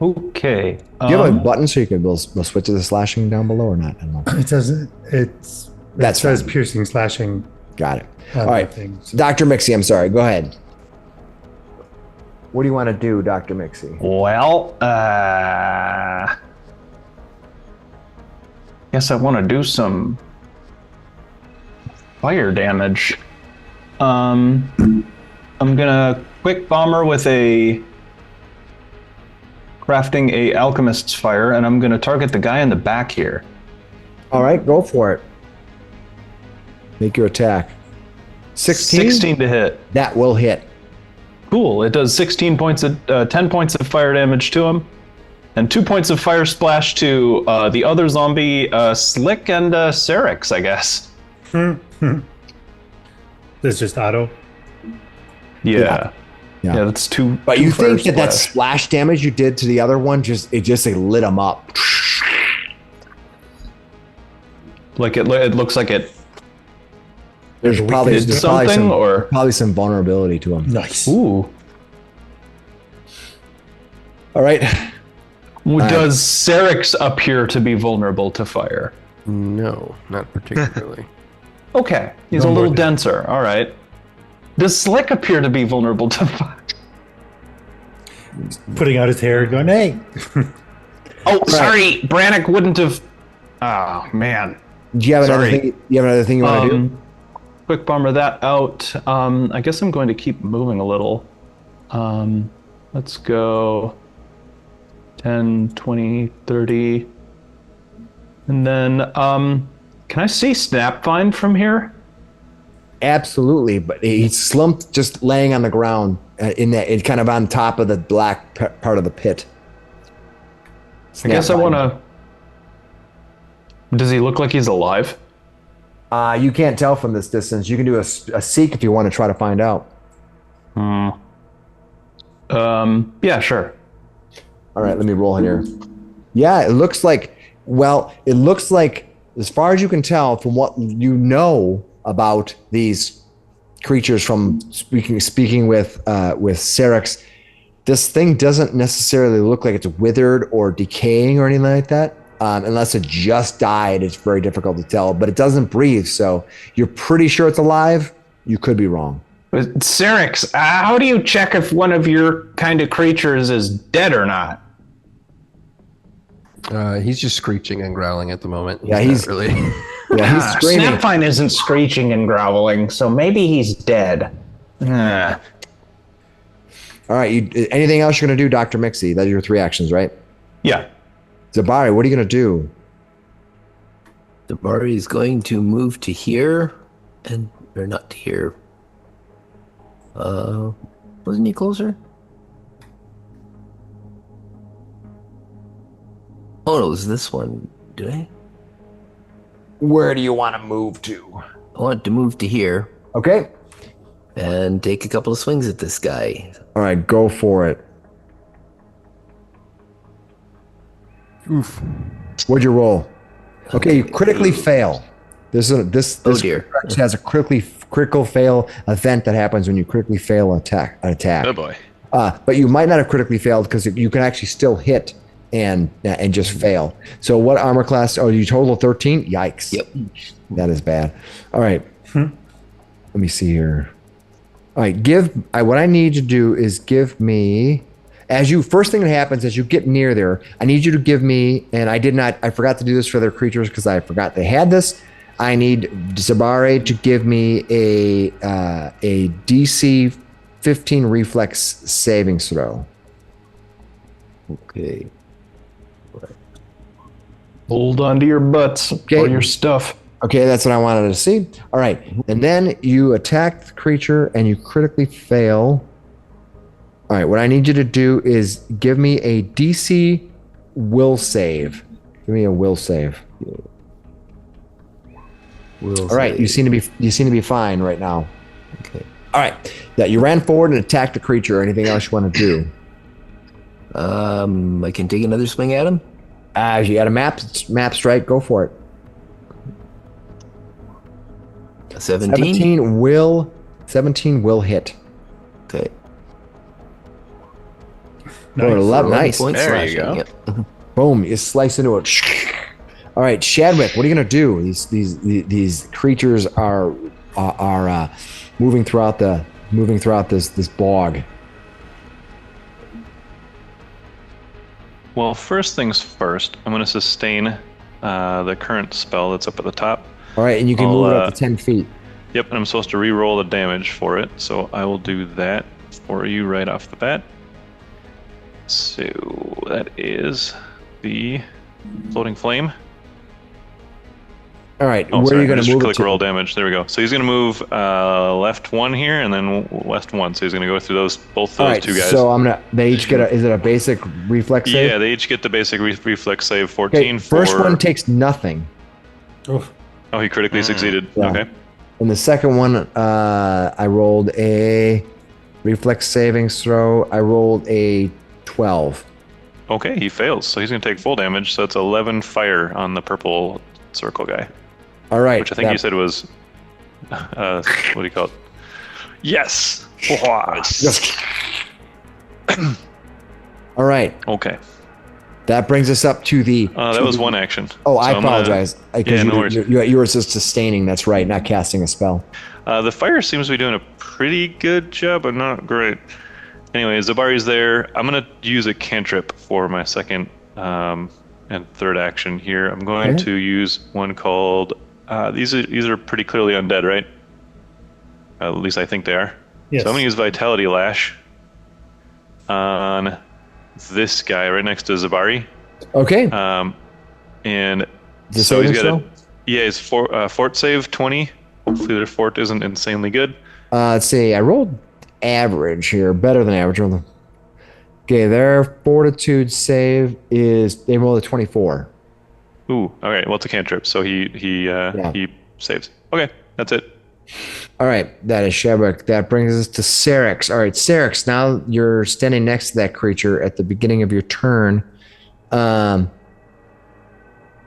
B: Okay.
A: Do you have a button so you can we'll switch to the slashing down below or not? I don't know.
C: It doesn't. It says
A: fine.
C: piercing, slashing.
A: Got it.
C: On
A: All right.
C: things.
A: Dr. Miksi, I'm sorry. Go ahead. What do you want to do, Dr. Miksi?
B: Well, guess I want to do some fire damage. I'm gonna quick bomber with a crafting a Alchemist's Fire, and I'm going to target the guy in the back here.
A: All right, go for it. Make your attack. 16?
B: 16 to hit.
A: That will hit.
B: Cool. It does 10 points of fire damage to him, and 2 points of fire splash to the other zombie, Slick and Sarrix, I guess.
C: This is just auto.
B: Yeah, that's 2.
A: But
B: two
A: you
B: fire
A: think that splash damage you did to the other one just lit him up.
B: Like it looks like it.
A: There's probably some vulnerability to him.
C: Nice.
B: Ooh.
A: All right.
B: Does Sarrix appear to be vulnerable to fire?
H: No, not particularly.
B: Okay, he's a little denser. All right. Does Slick appear to be vulnerable to fire?
C: Putting out his hair, going, "Hey."
G: Oh, sorry, Brannick wouldn't have. Oh man.
A: Do you have another thing? You have another thing you want to do?
B: Quick bomber that out. I guess I'm going to keep moving a little. Let's go 10, 20, 30. And then, can I see Snapvine from here?
A: Absolutely, but he's slumped, just laying on the ground kind of on top of the black part of the pit.
B: I guess I want to. Does he look like he's alive?
A: You can't tell from this distance. You can do a seek if you want to try to find out.
B: Yeah, sure.
A: All right, let me roll here. Yeah, it looks like, as far as you can tell from what you know about these creatures from speaking with Sarrix, this thing doesn't necessarily look like it's withered or decaying or anything like that. Unless it just died, it's very difficult to tell, but it doesn't breathe, so you're pretty sure it's alive. You could be wrong.
G: Sarrix, how do you check if one of your kind of creatures is dead or not?
H: He's just screeching and growling at the moment.
A: He's
H: really.
A: Yeah, he's screaming.
G: Snapvine isn't screeching and growling, so maybe he's dead.
A: All right, anything else you're going to do, Dr. Miksi? Those are your 3 actions, right?
B: Yeah.
A: Zabari, what are you going to do?
F: Zabari is going to move to here, or not to here. Wasn't he closer? Oh, no, it was this one. Did I?
A: Where do you want to move to?
F: I want to move to here.
A: Okay.
F: And take a couple of swings at this guy.
A: All right, go for it.
H: Oof.
A: What'd you roll? Okay, you critically fail. This
F: dear.
A: has a critical fail event that happens when you critically fail an attack.
D: Oh boy.
A: But you might not have critically failed because you can actually still hit and just fail. So what armor class? Oh, you total 13? Yikes.
F: Yep.
A: That is bad. All right. Let me see here. All right, what I need you to do is give me, first thing that happens as you get near there, I need you to give me, and I forgot to do this for their creatures because I forgot they had this. I need Zabare to give me a DC 15 reflex savings throw.
F: Okay.
B: Hold on to your butts or your stuff.
A: Okay, that's what I wanted to see. All right, and then you attack the creature and you critically fail. All right, what I need you to do is give me a DC will save. Give me a will save. All right, you seem to be fine right now.
F: Okay.
A: All right, you ran forward and attacked the creature. Anything else you want to do?
F: I can take another swing at him.
A: You got a map strike. Go for it.
F: 17.
A: 17 will hit.
F: Okay.
A: Nice.
D: There you go.
F: Yep.
A: Boom! You slice into it. All right, Shadwick, what are you gonna do? These creatures are moving throughout this bog.
E: Well, first things first, I'm going to sustain the current spell that's up at the top.
A: All right, and you can move it up to 10 feet.
E: Yep, and I'm supposed to re-roll the damage for it, so I will do that for you right off the bat. So that is the floating flame.
A: All right,
E: Oh,
A: where
E: sorry,
A: are you going
E: just
A: to move it
E: click
A: to?
E: roll damage. There we go. So he's going to move left 1 here and then left 1. So he's going to go through both
A: All
E: those
A: right,
E: two guys.
A: so they each get is it a basic reflex save?
E: Yeah, they each get the basic reflex save 14
A: Okay, first
E: for...
A: one takes nothing.
C: Oof.
E: Oh, he critically succeeded.
A: Yeah.
E: Okay.
A: And the second one, I rolled a reflex savings throw. I rolled a 12.
E: Okay, he fails. So he's going to take full damage. So it's 11 fire on the purple circle guy.
A: All right.
E: Which I think you said was... what do you call it? Yes!
A: All right.
E: Okay.
A: That brings us up to the...
E: That was one action.
A: Oh,
E: So
A: I
E: I'm gonna-
A: apologize.
E: Yeah, no worries.
A: You were just sustaining. That's right, not casting a spell.
E: The fire seems to be doing a pretty good job, but not great. Anyway, Zabari's there. I'm going to use a cantrip for my second and third action here. I'm going
A: Okay.
E: to use one called... these are pretty clearly undead, right? At least I think they are.
C: Yes.
E: So I'm going to use Vitality Lash on this guy right next to Zabari.
A: Okay.
E: And
A: The
E: so he's
A: saving
E: got
A: throw?
E: his fort save 20. Hopefully their fort isn't insanely good.
A: Let's see. I rolled average here. Better than average. Okay, their fortitude save is... They rolled a 24.
E: Ooh, all right. Well, it's a cantrip, so he saves. Okay, that's it.
A: All right, that is Shadwick. That brings us to Sarrix. All right, Sarrix, now you're standing next to that creature at the beginning of your turn.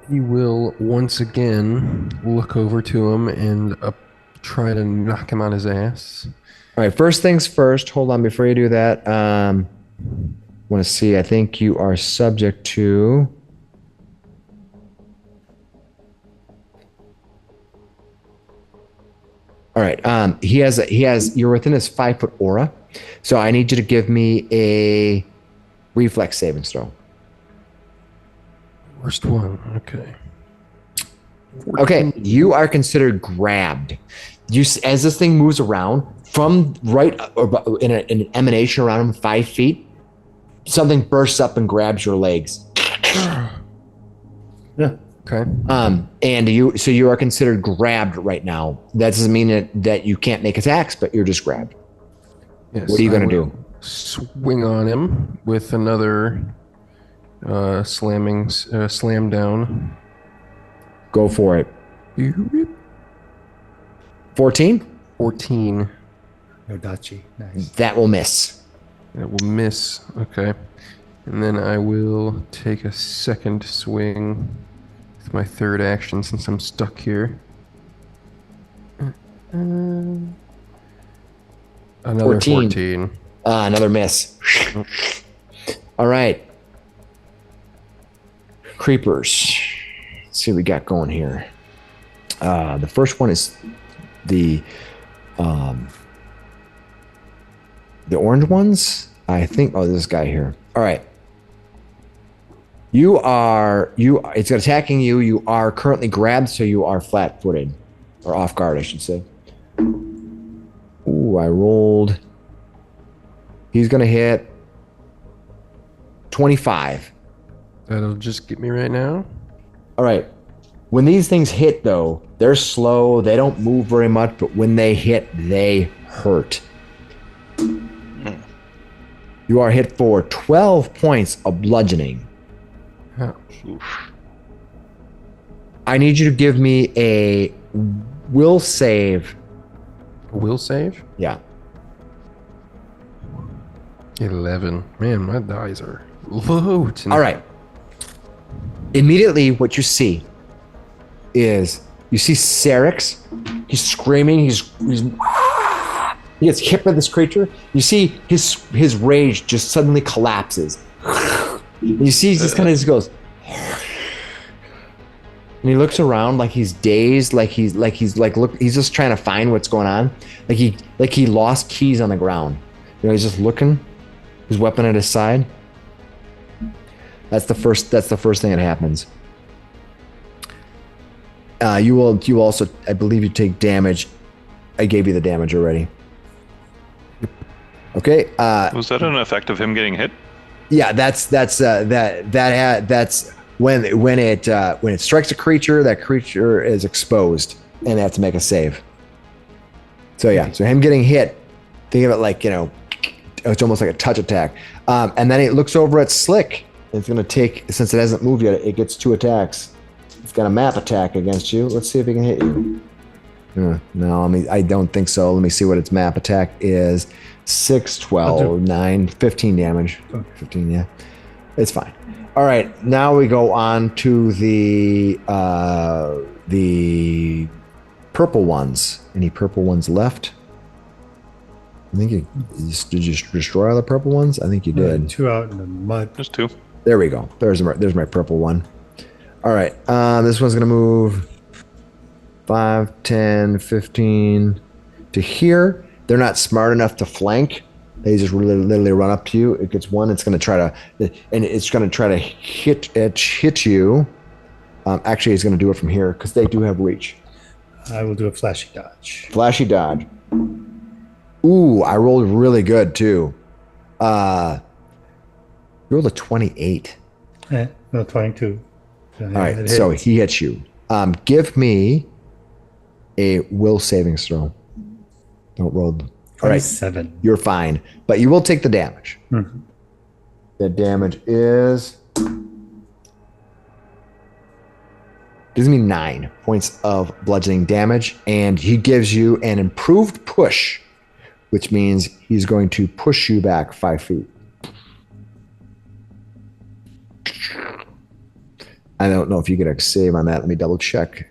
H: He will once again look over to him and try to knock him on his ass.
A: All right, first things first. Hold on, before you do that, want to see. I think you are subject to... All right. You're within his 5-foot aura, so I need you to give me a reflex saving throw.
H: Worst one. Okay.
A: Okay, you are considered grabbed. As this thing moves around from right in an emanation around him 5 feet, something bursts up and grabs your legs.
C: Yeah.
H: Okay.
A: And you are considered grabbed right now. That doesn't mean that you can't make attacks, but you're just grabbed.
H: Yes,
A: What are you
H: I
A: going to
H: will
A: do?
H: Swing on him with another slam down.
A: Go for it. 14?
H: 14.
C: No dachi. Nice.
A: That will miss.
H: That will miss. Okay. And then I will take a second swing with my third action since I'm stuck here. Another 14.
A: Another miss. All right. Creepers. Let's see what we got going here. The first one is the orange ones. I think. Oh, this guy here. All right. It's attacking you. You are currently grabbed, so you are flat-footed, or off guard, I should say. Ooh, I rolled. He's gonna hit 25.
H: That'll just get me right now.
A: All right. When these things hit, though, they're slow. They don't move very much, but when they hit, they hurt. You are hit for 12 points of bludgeoning. I need you to give me a will save.
H: Will save?
A: Yeah.
H: 11. Man, my dice are low tonight.
A: All right. Immediately, what you see is you see Sarrix. He's screaming. He gets hit by this creature. You see his rage just suddenly collapses. And you see he just kind of goes, and he looks around like he's dazed, he's just trying to find what's going on, like he lost keys on the ground. You know, he's just looking, his weapon at his side. That's the first thing that happens. You also, I believe, you take damage. I gave you the damage already. Okay.
E: Was that an effect of him getting hit?
A: Yeah, that's when it strikes a creature, that creature is exposed, and they have to make a save. So yeah, so him getting hit, think of it like, it's almost like a touch attack. And then it looks over at Slick. It's going to take, since it hasn't moved yet, it gets 2 attacks. It's got a map attack against you. Let's see if it can hit you. No, I don't think so. Let me see what its map attack is. 6, 12, 9, 15 damage. 15, yeah. It's fine. All right, now we go on to the purple ones. Any purple ones left? I think did you destroy all the purple ones? I think you did.
C: 2 out in the mud.
E: Just 2.
A: There we go. There's my purple one. All right, this one's gonna move 5, 10, 15 to here. They're not smart enough to flank. They just literally run up to you. It gets 1. It's gonna try to hit you. Actually, it's gonna do it from here because they do have reach.
C: I will do a flashy dodge.
A: Flashy dodge. Ooh, I rolled really good too. You rolled a 28.
C: No, 22.
A: All right, so he hits you. Give me a will savings throw. Don't roll. All right,
C: 7.
A: You're fine, but you will take the damage.
C: Mm-hmm.
A: The damage gives me 9 points of bludgeoning damage, and he gives you an improved push, which means he's going to push you back 5 feet. I don't know if you get a save on that. Let me double check.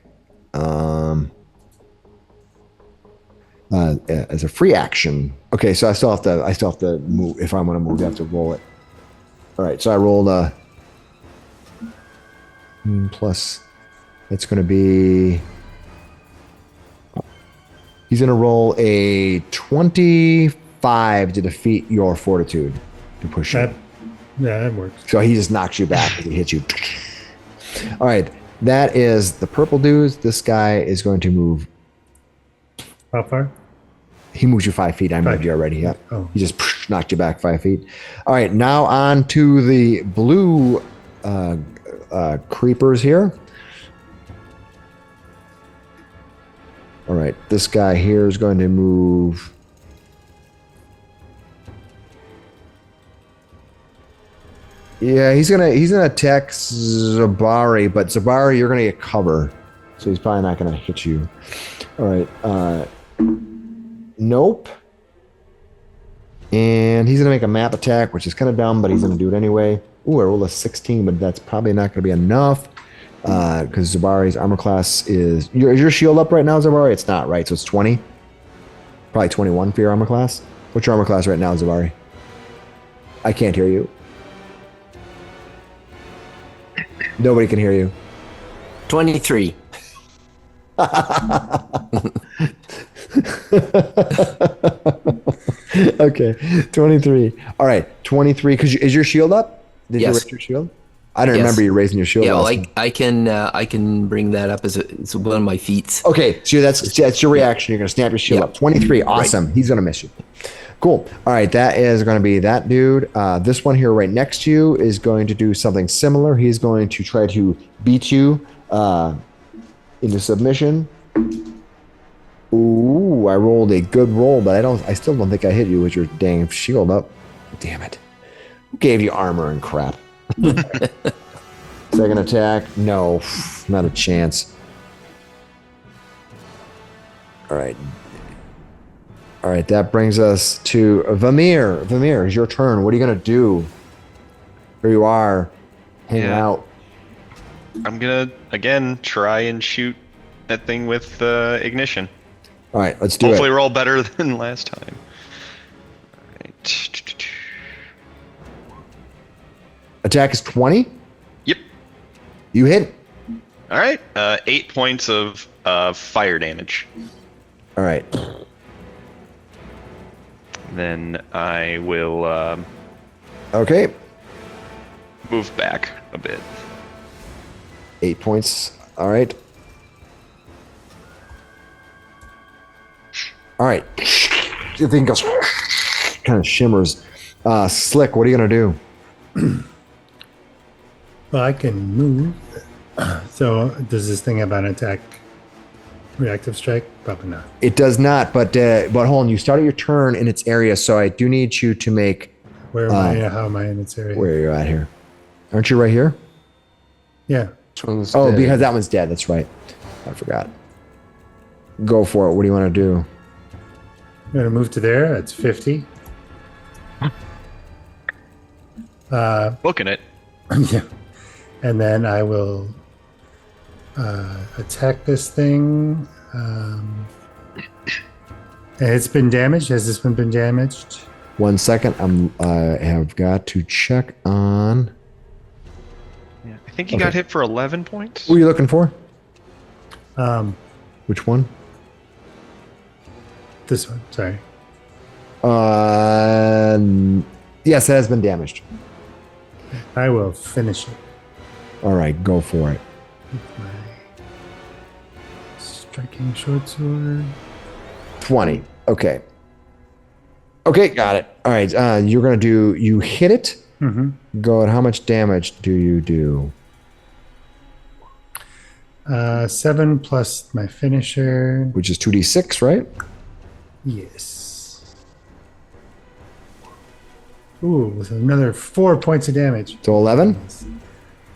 A: As a free action. Okay, so I still have to move. If I'm going to move, I have to roll it. All right, so I rolled a plus. It's going to be. He's going to roll a 25 to defeat your fortitude to push you.
C: Yeah, that works.
A: So he just knocks you back as he hits you. All right, that is the purple dudes. This guy is going to move.
C: How far?
A: He moves you 5 feet. I moved you already. Yeah.
C: Oh.
A: He just knocked you back 5 feet. All right, now on to the blue creepers here. All right, this guy here is going to move. Yeah, he's gonna attack Zabari, but Zabari, you're gonna get cover, so he's probably not gonna hit you. All right, nope. And he's gonna make a map attack, which is kind of dumb, but he's gonna do it anyway. Ooh, I rolled a 16, but that's probably not gonna be enough because Zabari's armor class is. Is your shield up right now, Zabari? It's not, right? So it's 20. Probably 21 for your armor class. What's your armor class right now, Zabari? I can't hear you. Nobody can hear you.
F: 23.
A: Okay, 23. All right, 23. Because is your shield up? Did you
F: Yes.
A: raise your shield? I don't remember you raising your shield.
F: Yeah, well,
A: last time.
F: I can bring that up as it's one of my feats.
A: Okay, so that's your reaction. You're gonna snap your shield up. 23. Awesome. Right. He's gonna miss you. Cool. All right, that is going to be that dude. This one here right next to you is going to do something similar. He's going to try to beat you into submission. Ooh, I rolled a good roll, but I still don't think I hit you with your dang shield up. Damn it. Who gave you armor and crap? Second attack. No, not a chance. All right. All right, that brings us to Vamir. Vamir, it's your turn. What are you going to do? Here you are, hanging out.
D: I'm going to, again, try and shoot that thing with ignition.
A: All right, let's do
D: Hopefully
A: it.
D: roll better than last time. All right.
A: Attack is 20?
D: Yep.
A: You hit.
D: All right. 8 points of fire damage.
A: All right.
D: Then I will
A: Okay.
D: move back a bit.
A: 8 points. All right. All right. The thing goes, kind of shimmers. Slick, what are you going to do?
C: Well, I can move. So does this thing have an attack reactive strike? Probably not.
A: It does not, but hold on. You started your turn in its area, so I do need you to make.
C: Where am I? How am I in its area?
A: Where are you at here? Aren't you right here?
C: Yeah.
A: Oh, because that one's dead. That's right. I forgot. Go for it. What do you want to do?
C: I'm going to move to there. That's 50.
D: Booking it.
C: Yeah. And then I will attack this thing. And it's been damaged. Has this one been damaged?
A: 1 second. I have got to check on.
D: Yeah, I think he got hit for 11 points.
A: Who are you looking for?
C: Which
A: one?
C: This one. Sorry.
A: Yes, it has been damaged.
C: I will finish it.
A: All right, go for it.
C: With my striking short sword.
A: 20. Okay. Okay, got it. All right, you're going to do, you hit it.
C: Mm-hmm.
A: Go at how much damage do you do?
C: 7 plus my finisher.
A: Which is 2d6, right?
C: Yes. Ooh, with another 4 points of damage.
A: So 11?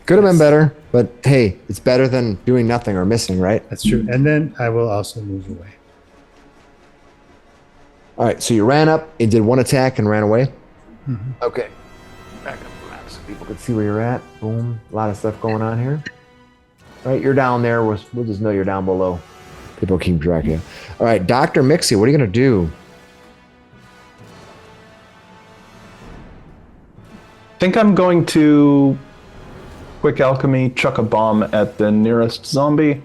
A: Could have been better, but hey, it's better than doing nothing or missing, right?
C: That's true. And then I will also move away.
A: All right, so you ran up, it did one attack and ran away.
C: Mm-hmm.
A: Okay. Back up the map so people can see where you're at. Boom. A lot of stuff going on here. All right, you're down there. We'll just know you're down below. People keep track of you. All right, Dr. Miksi, what are you going to do?
B: I think I'm going to quick alchemy, chuck a bomb at the nearest zombie.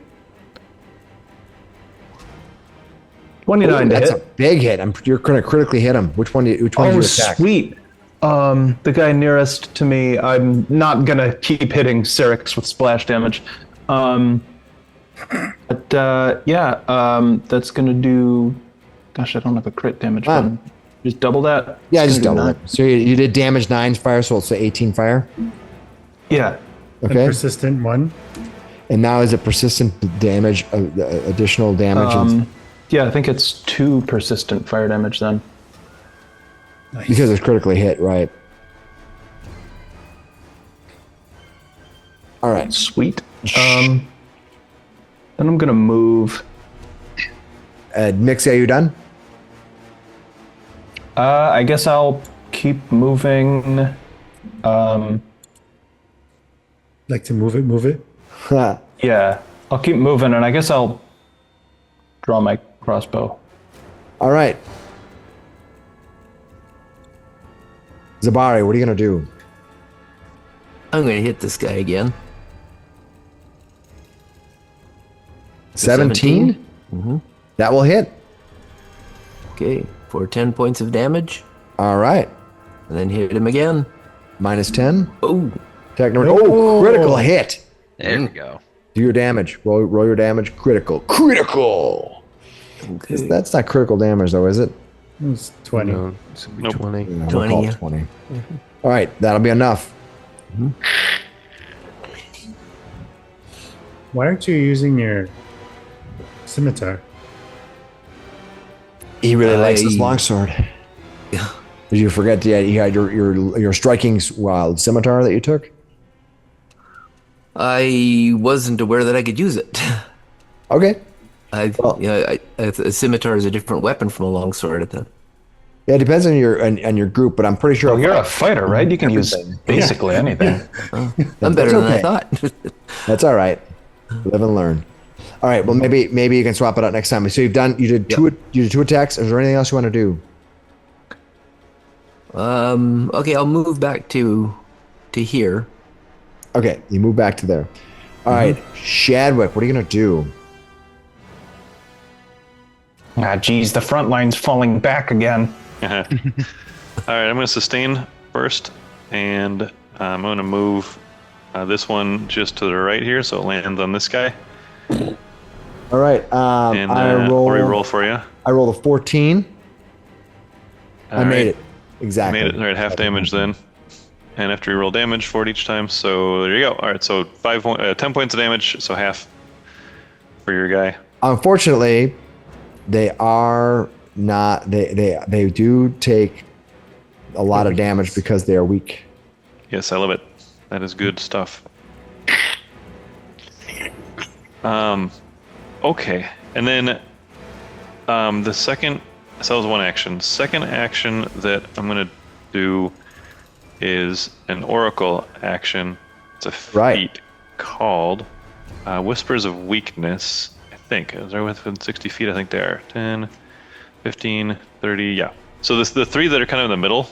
B: 29 to
A: That's
B: hit.
A: a big hit. You're going to critically hit him. Which one did you attack?
B: Sweet. The guy nearest to me, I'm not going to keep hitting Sarrix with splash damage. That's going to do... Gosh, I don't have a crit damage button. Just double that?
A: Yeah, just double it. So you did damage 9 fire, so it's 18 fire?
B: Yeah.
A: Okay.
C: A persistent 1.
A: And now is it persistent damage, additional damage?
B: Yeah, I think it's 2 persistent fire damage then.
C: Nice.
A: Because it's critically hit, right? All right.
B: Sweet. Then I'm going to move.
A: Miksi, are you done?
B: I guess I'll keep moving.
C: Like to move it?
B: Yeah, I'll keep moving, and I guess I'll draw my crossbow.
A: All right. Zabari, what are you going to do?
F: I'm going to hit this guy again.
A: 17?
F: Mm-hmm.
A: That will hit.
F: Okay, for 10 points of damage.
A: All right.
F: And then hit him again.
A: Minus 10.
F: Oh.
A: Critical hit.
D: There we go.
A: Do your damage. Roll your damage. Critical.
F: Okay.
A: That's not critical damage, though, is it?
C: It's 20.
H: No, it's gonna be
E: Nope.
H: 20.
A: Yeah, we'll
F: 20,
A: call it
F: yeah.
A: 20. All right, that'll be enough.
C: Why aren't you using your scimitar?
A: He really likes this
F: I-
A: longsword.
F: Yeah.
A: Did you forget you had your striking scimitar that you took?
F: I wasn't aware that I could use it.
A: Okay.
F: A scimitar is a different weapon from a longsword.
A: Yeah, it depends on your group, but I'm pretty sure.
B: Oh, you're a fighter, right? You can use basically anything.
F: I'm better than I
A: okay.
F: thought.
A: That's all right. Live and learn. All right. Well, maybe you can swap it out next time. So you did two attacks. Is there anything else you want to do?
F: Okay, I'll move back to here.
A: Okay, you move back to there. All right, Shadwick, what are you gonna do?
G: Ah, geez, the front line's falling back again.
E: All right, I'm going to sustain first, and I'm going to move this one just to the right here, so it lands on this guy.
A: All right,
E: And
A: I'll
E: re-roll for you.
A: I rolled a 14. I made it exactly.
E: Made it. All right, half damage then. and after you roll damage, 4 each time. So there you go. All right, so 10 points of damage, so half for your guy.
A: Unfortunately, they are not. They do take a lot of damage because they are weak.
E: Yes, I love it. That is good stuff. Okay, and then the second. So that was one action. Second action that I'm gonna do is an oracle action. It's a feat called Whispers of Weakness. I think is there within 60 feet. I think they are 10, 15, 30. Yeah. So the three that are kind of in the middle.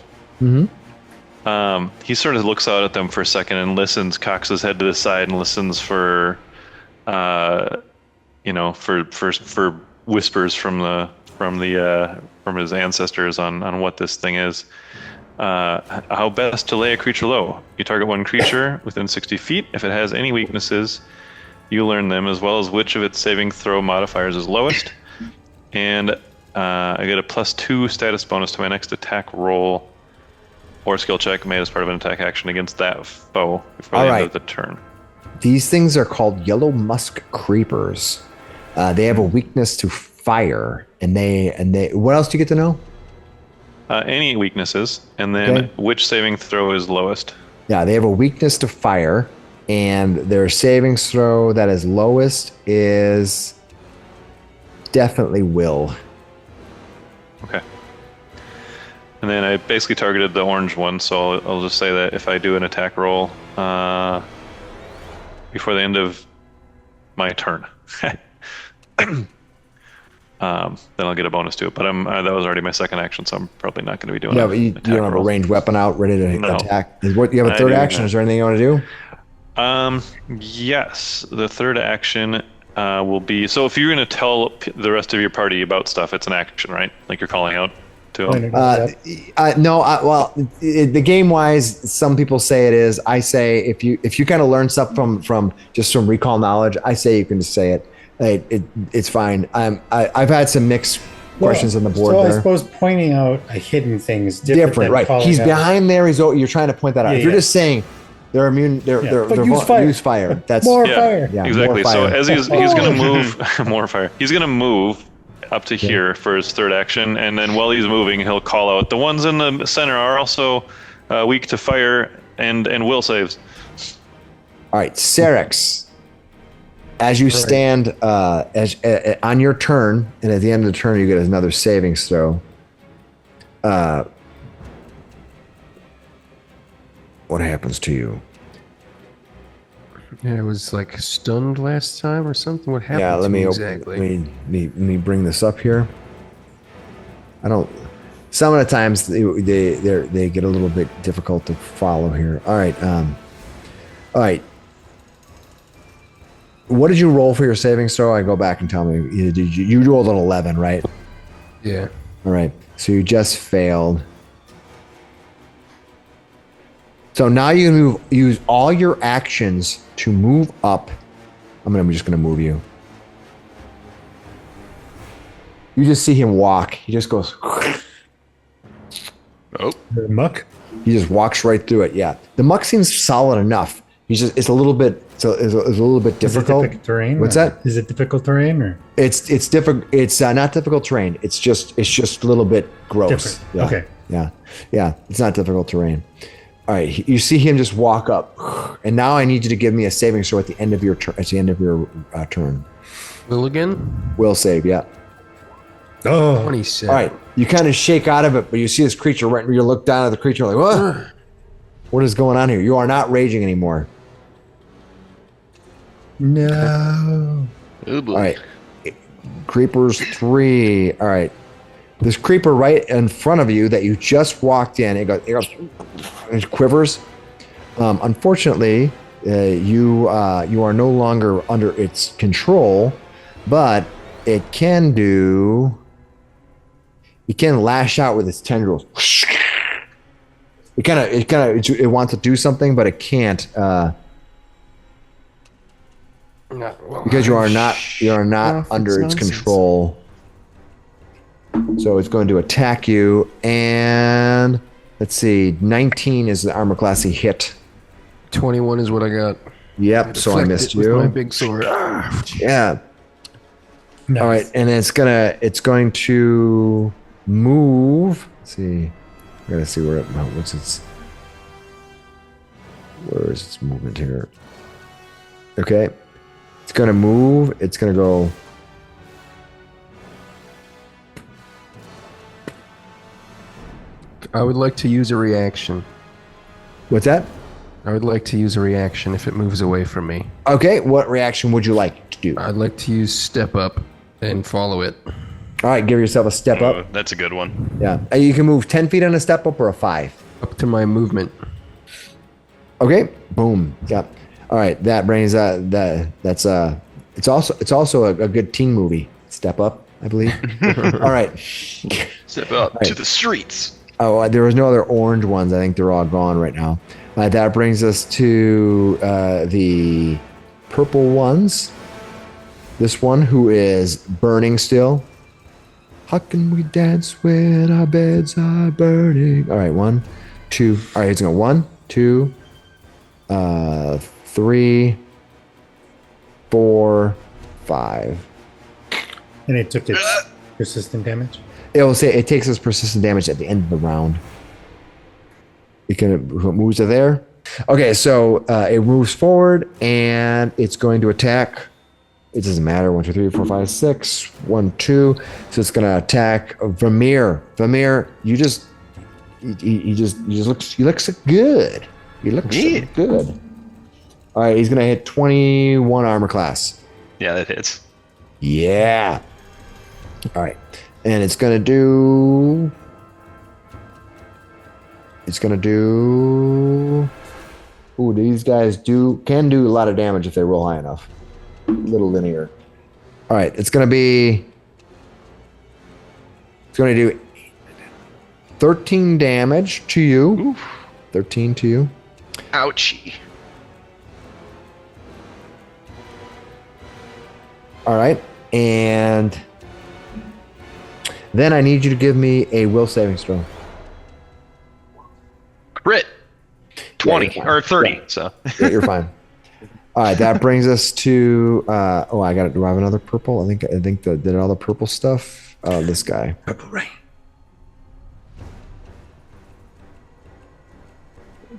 E: He sort of looks out at them for a second and listens, cocks his head to the side and listens for, for whispers from his ancestors on what this thing is. How best to lay a creature low. You target one creature within 60 feet. If it has any weaknesses, you learn them, as well as which of its saving throw modifiers is lowest. And I get a +2 status bonus to my next attack roll or skill check made as part of an attack action against that foe before the end of the turn.
A: These things are called yellow musk creepers. They have a weakness to fire, and they. What else do you get to know?
E: Any weaknesses, and then which saving throw is lowest.
A: Yeah, they have a weakness to fire, and their saving throw that is lowest is definitely will.
E: Okay. And then I basically targeted the orange one, so I'll just say that if I do an attack roll before the end of my turn, then I'll get a bonus to it. But that was already my second action, so I'm probably not going to be doing.
A: Yeah, but you don't have a ranged weapon out ready to attack. You have a third action. Is there anything you want to do?
E: Yes, the third action will be. So if you're going to tell the rest of your party about stuff, it's an action, right? Like you're calling out to them.
A: The game wise, some people say it is. I say if you kind of learn stuff from recall knowledge, I say you can just say it. It's fine. I've had some mixed questions on the board.
C: So
A: there.
C: I suppose pointing out a hidden thing is different,
A: right? He's behind there. You're trying to point that out. If you're just saying they're immune, use fire. That's
C: more fire.
E: Yeah, exactly. So as he's going to move more fire. He's going to move up to here for his third action, and then while he's moving, he'll call out the ones in the center are also weak to fire and will saves.
A: All right, Sarrix. As you stand on your turn, and at the end of the turn, you get another savings throw. What happens to you?
H: Yeah, it was like stunned last time or something. What happened?
A: Yeah, let me
H: exactly.
A: let me bring this up here. I don't. Some of the times they get a little bit difficult to follow here. All right. All right. What did you roll for your savings throw? I go back and tell me. You rolled an 11, right?
H: Yeah.
A: All right. So you just failed. So now you use all your actions to move up. I'm just gonna move you. You just see him walk. He just goes.
D: Oh.
C: The muck?
A: He just walks right through it. Yeah. The muck seems solid enough. It's a little bit difficult.
C: Is it difficult terrain?
A: What's that?
C: Is it difficult terrain or?
A: It's difficult. It's not difficult terrain. It's just a little bit gross.
C: Different.
A: Yeah.
C: Okay.
A: Yeah. It's not difficult terrain. All right. You see him just walk up, and now I need you to give me a saving throw at the end of your turn. At the end of your turn.
H: Will again?
A: Will save. Yeah.
C: Oh.
H: 27.
A: All right. You kind of shake out of it, but you see this creature right. You look down at the creature like, what? What is going on here? You are not raging anymore.
C: No.
D: Oh boy.
A: All right. Creepers 3. All right. This creeper right in front of you that you just walked in, it quivers. Unfortunately, you are no longer under its control, but it can lash out with its tendrils. It wants to do something, but it can't. Because you are not under its control. So it's going to attack you, and Let's see. 19 is the armor class he hit.
H: 21 is what I got.
A: Yep. So I
H: Deflect
A: missed
H: it with my
A: you.
H: big sword. Ah,
A: Yeah.
C: Nice.
A: All right, and it's going to move. Let's see. I gotta see where where is its movement here? Okay. It's gonna move. It's gonna go.
H: I would like to use a reaction.
A: What's that?
H: I would like to use a reaction if it moves away from me.
A: Okay, what reaction would you like to do?
H: I'd like to use step up and follow it.
A: All right, give yourself a step
D: Oh,
A: up.
D: that's a good one.
A: Yeah, you can move 10 feet on a step up or a 5.
H: Up to my movement.
A: Okay, boom. Yep. All right, that brings it's also a good teen movie. Step Up, I believe. All right.
D: Step up to the streets.
A: Oh, there was no other orange ones. I think they're all gone right now. That brings us to the purple ones. This one, who is burning still. How can we dance when our beds are burning? All right, 1, 2. All right, he's going 1, 2, 3, 4, 5.
C: And it took its persistent damage.
A: It will say it takes its persistent damage at the end of the round. It moves to there. Okay, so it moves forward and it's going to attack. It doesn't matter. 1, 2, 3, 4, 5, 6. 1, 2. So it's gonna attack Vamir. Vamir, you look so good. You look so good. All right, he's gonna hit 21 armor class.
D: Yeah, that hits.
A: Yeah. All right, and it's gonna do. Ooh, these guys can do a lot of damage if they roll high enough. Little linear. All right, it's going to do 13 damage to you.
D: Oof.
A: 13 to you.
D: Ouchie.
A: All right, and then I need you to give me a will saving throw.
D: Crit. 20
A: Yeah,
D: or 30.
A: yeah.
D: So
A: Yeah, you're fine. All right, that brings us to. Do I have another purple? I think did all the purple stuff. This guy.
C: Purple rain.
A: All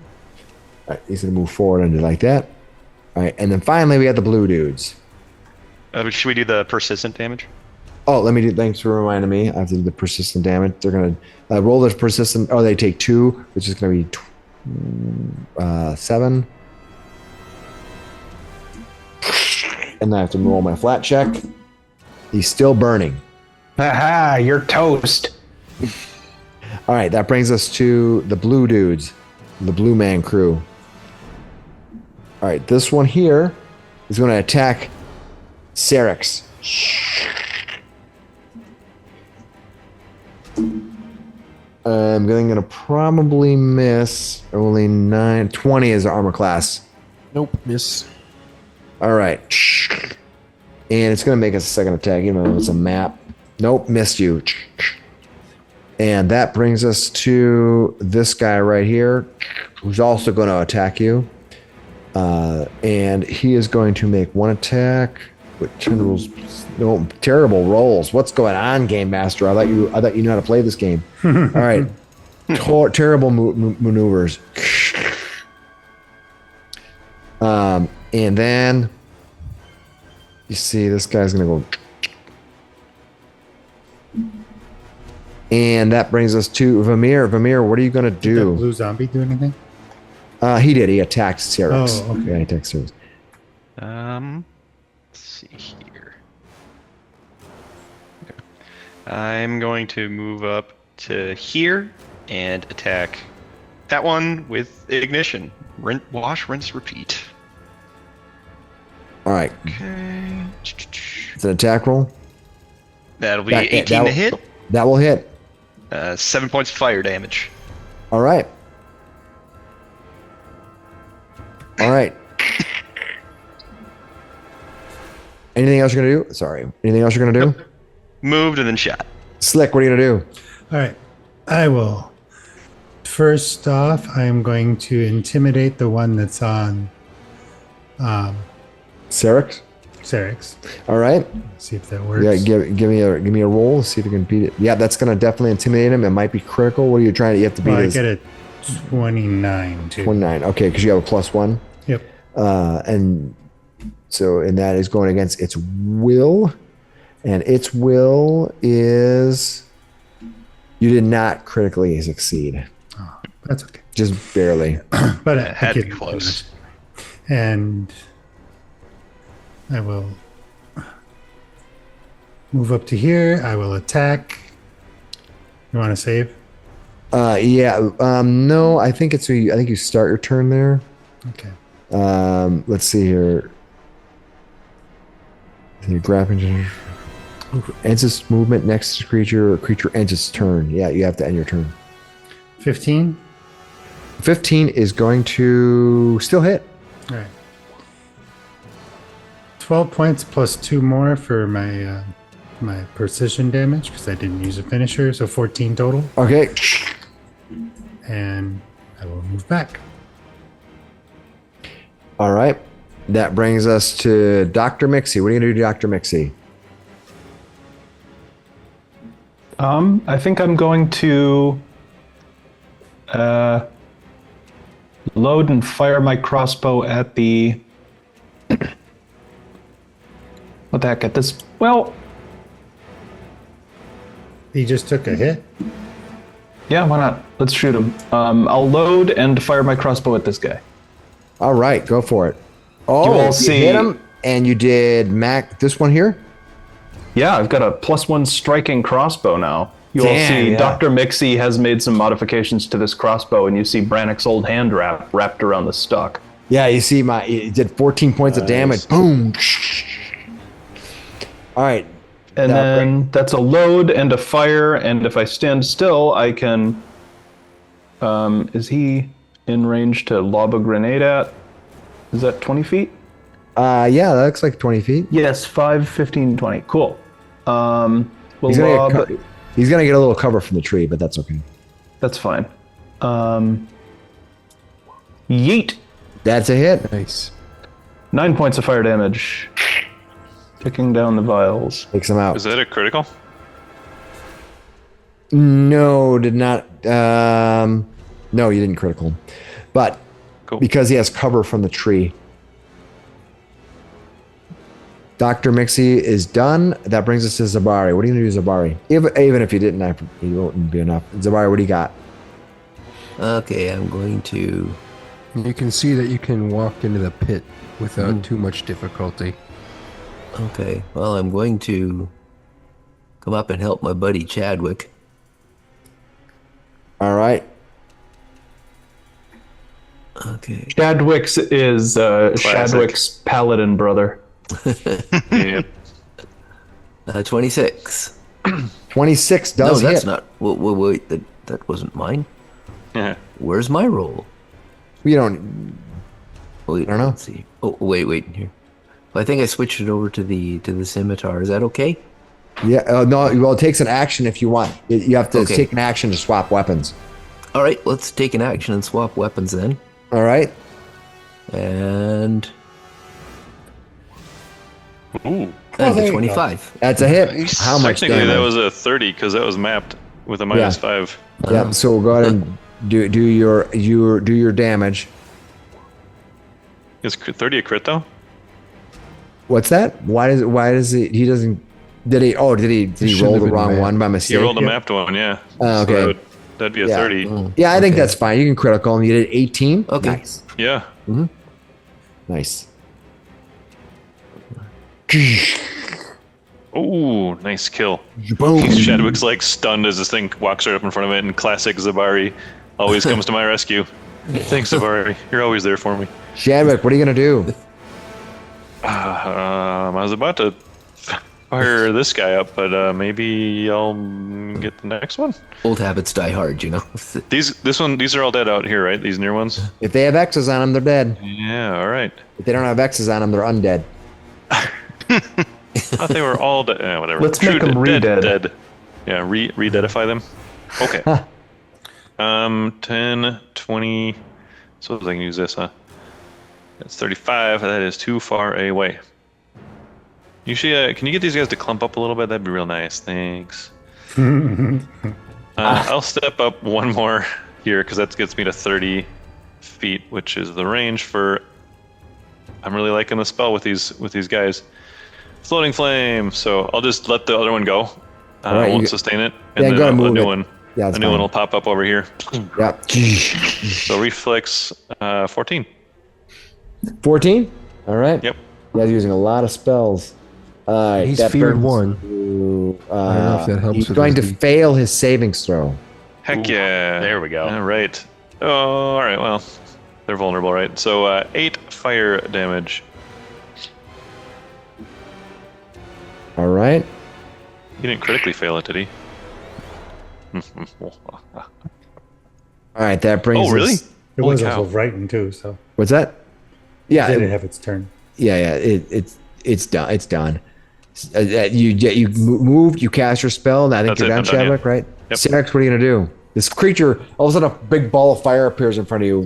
A: right, he's gonna move forward and do like that. All right, and then finally we have the blue dudes.
D: should we do the persistent damage?
A: Oh, thanks for reminding me. I have to do the persistent damage. They're gonna roll this persistent. Oh, they take 2, which is gonna be 7. And I have to roll my flat check. He's still burning.
G: Haha, you're toast.
A: All right, that brings us to the blue dudes, the blue man crew. All right, this one here is going to attack Sarrix. I'm going to probably miss. Only 20 is the armor class.
H: Nope, miss.
A: All right. And it's going to make us a second attack, even though it's a map. Nope, missed you. And that brings us to this guy right here, who's also going to attack you. And he is going to make 1 attack. With no terrible rolls. What's going on, Game Master? I thought you knew how to play this game. All right. Terrible maneuvers. And then you see this guy's gonna go, and that brings us to Vamir. Vamir, what are you gonna
C: Did that
A: do?
C: blue zombie do anything?
A: He did. He attacked Sarrix.
C: Oh, okay.
A: Yeah, he attacked Sarrix.
D: Let's see here. Okay. I'm going to move up to here and attack that one with ignition. Wash, rinse, repeat.
A: All right.
D: Okay.
A: It's an attack roll.
D: That'll be 18 to hit.
A: That will hit.
D: 7 points of fire damage.
A: All right. All right. Anything else you're gonna do? Sorry. Anything else you're gonna do?
D: Moved and then shot.
A: Slick, what are you gonna do?
C: All right. I will first off, I'm going to intimidate the one that's on
A: Sarrix.
C: Sarrix.
A: All right.
C: See if that works.
A: Yeah, give me a roll. See if you can beat it. Yeah, that's gonna definitely intimidate him. It might be critical. What are you trying to? You have to beat
C: Well, I
A: his
C: get a 29 too.
A: 29. Okay, because you have a +1.
C: Yep.
A: And that is going against its will, and its will is you did not critically succeed.
C: Oh, that's okay.
A: Just barely.
C: But
D: It had to be close.
C: And I will move up to here. I will attack. You want to save?
A: Yeah. No, I think I think you start your turn there.
C: Okay.
A: Let's see here. Your grappling ends its movement next to creature. Creature ends its turn. Yeah, you have to end your turn.
C: 15.
A: 15 is going to still hit.
C: All right. 12 points plus 2 more for my my precision damage because I didn't use a finisher, so 14 total.
A: Okay.
C: And I will move back.
A: All right. That brings us to Dr. Miksi. What are you going to do, Dr. Miksi?
B: I think I'm going to load and fire my crossbow at the. What the heck? At this. Well,
C: He just took a hit.
B: yeah, why not? Let's shoot him. I'll load and fire my crossbow at this guy.
A: All right, go for it. Oh,
B: You all
A: you
B: see-
A: hit him, and you did this one here?
B: Yeah, I've got a +1 striking crossbow now. You all
A: Damn,
B: see
A: yeah.
B: Dr. Miksi has made some modifications to this crossbow, and you see Brannick's old hand wrapped around the stock.
A: Yeah, you see, it did 14 points of damage. Boom. All right.
B: And
A: That
B: then that's a load and a fire, and if I stand still, I can... is he in range to lob a grenade at? Is that 20 feet?
A: Yeah, that looks like 20 feet.
B: Yes, 5, 15, 20. Cool. We'll
A: He's gonna,
B: lob...
A: he's gonna get a little cover from the tree, but that's okay.
B: That's fine. Yeet!
A: That's a hit.
H: Nice.
B: 9 points of fire damage. Ticking down the vials.
A: Takes him out.
E: Is that a critical?
A: No, did not. No, you didn't critical him. But
E: Cool.
A: because he has cover from the tree. Dr. Miksi is done. That brings us to Zabari. What are you going to do, Zabari? Even if you didn't, it wouldn't be enough. Zabari, what do you got?
F: Okay, I'm going to.
H: You can see that you can walk into the pit without too much difficulty.
F: Okay, well, I'm going to come up and help my buddy Chadwick.
A: All right.
F: Okay.
B: Shadwick's is Shadwick's paladin brother.
E: Yeah.
F: 26.
A: 26
F: No,
A: does
F: that's
A: hit.
F: not. Wait, that wasn't mine.
E: Yeah.
F: Where's my roll?
A: You don't.
F: Wait,
A: I don't know.
F: Let's see. Oh, wait here. I think I switched it over to the scimitar. Is that okay?
A: Yeah. No. Well, it takes an action if you want. You have to
F: Okay.
A: take an action to swap weapons.
F: All right, let's take an action and swap weapons then.
A: All right.
F: And
E: Ooh.
F: that's
C: there
F: a
C: you
F: 25.
A: That's a hit.
D: Nice.
A: How much
E: Technically,
A: damage?
E: that was a 30 because that was mapped with a -5.
A: Yeah. So we'll go ahead and do your damage.
E: Is 30 a crit though?
A: What's that? Why does he doesn't? Did he roll
H: shouldn't
A: the
H: have been
A: wrong
H: mapped.
A: one by
E: He
A: mistake?
E: rolled a mapped one, yeah.
A: Oh, okay.
E: So that'd be a
A: Yeah.
E: 30.
A: Yeah, I think
F: Okay.
A: that's fine. You can critical him. You did 18.
F: Okay.
A: Nice.
E: Yeah.
A: Nice.
E: Ooh, nice kill.
A: Boom.
E: Shadwick's like stunned as this thing walks right up in front of it, and classic Zabari always comes to my rescue. Thanks, Zabari. You're always there for me.
A: Shadwick, what are you gonna do?
E: I was about to fire this guy up, but maybe I'll get the next one.
F: Old habits die hard, you know.
E: These are all dead out here, right? These near ones.
A: If they have X's on them, they're dead.
E: Yeah. All right.
A: If they don't have X's on them, they're undead.
E: I thought they were all dead. Whatever.
B: Let's make them
E: dead.
B: re-dead.
E: Dead. Yeah. Re-deadify them. Okay. 10, 20. Suppose I can use this, huh? That's 35. That is too far away. Usually, can you get these guys to clump up a little bit? That'd be real nice. Thanks. I'll step up one more here because that gets me to 30 feet, which is the range for. I'm really liking the spell with these guys. Floating flame. So I'll just let the other one go.
A: Right,
E: won't sustain it, and
A: yeah,
E: then a new one.
A: Yeah,
E: a new one will pop up over here.
A: Yep.
E: So reflex 14.
A: 14. All right.
E: Yep.
A: You guys are using a lot of spells.
H: He's
A: that
H: feared
A: brings
H: 1.
A: you,
H: I don't know if that helps.
A: He's
H: with
A: going to
H: his
A: fail his savings throw.
E: Heck yeah.
D: There we go.
E: All right. Oh, all right. Well, they're vulnerable, right? So 8 fire damage.
A: All right.
E: He didn't critically fail it, did he?
A: All right. That brings.
E: Oh, really?
A: us-
C: It
E: Holy
C: was
E: cow.
C: also frightened too, so
A: What's that? Yeah.
C: it didn't have its turn.
A: Yeah. It's done. It's done. You moved. You cast your spell. And I think
E: That's
A: you're
E: it,
A: done,
E: I'm done, yeah.
A: Shadwick, right?
E: Yep.
A: Sarrix, what are you gonna do? This creature, all of a sudden, a big ball of fire appears in front of you,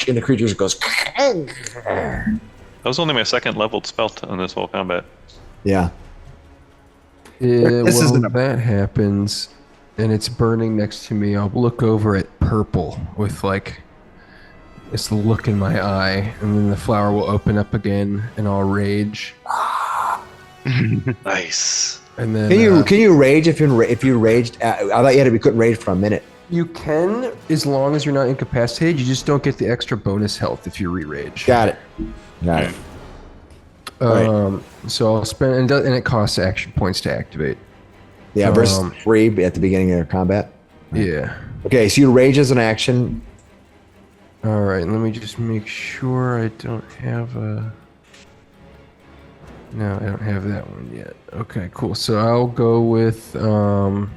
A: and the creature just goes.
E: That was only my second leveled spell on this whole combat.
A: Yeah.
H: Yeah,
A: This
H: well,
A: isn't a-
H: that happens, and it's burning next to me. I'll look over at purple with like this look in my eye, and then the flower will open up again, and I'll rage.
E: Nice.
H: And then
A: Can you rage if you raged? I thought you couldn't rage for a minute.
H: you can, as long as you're not incapacitated. You just don't get the extra bonus health if you re-rage.
A: Got it. Got it.
H: So I'll spend, and it costs action points to activate.
A: Yeah, versus 3 at the beginning of your combat.
H: Yeah.
A: Okay, so you rage as an action.
H: All right, let me just make sure I don't have a. No, I don't have that one yet. Okay, cool. So I'll go with an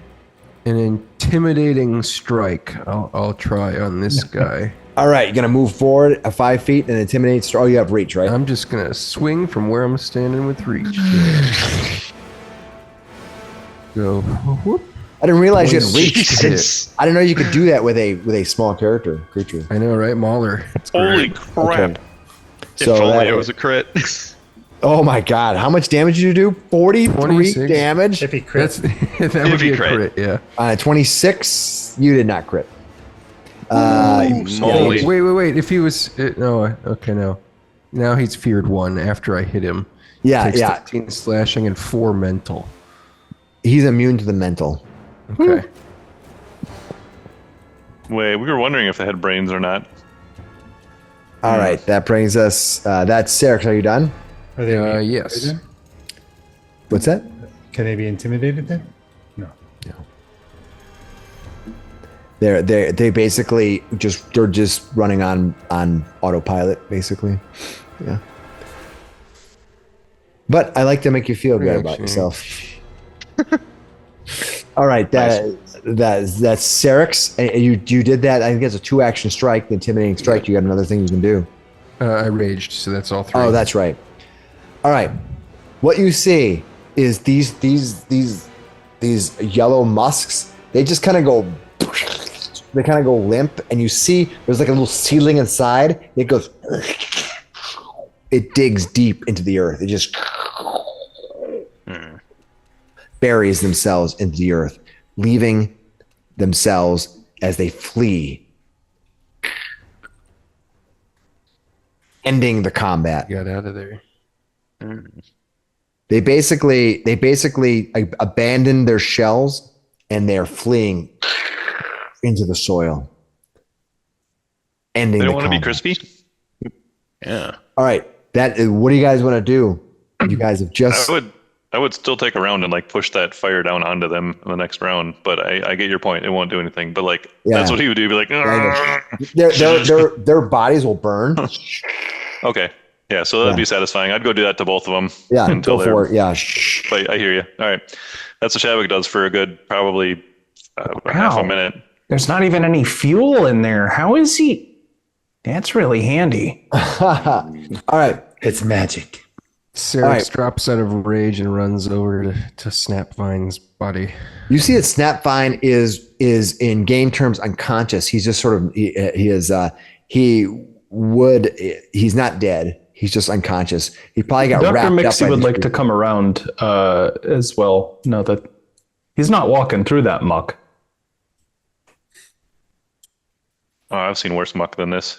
H: intimidating strike. I'll try on this guy.
A: All right, you're gonna move forward 5 feet and intimidate. Oh, you have reach, right?
H: I'm just gonna swing from where I'm standing with reach. Go. Whoop.
A: I didn't realize you had reach.
D: Jesus.
A: I didn't know you could do that with a small creature.
H: I know, right, Mauler? It's
D: Holy
H: great.
D: crap.
A: Okay.
D: If
A: So
D: only
A: that-
D: it was a crit.
A: Oh my God! How much damage did you do? 43
H: 26.
A: damage.
C: If he crits,
H: That would be a crit, yeah.
A: 26. You did not crit.
D: moly.
H: Wait. If he was no, okay, no. Now he's feared 1 after I hit him.
A: Yeah,
H: Takes
A: yeah.
H: 15 slashing and 4 mental.
A: He's immune to the mental.
H: Okay.
E: Wait, we were wondering if they had brains or not.
A: All right, that brings us. That's Sarrix. Are you done?
C: are they
H: Yes.
A: What's that?
C: Can they be intimidated then? No.
A: They basically they're just running on autopilot, basically. Yeah. But I like to make you feel good about
H: Reaction.
A: yourself. All right, that's Sarrix. And you did that. I think that's a 2-action strike, the intimidating strike. You got another thing you can do.
H: I raged, so that's all 3.
A: Oh, that's right. All right. What you see is these yellow musks. They just kind of go. They kind of go limp, and you see there's like a little ceiling inside. It goes. It digs deep into the earth. It just buries themselves into the earth, leaving themselves as they flee, ending the combat.
H: Got out of there.
A: They basically abandoned their shells and they're fleeing into the soil, ending.
E: They
A: the
E: don't want to be
A: combat.
E: crispy? Yeah.
A: All right, what do you guys want to do? You guys have just.
E: I would still take a round and like push that fire down onto them in the next round, but I get your point. It won't do anything. But like that's what he would do. He'd be like,
A: their bodies will burn.
E: okay, yeah. So that'd be satisfying. I'd go do that to both of them.
A: Yeah,
E: until
A: go
E: they're.
A: for it. Yeah.
E: But I hear you. All right, that's what Shadwick does for a good probably half a minute.
G: There's not even any fuel in there. How is he? That's really handy.
A: All right.
C: It's magic.
H: Sarrix
A: right.
H: drops out of rage and runs over to Snapvine's body.
A: You see that Snapvine is in game terms unconscious. He's just sort of he's not dead. He's just unconscious. He probably got
B: Dr.
A: wrapped up.
B: Miksi
A: by
B: would
A: these
B: like to
A: creatures.
B: come around as well. Now that he's not walking through that muck.
E: Oh, I've seen worse muck than this.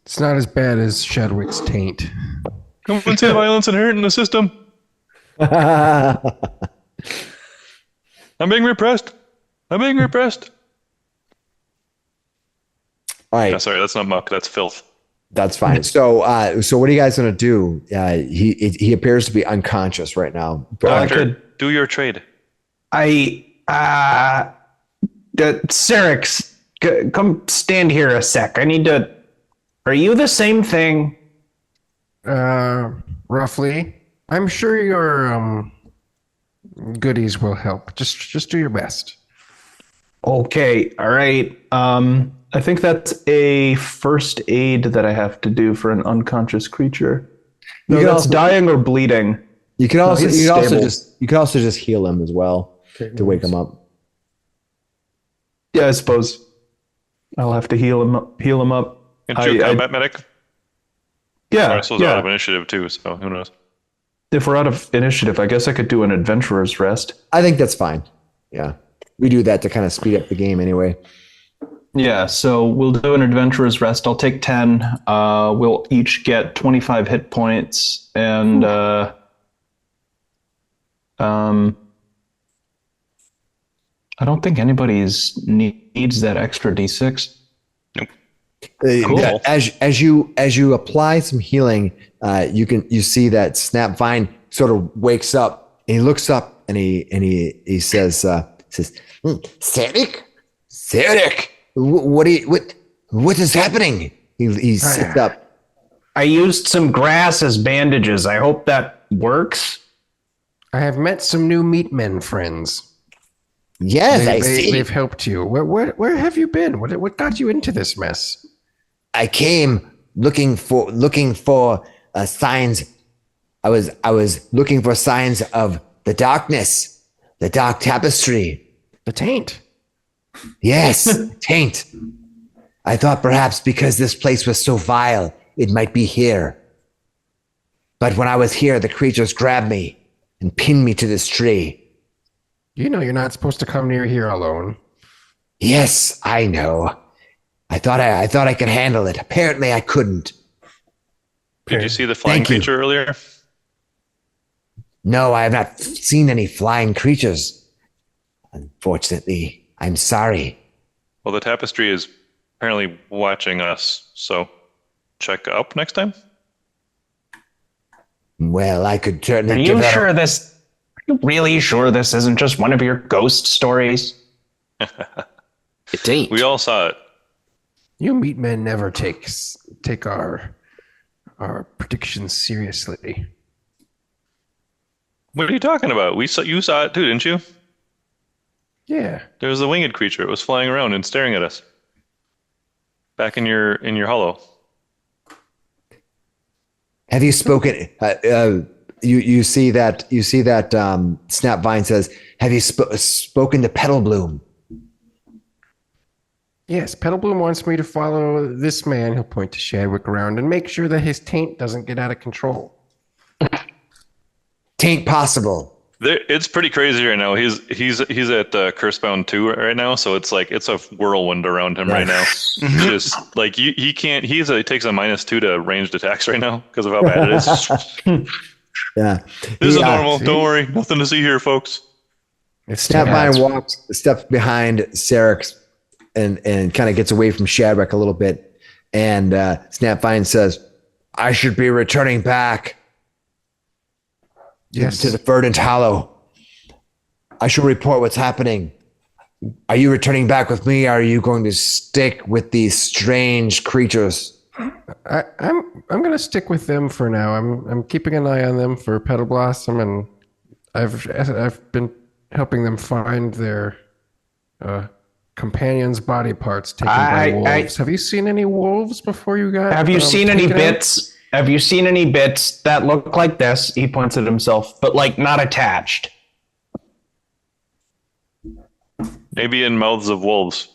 H: It's not as bad as Shadwick's taint.
E: Come and see the violence inherent in the system. I'm being repressed.
A: All right.
E: Oh, sorry, that's not muck. That's filth.
A: That's fine. So what are you guys going to do? He appears to be unconscious right now.
E: Doctor, do your trade.
G: Sarrix, come stand here a sec. I need to. Are you the same thing?
H: Roughly. I'm sure your goodies will help. Just do your best.
G: Okay, all right.
B: I think that's a first aid that I have to do for an unconscious creature. No,
A: You can
B: that's
A: also-
B: dying or bleeding.
A: You could also
B: he's
A: you could also
B: stable.
A: just heal him as well to wake him up.
B: Yeah, I suppose I'll have to heal him up.
E: Into your combat medic.
B: Yeah,
E: Marcel's out of initiative too, so who knows?
B: If we're out of initiative, I guess I could do an adventurer's rest.
A: I think that's fine. Yeah, we do that to kind of speed up the game anyway.
B: Yeah, so we'll do an adventurer's rest. I'll take 10. We'll each get 25 hit points, and I don't think anybody's needs that extra d6.
D: Cool.
A: Yeah, as you apply some healing, you see that Snapvine sort of wakes up and he looks up and he says Sarrix, what is happening? He sits up.
G: I used some grass as bandages. I hope that works.
H: I have met some new meatmen friends.
A: Yes, I see.
H: They've helped you. Where have you been? What got you into this mess?
A: I came looking for signs. I was looking for signs of the darkness, the dark tapestry.
H: The taint.
A: Yes, taint. I thought perhaps because this place was so vile, it might be here. But when I was here, the creatures grabbed me and pinned me to this tree.
H: You know you're not supposed to come near here alone.
A: Yes, I know. I thought I could handle it. Apparently, I couldn't.
E: Did you see the flying
A: Thank you.
E: creature earlier?
A: No, I have not seen any flying creatures. Unfortunately, I'm sorry.
E: Well, the tapestry is apparently watching us, so check up next time.
A: Well, I could
G: Are
A: certainly
G: you
A: give her.
G: sure this? Are you really sure this isn't just one of your ghost stories?
F: It ain't.
E: We all saw it.
H: You meatmen never take our predictions seriously.
E: What are you talking about? You saw it too, didn't you?
H: Yeah.
E: There was a winged creature. It was flying around and staring at us. Back in your hollow.
A: Have you spoken? You see that Snapvine says, "Have you spoken to Petal Bloom?"
H: Yes, Petalbloom wants me to follow this man. He'll point to Shadwick around and make sure that his taint doesn't get out of control.
A: Tain't possible.
E: It's pretty crazy right now. He's at Cursebound 2 right now, so it's a whirlwind around him right now. Just like he can't. He takes a -2 to ranged attacks right now because of how bad it is.
A: Yeah,
E: This is normal. Don't worry, nothing to see here, folks.
A: Snapvine steps behind Sarrix and kind of gets away from Shadwick a little bit, and Snapvine says, "I should be returning back."
H: Yes.
A: To the Verdant Hollow. I should report what's happening. Are you returning back with me? Or are you going to stick with these strange creatures?
H: I'm gonna stick with them for now. I'm keeping an eye on them for Petal Blossom, and I've been helping them find their companions' body parts taken by wolves. Have you seen any wolves before you got?
G: Have you seen any
H: taken out?
G: bits? have you seen any bits that look like this? He points at himself, but like not attached.
E: Maybe in mouths of wolves.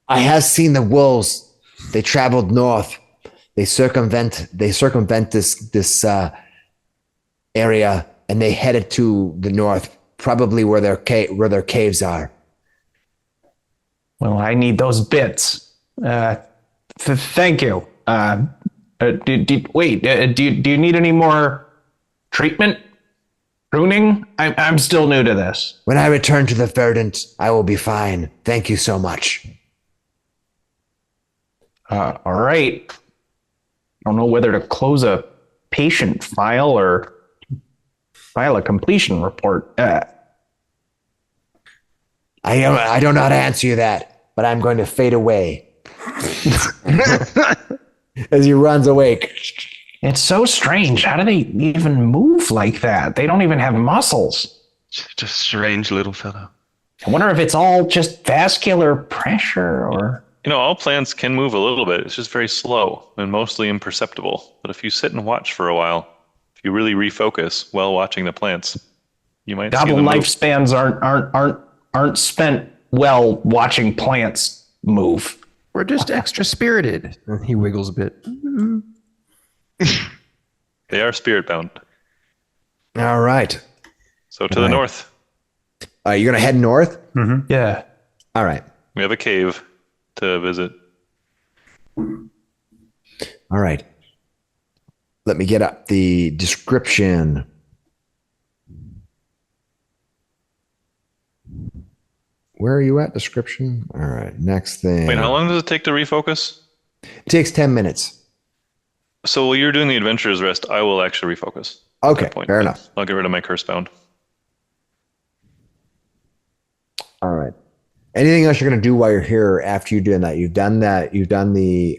A: I have seen the wolves. They traveled north. They circumvent this area, and they headed to the north, probably where their caves are.
G: Well, I need those bits. Thank you. Do you need any more treatment? Pruning? I'm still new to this.
A: When I return to the Verdant, I will be fine. Thank you so much.
G: All right. I don't know whether to close a patient file or file a completion report.
A: I don't know how to answer you that, but I'm going to fade away. As he runs away.
G: It's so strange. How do they even move like that? They don't even have muscles.
D: Just a strange little fellow.
G: I wonder if it's all just vascular pressure or...
E: All plants can move a little bit. It's just very slow and mostly imperceptible. But if you sit and watch for a while, if you really refocus while watching the plants, you might see
G: Goblin
E: them move.
G: lifespans aren't spent well watching plants move.
H: We're just extra spirited. And he wiggles a bit.
E: They are spirit bound.
A: All right.
E: So to the north,
A: You're going to head north?
G: Yeah.
A: All right.
E: we have a cave to visit.
A: All right. Let me get up the description. Where are you at? Description? All right. Next thing.
E: Wait, how long does it take to refocus?
A: It takes 10 minutes.
E: So while you're doing the adventurer's rest, I will actually refocus. at
A: Okay.
E: that point.
A: Fair enough.
E: I'll get rid of my curse bound.
A: All right. Anything else you're going to do while you're here after you're doing that? You've done that. You've done the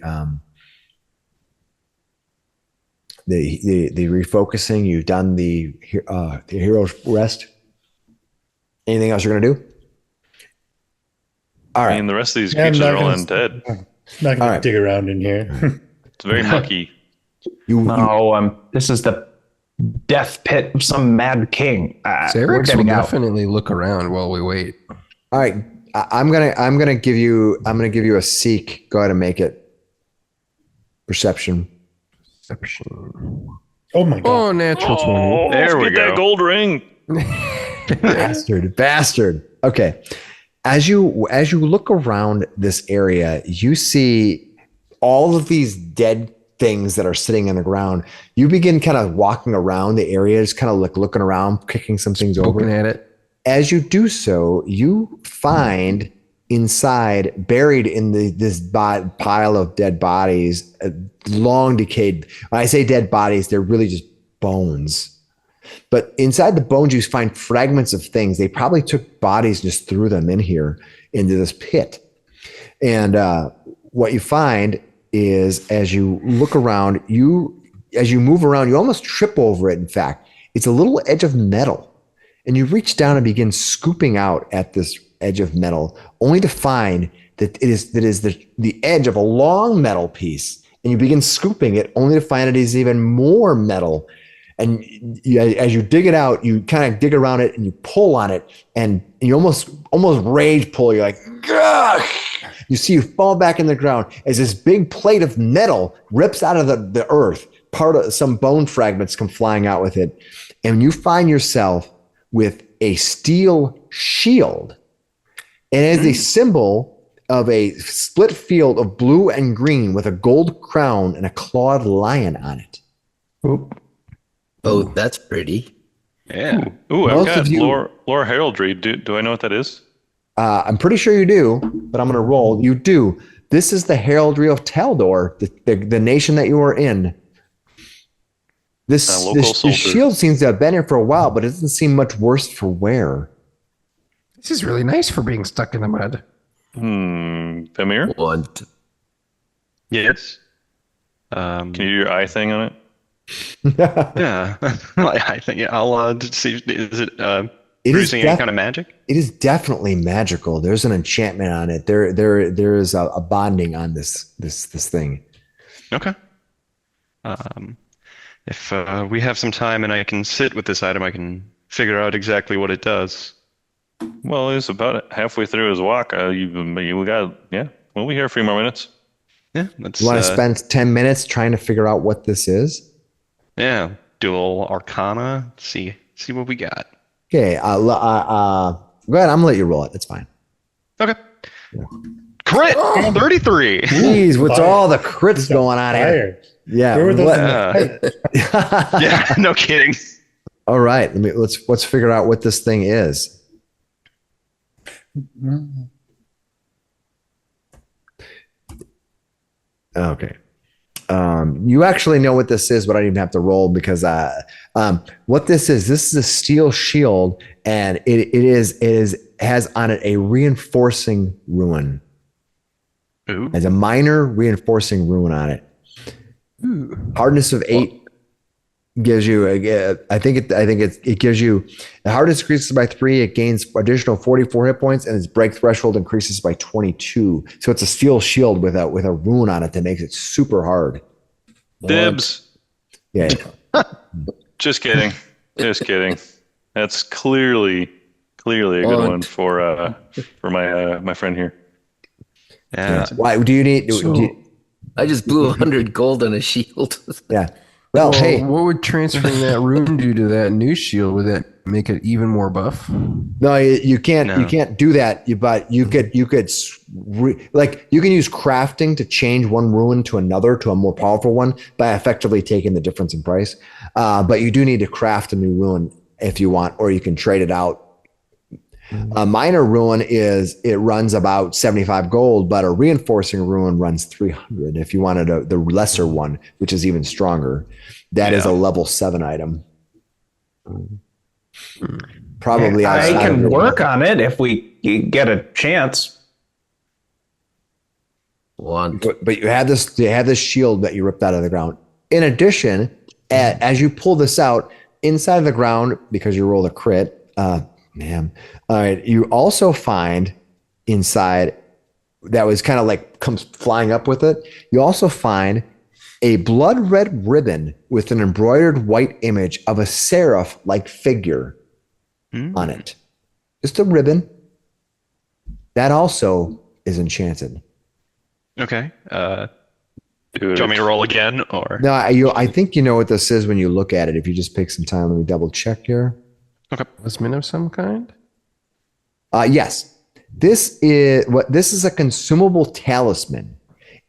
A: refocusing. You've done the hero's rest. Anything else you're going to do? All right.
E: I mean, the rest of these
C: Yeah, I'm
E: creatures
C: not
E: are all
C: gonna-
E: undead.
C: I'm not going
A: All
C: to
A: right.
C: dig around in here.
E: It's very mucky.
G: This is the death pit of some mad king. We're
H: Sarrix will
G: getting out.
H: definitely look around while we wait.
A: All right. I'm gonna give you a seek. Go ahead and make it. Perception.
H: Perception.
C: Oh my god.
H: Oh, natural 20.
E: There we
D: get that
E: go.
D: gold ring.
A: Bastard. Okay. As you look around this area, you see all of these dead things that are sitting in the ground. You begin kind of walking around the area, just kind of like looking around, kicking some things
H: Poking
A: over.
H: at it.
A: As you do so, you find inside, buried in this pile of dead bodies, long decayed. When I say dead bodies, they're really just bones. But inside the bones, you find fragments of things. They probably took bodies, just threw them in here into this pit. And what you find is, as you look around, as you move around, you almost trip over it. In fact, it's a little edge of metal. And you reach down and begin scooping out at this edge of metal, only to find that it is the edge of a long metal piece. And you begin scooping it, only to find it is even more metal. And as you dig it out, you kind of dig around it and you pull on it, and you almost rage pull. You're like, gah! You see you fall back in the ground as this big plate of metal rips out of the earth. Part of some bone fragments come flying out with it, and you find yourself with a steel shield. And it is a symbol of a split field of blue and green with a gold crown and a clawed lion on it.
F: Oh, that's pretty.
D: Yeah.
E: Ooh,
A: Most
E: I've got
A: of you-
E: lore heraldry. Do I know what that is?
A: I'm pretty sure you do, but I'm going to roll. You do. This is the heraldry of Taldor, the nation that you are in. This
E: Local soldier.
A: shield seems to have been here for a while, but it doesn't seem much worse for wear.
H: This is really nice for being stuck in the mud.
E: Vamir?
F: Want.
D: Yes.
E: Can you do your eye thing on it?
D: Yeah. I think I'll just see. Is it
A: It is
D: producing any kind of magic?
A: It is definitely magical. There's an enchantment on it. There is a bonding on this thing.
D: Okay. If we have some time and I can sit with this item, I can figure out exactly what it does.
E: Well, he's about halfway through his walk. We got, yeah. We'll be here a few more minutes.
D: Yeah, let's.
A: You want to spend 10 minutes trying to figure out what this is?
D: Yeah, dual Arcana. See what we got.
A: Okay. Go ahead. I'm gonna let you roll it. It's fine.
D: Okay. Crit 33.
A: Jeez, what's
C: Fire.
A: all the crits going on here?
C: Fired.
A: Yeah.
C: Where were those?
D: Yeah, no kidding.
A: All right. Let's figure out what this thing is. Okay. You actually know what this is, but I don't even have to roll because what this is a steel shield, and it has on it a reinforcing ruin.
D: Ooh.
A: Has a minor reinforcing ruin on it. Hardness of 8 gives you it gives you the hardness increases by 3. It gains additional 44 hit points, and its break threshold increases by 22. So it's a steel shield with a ruin on it that makes it super hard.
E: Dibs.
A: Yeah.
E: Just kidding. Just kidding. That's clearly a good one for my friend here.
D: Yeah.
A: Why do you need?
F: I just blew 100 gold on a shield.
A: Yeah. Well, hey,
H: what would transferring that rune do to that new shield? Would that make it even more buff?
A: no, you can't.
D: No.
A: You can't do that. But you could you can use crafting to change one ruin to another to a more powerful one by effectively taking the difference in price. But you do need to craft a new ruin if you want, or you can trade it out. A minor ruin it runs about 75 gold, but a reinforcing ruin runs 300. If you wanted the lesser one, which is even stronger, that is a level 7 item. Probably
G: I
A: outside of
G: can
A: your-
G: work on it if we get a chance.
A: But you had this shield that you ripped out of the ground. In addition, as you pull this out inside of the ground, because you rolled a crit, all right, you also find inside that was kind of like comes flying up with it. You also find a blood red ribbon with an embroidered white image of a seraph-like figure on it. Just a ribbon. That also is enchanted.
D: Okay. Do
E: Dude,
D: you want me to roll again, or?
A: No, I think you know what this is when you look at it. If you just take some time, let me double check here.
H: Talisman of some kind?
A: Yes. This is a consumable talisman.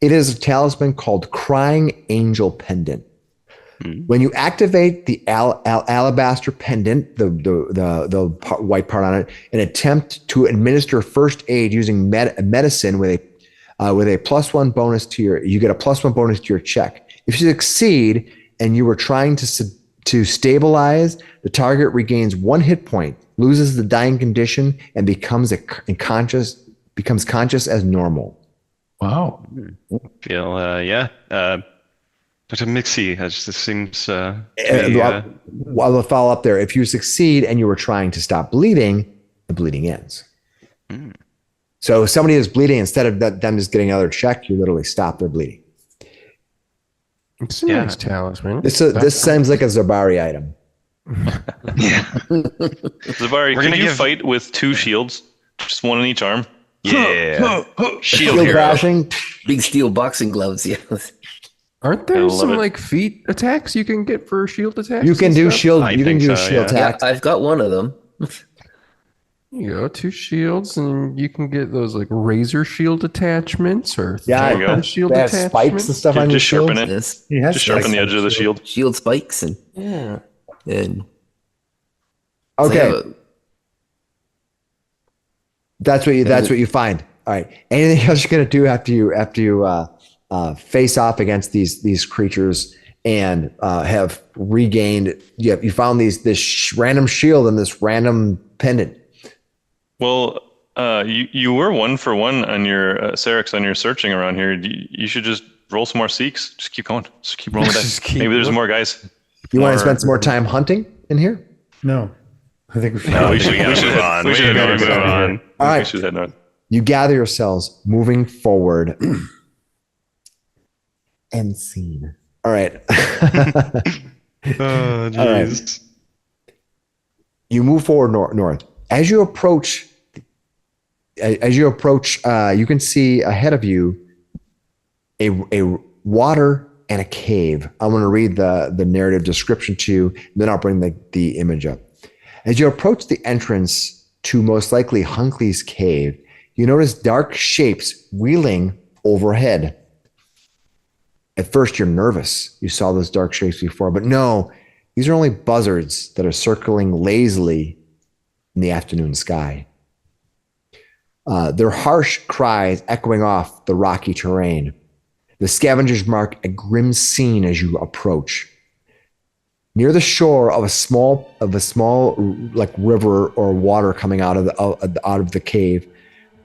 A: It is a talisman called Crying Angel Pendant. When you activate the alabaster pendant, the white part on it, and attempt to administer first aid using medicine with a +1 bonus you get a +1 bonus to your check. If you succeed and you were trying to stabilize, the target regains 1 hit point, loses the dying condition, and becomes conscious as normal.
G: Wow.
D: Feel Dr. Miksi, this seems.
A: I'll follow up there. If you succeed and you were trying to stop bleeding, the bleeding ends. So if somebody is bleeding, instead of them just getting another check, you literally stop their bleeding.
H: It's a nice talisman.
A: This seems like a Zabari item.
E: Zabari, can you fight with 2 shields? Just one in each arm?
D: Yeah. Shield
A: Shield
D: hero.
A: bashing.
F: Big steel boxing gloves, yeah.
H: Aren't there
E: love
H: some
E: it.
H: like feat attacks you can get for shield attacks?
A: You can
H: and
A: do
H: stuff?
A: shield.
D: I
A: You can
D: think
A: do
D: so,
A: shield
D: yeah.
A: attack.
F: I've got one of them.
H: You go 2 shields, and you can get those like razor shield attachments or
A: Yeah,
E: There you go.
H: shield
A: They have
H: attachments.
A: spikes and stuff on your
E: Just sharpen
A: shield.
E: it.
F: Yes.
C: He has
E: Just sharpen the
C: spikes
E: edge
C: on
E: of the
C: his
E: shield.
F: Shield spikes and
A: Okay, that's what you find. All right. Anything else you're gonna do after you face off against these creatures and have regained? You found this random shield and this random pendant.
E: Well, you were 1 for 1 on your Sarrix on your searching around here. You should just roll some more seeks. Just keep going. Just keep rolling dice.
H: Just keep
E: Maybe there's more guys.
A: You want to spend some more time hunting in here?
C: No, I think we should.
E: No, we should
D: move on.
E: We should
D: We
E: head
D: gotta
E: north.
D: move on.
A: All right.
E: We should head north.
A: You gather yourselves, moving forward. End scene. All right.
D: Oh,
A: All right.
D: jeez.
A: You move forward north. As you approach, you can see ahead of you a water and a cave. I'm going to read the narrative description to you, then I'll bring the image up. As you approach the entrance to most likely Hunkley's cave, you notice dark shapes wheeling overhead. At first, you're nervous. You saw those dark shapes before, but no, these are only buzzards that are circling lazily in the afternoon sky. Their harsh cries echoing off the rocky terrain. The scavengers mark a grim scene as you approach. Near the shore of a small like river or water coming out of the cave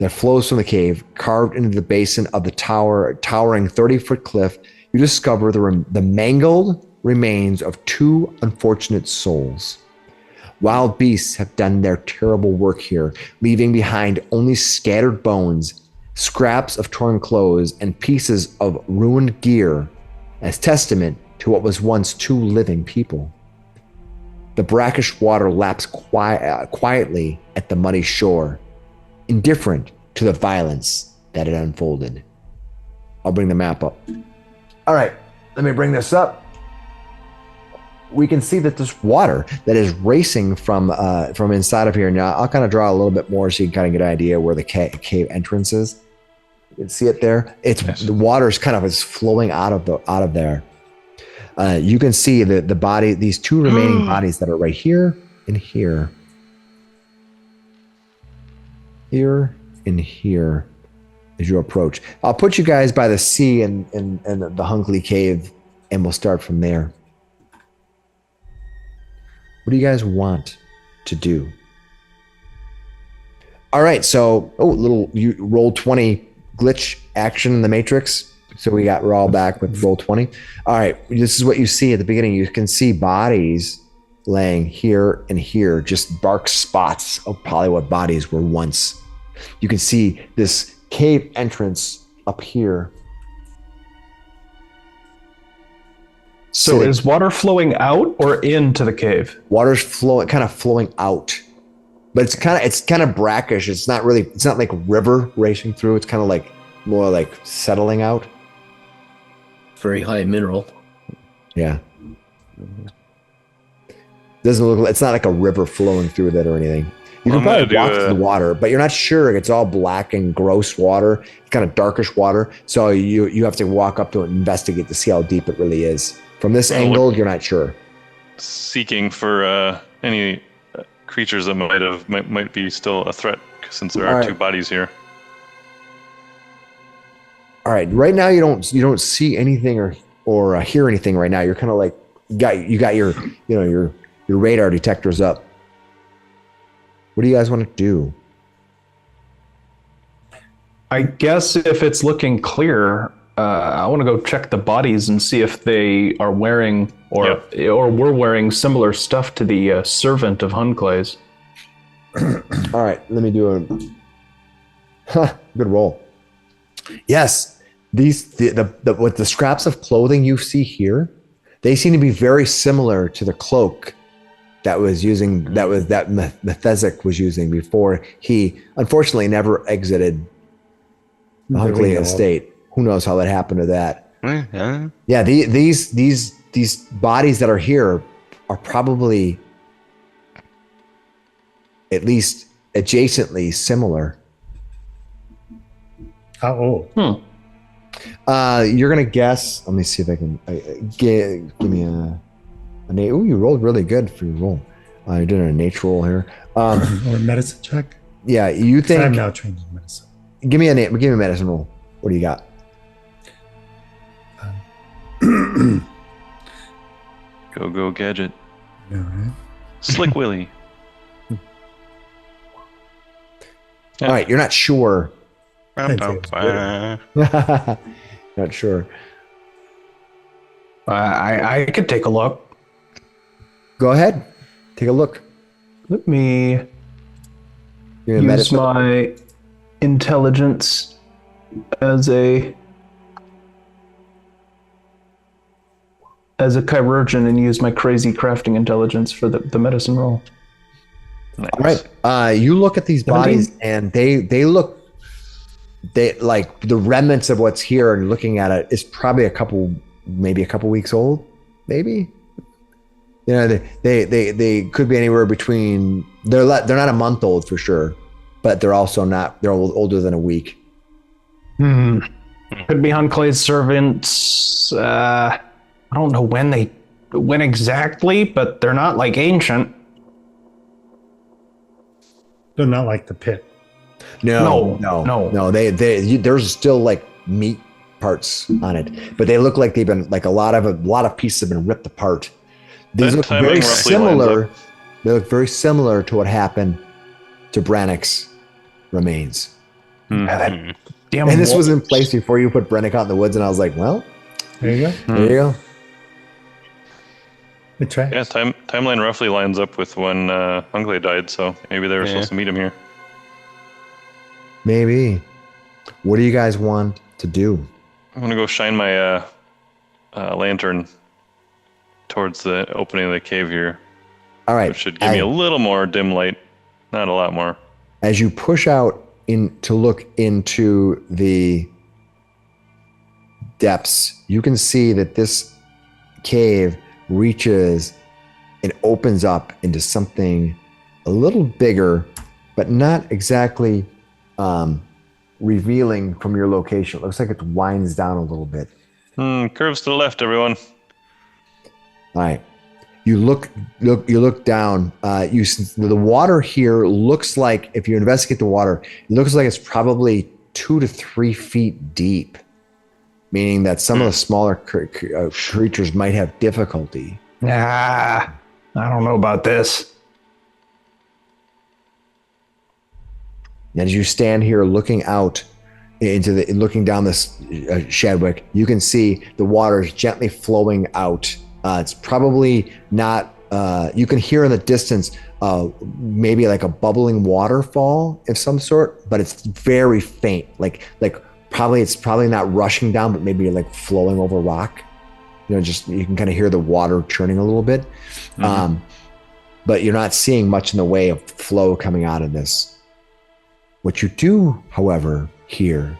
A: that flows from the cave, carved into the basin of the towering 30-foot cliff, you discover the mangled remains of two unfortunate souls. Wild beasts have done their terrible work here, leaving behind only scattered bones, scraps of torn clothes, and pieces of ruined gear as testament to what was once two living people. The brackish water laps quietly at the muddy shore, indifferent to the violence that had unfolded. I'll bring the map up. All right, let me bring this up. We can see that there's water that is racing from inside of here. Now, I'll kind of draw a little bit more so you can kind of get an idea where the cave entrance is. You can see it there. The water is kind of flowing out of there. You can see the body, these two remaining bodies that are right here and here. Here and here as you approach. I'll put you guys by the sea and the Hunkley cave, and we'll start from there. What do you guys want to do? All right, so you roll 20 glitch action in the Matrix. So we're all back with roll 20. All right, this is what you see at the beginning. You can see bodies laying here and here, just dark spots of probably what bodies were once. You can see this cave entrance up here.
B: So is water flowing out or into the cave?
A: Water's kind of flowing out, but it's kind of brackish. It's not like river racing through. It's kind of like more like settling out.
F: Very high mineral.
A: Yeah. Doesn't look. It's not like a river flowing through it or anything. You can probably walk through the water, but you're not sure. It's all black and gross water. It's kind of darkish water. So you have to walk up to it and investigate to see how deep it really is. From this angle, you're not sure.
E: Seeking for any creatures that might be still a threat, since there are two bodies here.
A: All right. Right now, you don't see anything or hear anything. Right now, you're kind of like you got your radar detectors up. What do you guys want to do?
B: I guess if it's looking clear, I want to go check the bodies and see if they are wearing or were wearing similar stuff to the servant of Hunclay's.
A: All right, let me do a good roll. Yes, with the scraps of clothing you see here, they seem to be very similar to the cloak that Methesic was using before he unfortunately never exited the Hunkley estate. Who knows how that happened to that? Yeah, these bodies that are here are probably at least adjacently similar.
C: How old?
A: You're gonna guess. Let me see if I can give me a. Ooh, you rolled really good for your roll. You're doing a nature roll here.
C: Or medicine check?
A: Yeah, you think...
C: I'm now trained in medicine.
A: Give me a medicine roll. What do you got?
E: Go gadget.
C: All right.
E: Slick Willy.
A: All right, you're not sure. Not sure.
B: I could take a look.
A: Go ahead. Take a look.
B: Let me use my intelligence as a as a chirurgeon and use my crazy crafting intelligence for the medicine roll.
E: Nice.
A: All right. You look at these
B: 17?
A: bodies, and they look like the remnants of what's here. And looking at it, it's probably maybe a couple weeks old, maybe. You know, they could be anywhere between. They're not a month old for sure, but they're also not. They're older than a week.
B: Could be Hunclay's servants. I don't know when exactly, but they're not like ancient.
C: They're not like the pit.
B: No.
A: There's still like meat parts on it, but they look like they've been like a lot of pieces have been ripped apart. These
E: That
A: look
E: timing
A: very
E: roughly lines
A: similar.
E: up.
A: They look very similar to what happened to Brannick's remains.
B: Damn.
A: And this
B: wolf.
A: was in place before you put Brannick out in the woods, and I was like, well,
C: There you go.
A: there you go.
C: It tracks.
E: Yeah, timeline roughly lines up with when Hunkley died, so maybe they were supposed to meet him here.
A: Maybe. What do you guys want to do?
E: I'm gonna go shine my lantern towards the opening of the cave here,
A: All right.
E: which should give me a little more dim light, not a lot more.
A: As you push out to look into the depths, you can see that this cave reaches and opens up into something a little bigger, but not exactly revealing from your location. It looks like it winds down a little bit.
E: Curves to the left, everyone.
A: All right. You look down. The water here looks like, if you investigate the water, it looks like it's probably 2 to 3 feet deep, meaning that some of the smaller creatures might have difficulty.
B: I don't know about this.
A: And as you stand here looking out looking down this Shadwick, you can see the water is gently flowing out. It's probably not. You can hear in the distance, maybe like a bubbling waterfall of some sort, but it's very faint. It's probably not rushing down, but maybe like flowing over rock. You know, just you can kind of hear the water churning a little bit, but you're not seeing much in the way of flow coming out of this. What you do, however, hear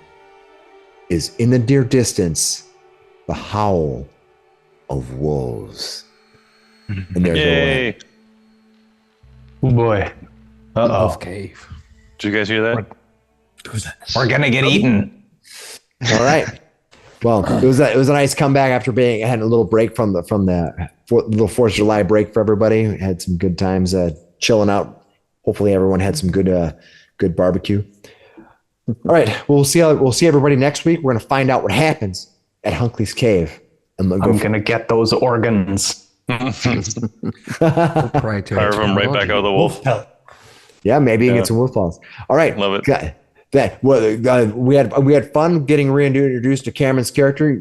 A: is in the near distance the howl of wolves. And there's
E: Yay!
B: Oh boy.
H: Wolf cave.
E: Did you guys hear that?
B: We're gonna get eaten.
A: all right. Well, it was a nice comeback after I had a little break from the little 4th of July break for everybody. We had some good times chilling out. Hopefully everyone had some good barbecue. All right. We'll see everybody next week. We're going to find out what happens at Hunkley's cave.
B: I'm gonna get those organs.
E: Fire them right back out of the wolf.
C: pellet.
A: Yeah, maybe you can get some wolf balls. All right.
E: Love it.
A: We had fun getting reintroduced to Cameron's character.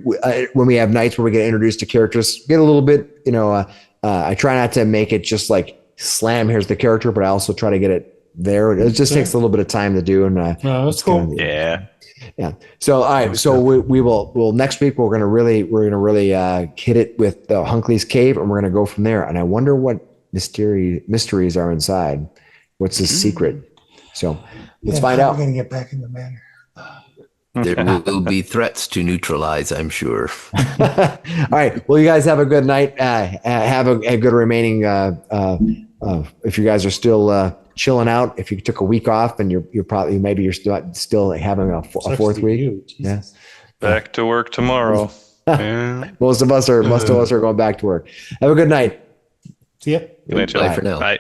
A: When we have nights where we get introduced to characters, get a little bit, I try not to make it just like slam, here's the character, but I also try to get it there. It just takes a little bit of time to do. And
C: That's cool.
D: Yeah.
A: yeah. So all right. So we'll next week we're gonna really hit it with Hunkley's cave, and we're gonna go from there. And I wonder what mysteries are inside. What's his secret? So let's find out.
C: We're going to get back in the manor.
F: There will be threats to neutralize, I'm sure.
A: All right. Well, you guys have a good night. Have a good remaining. If you guys are still chilling out, if you took a week off and you're probably still having a fourth week. Yeah.
E: Back to work tomorrow.
A: Most of us are going back to work. Have a good night.
C: See ya.
E: Good night,
F: Bye
E: y'all.
F: for now.
D: Bye.